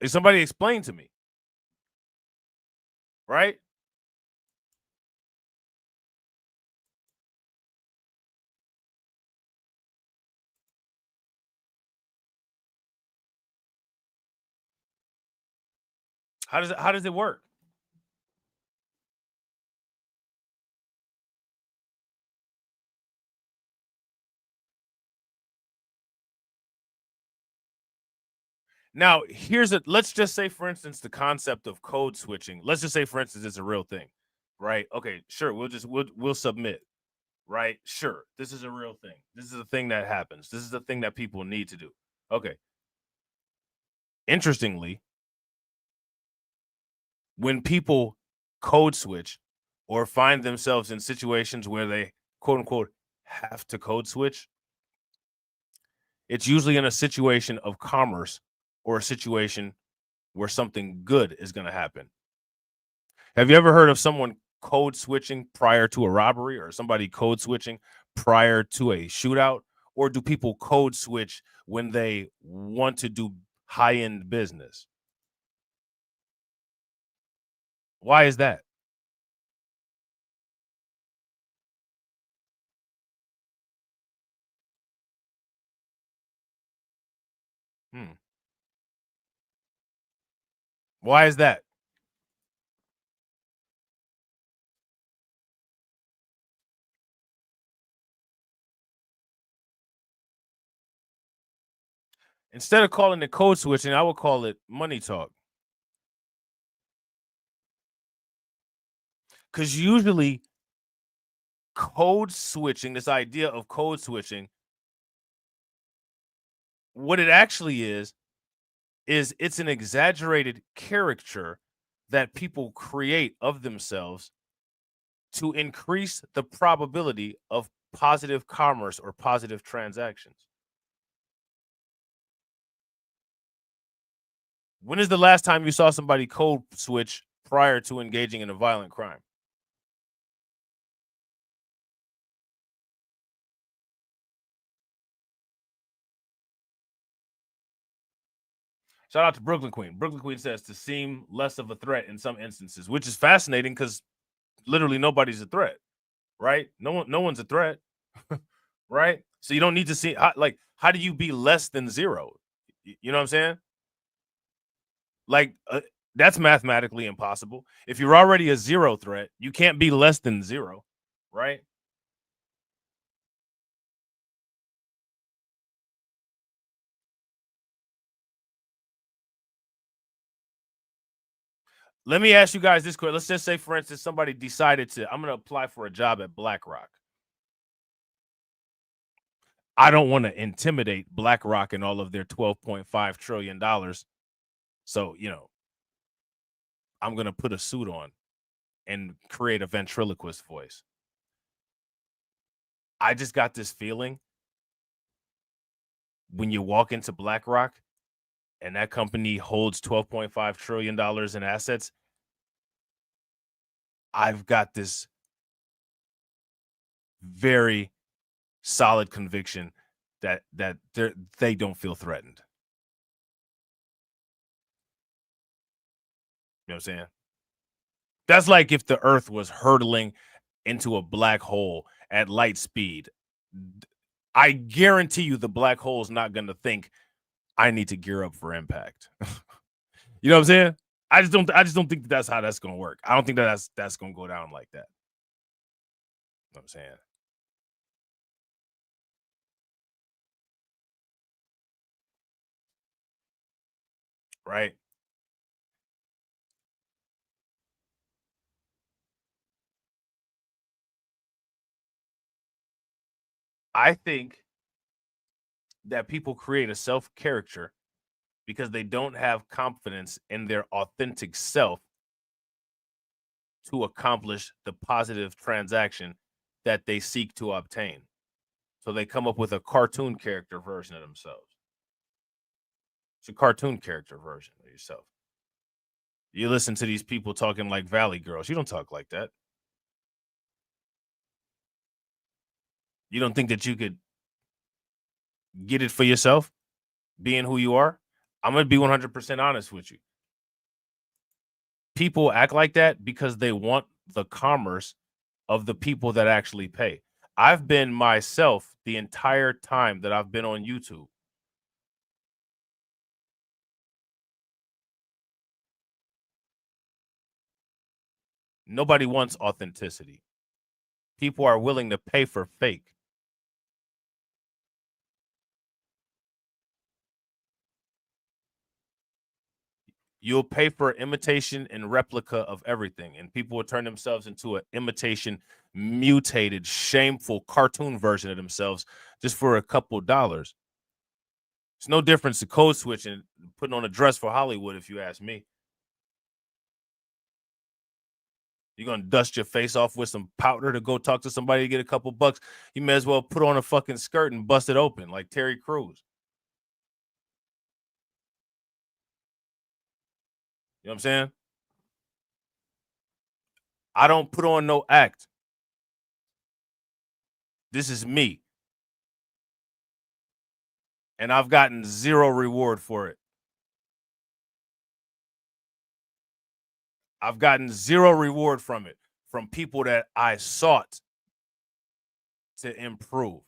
somebody explain to me, right? How does it work? Now, let's just say, for instance, the concept of code switching. Let's just say, for instance, it's a real thing, right? Okay, sure. We'll submit, right? Sure. This is a real thing. This is a thing that happens. This is the thing that people need to do. Okay. Interestingly, when people code switch or find themselves in situations where they quote unquote have to code switch, it's usually in a situation of commerce or a situation where something good is going to happen. Have you ever heard of someone code switching prior to a robbery, or somebody code switching prior to a shootout? Or do people code switch when they want to do high-end business? Why is that? Why is that? Instead of calling it code switching, I would call it money talk. Because usually code switching, this idea of code switching, what it actually is it's an exaggerated caricature that people create of themselves to increase the probability of positive commerce or positive transactions. When is the last time you saw somebody code switch prior to engaging in a violent crime? Shout out to Brooklyn Queen. Brooklyn Queen says to seem less of a threat in some instances, which is fascinating because literally nobody's a threat, right? No one's a threat, right? So you don't need to see how do you be less than zero? You know what I'm saying? Like that's mathematically impossible. If you're already a zero threat, you can't be less than zero, right? Let me ask you guys this question. Let's just say, for instance, somebody decided I'm going to apply for a job at BlackRock. I don't want to intimidate BlackRock and all of their $12.5 trillion. So, I'm going to put a suit on and create a ventriloquist voice. I just got this feeling when you walk into BlackRock and that company holds $12.5 trillion in assets, I've got this very solid conviction that they don't feel threatened. You know what I'm saying? That's like if the Earth was hurtling into a black hole at light speed. I guarantee you the black hole is not going to think, I need to gear up for impact. You know what I'm saying? I just don't think that's how that's going to work. I don't think that's going to go down like that. You know what I'm saying? Right? I think that people create a self-caricature because they don't have confidence in their authentic self to accomplish the positive transaction that they seek to obtain. So they come up with a cartoon character version of themselves. It's a cartoon character version of yourself. You listen to these people talking like Valley Girls. You don't talk like that. You don't think that you could get it for yourself, being who you are? I'm going to be 100% honest with you. People act like that because they want the commerce of the people that actually pay. I've been myself the entire time that I've been on YouTube. Nobody wants authenticity. People are willing to pay for fake. You'll pay for imitation and replica of everything, and people will turn themselves into an imitation, mutated, shameful cartoon version of themselves just for a couple dollars. It's no difference to code switching, putting on a dress for Hollywood, if you ask me. You're going to dust your face off with some powder to go talk to somebody to get a couple bucks. You may as well put on a fucking skirt and bust it open like Terry Crews. You know what I'm saying? I don't put on no act. This is me. And I've gotten zero reward for it. I've gotten zero reward from it, from people that I sought to improve.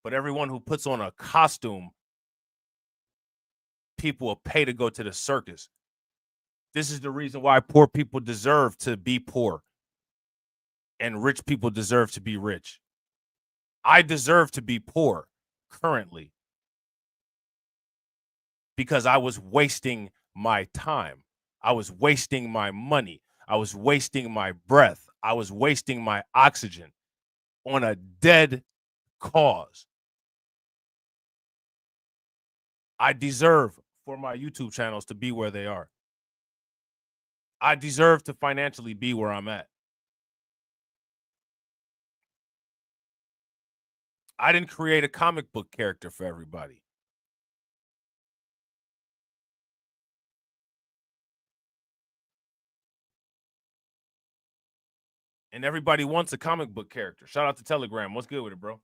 But everyone who puts on a costume, people will pay to go to the circus. This is the reason why poor people deserve to be poor and rich people deserve to be rich. I deserve to be poor currently because I was wasting my time. I was wasting my money. I was wasting my breath. I was wasting my oxygen on a dead cause. I deserve for my YouTube channels to be where they are. I deserve to financially be where I'm at. I didn't create a comic book character for everybody. And everybody wants a comic book character. Shout out to Telegram. What's good with it, bro?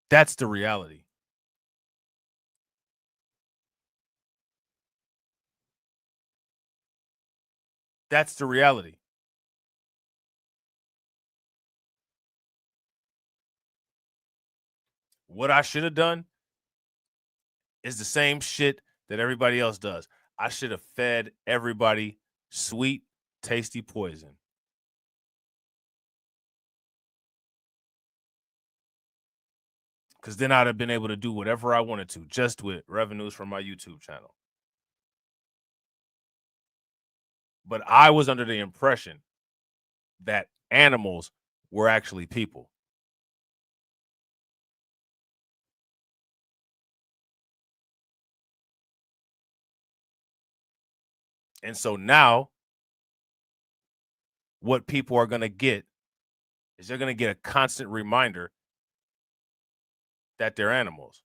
That's the reality. That's the reality. What I should have done is the same shit that everybody else does. I should have fed everybody sweet, tasty poison. because then I'd have been able to do whatever I wanted to just with revenues from my YouTube channel. But I was under the impression that animals were actually people. And so now what people are going to get is they're going to get a constant reminder that they're animals.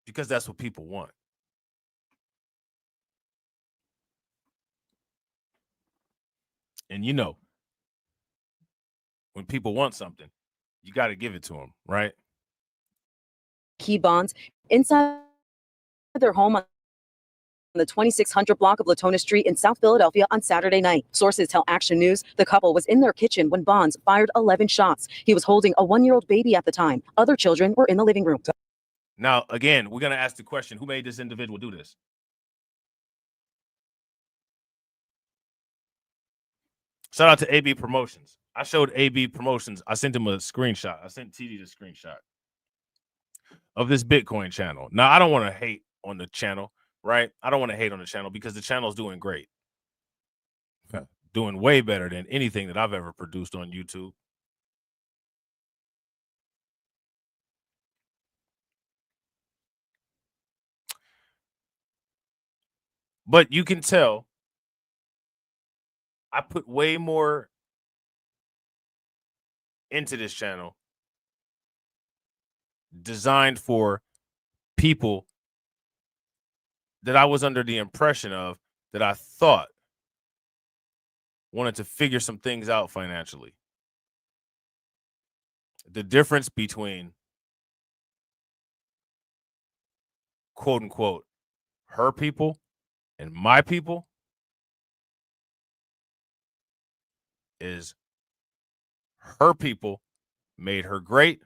Because that's what people want. And you know, when people want something, you got to give it to them, right? Key bonds inside their home on the 2600 block of Latona Street in South Philadelphia on Saturday night. Sources tell Action News the couple was in their kitchen when Bonds fired 11 shots. He was holding a 1-year-old baby at the time. Other children were in the living room. Now, again, we're going to ask the question, who made this individual do this? Shout out to AB Promotions. I showed AB Promotions. I sent him a screenshot. I sent TD the screenshot of this Bitcoin channel. Now, I don't want to hate on the channel, right? I don't want to hate on the channel because the channel is doing great. Doing way better than anything that I've ever produced on YouTube. But you can tell I put way more into this channel designed for people that I was under the impression of, that I thought wanted to figure some things out financially. The difference between quote unquote her people and my people is her people made her great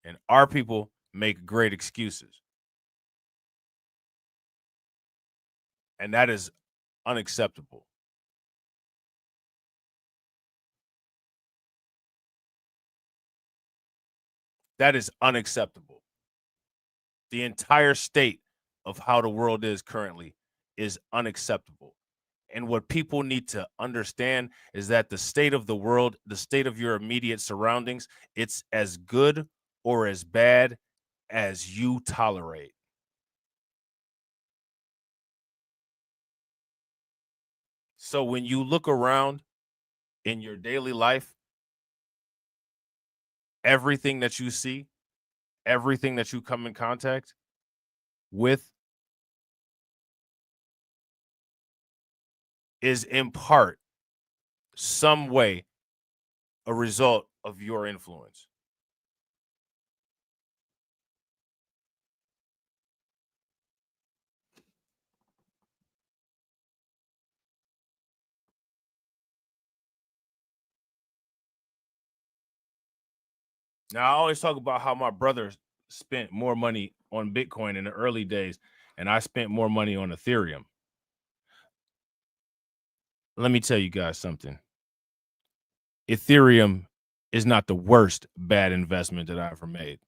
and our people make great excuses. And that is unacceptable. That is unacceptable. The entire state of how the world is currently is unacceptable. And what people need to understand is that the state of the world, the state of your immediate surroundings, it's as good or as bad as you tolerate. So when you look around in your daily life, everything that you see, everything that you come in contact with is in part, some way, a result of your influence. Now, I always talk about how my brother spent more money on Bitcoin in the early days, and I spent more money on Ethereum. Let me tell you guys something. Ethereum is not the worst bad investment that I ever made.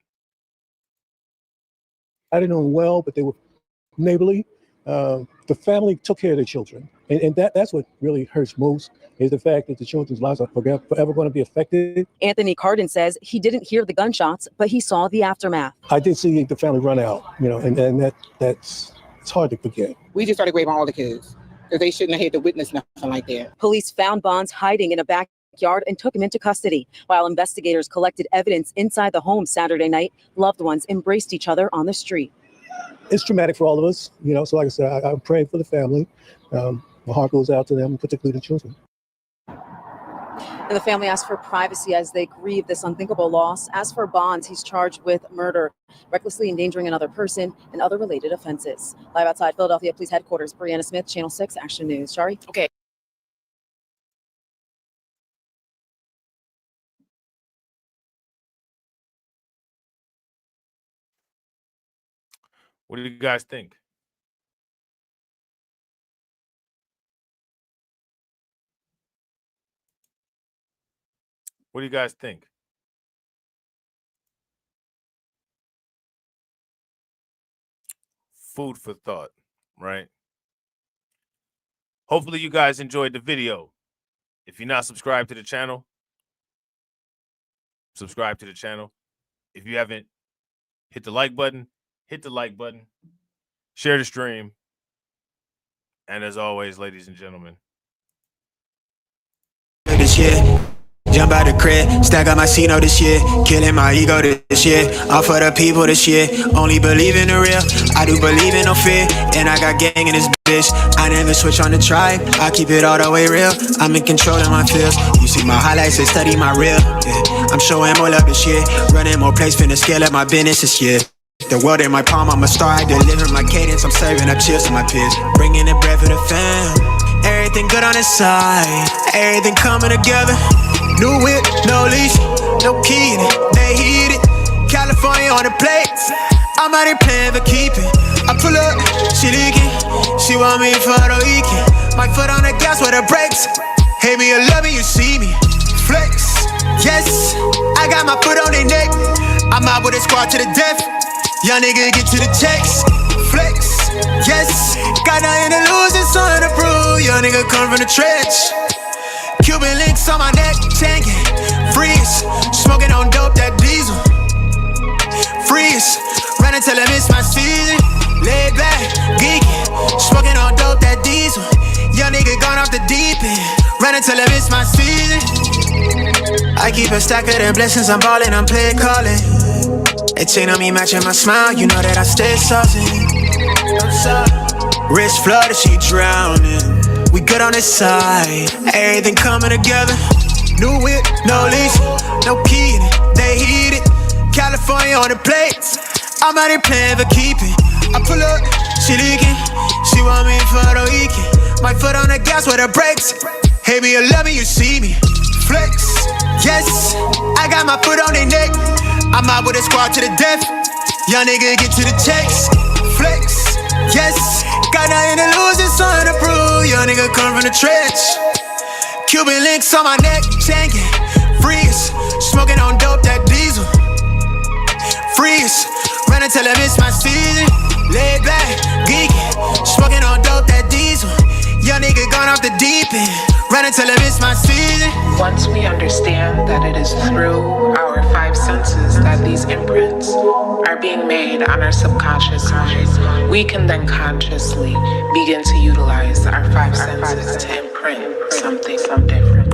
I didn't know them well, but they were neighborly. The family took care of their children. And that's what really hurts most, is the fact that the children's lives are forever going to be affected. Anthony Cardin says he didn't hear the gunshots, but he saw the aftermath. I did see the family run out, and that's it's hard to forget. We just started grading all the kids because they shouldn't have had to witness nothing like that. Police found Bonds hiding in a backyard and took him into custody. While investigators collected evidence inside the home Saturday night, loved ones embraced each other on the street. It's traumatic for all of us, so like I said, I'm praying for the family. My heart goes out to them, particularly the children. And the family asked for privacy as they grieve this unthinkable loss. As for Bonds, he's charged with murder, recklessly endangering another person, and other related offenses. Live outside Philadelphia Police Headquarters, Brianna Smith, Channel 6 Action News. Shari? Okay. What do you guys think? What do you guys think? Food for thought, right? Hopefully you guys enjoyed the video. If you're not subscribed to the channel, subscribe to the channel. If you haven't, hit the like button. Hit the like button. Share the stream. And as always, ladies and gentlemen, this year, jump out the crib, stack up my C-note this year, killing my ego this year, all for the people this year, only believe in the real, I do believe in no fear, and I got gang in this bitch, I never switch on the tribe, I keep it all the way real, I'm in control of my feels, you see my highlights and study my real, yeah. I'm showing more love this year, running more plays, finna scale up my business this year. The world in my palm, I'm a star, I deliver my cadence, I'm serving up cheers to my peers, bringing the bread for the fam, everything good on the side, everything coming together, new whip, no leash, no key in it, they heat it, California on the plate, I'm out here playing for keeping, I pull up, she leaking, she want me for the weekend, my foot on the gas with the brakes, hate me or love me, you see me, flex, yes, I got my foot on their neck, I'm out with a squad to the death, young nigga get to the checks, flex, yes, got nothing to lose and something to prove, young nigga come from the trench, Cuban links on my neck, tanking, freeze, smoking on dope, that diesel, freeze, running till I miss my season, laid back, geeking, smoking on dope, that diesel, young nigga gone off the deep end, running till I miss my season, I keep a stack of them blessings, I'm ballin', I'm play calling. It chain on me matching my smile, you know that I stay saucing. Wrist flooded, she drowning. We good on this side, everything coming together. New whip, no leash, no key in it, they heat it. California on the plates, I'm out here playing for keeping. I pull up, she leaking, she want me for the weekend. My foot on the gas with the brakes, hate me or love me, you see me. Flex, yes, I got my foot on their neck. I'm out with a squad to the death. Young nigga get to the checks. Flex, yes, got nothing to lose and something to prove. Young nigga come from the trench. Cuban links on my neck, tanking. Freeze, smoking on dope, that diesel. Freeze, running till I miss my season. Laid back, geeking, smoking on dope, that diesel. Young nigga gone off the deep end, running till I miss my season. Once we understand that it is through our five senses that these imprints are being made on our subconscious mind, we can then consciously begin to utilize our five senses to imprint something different.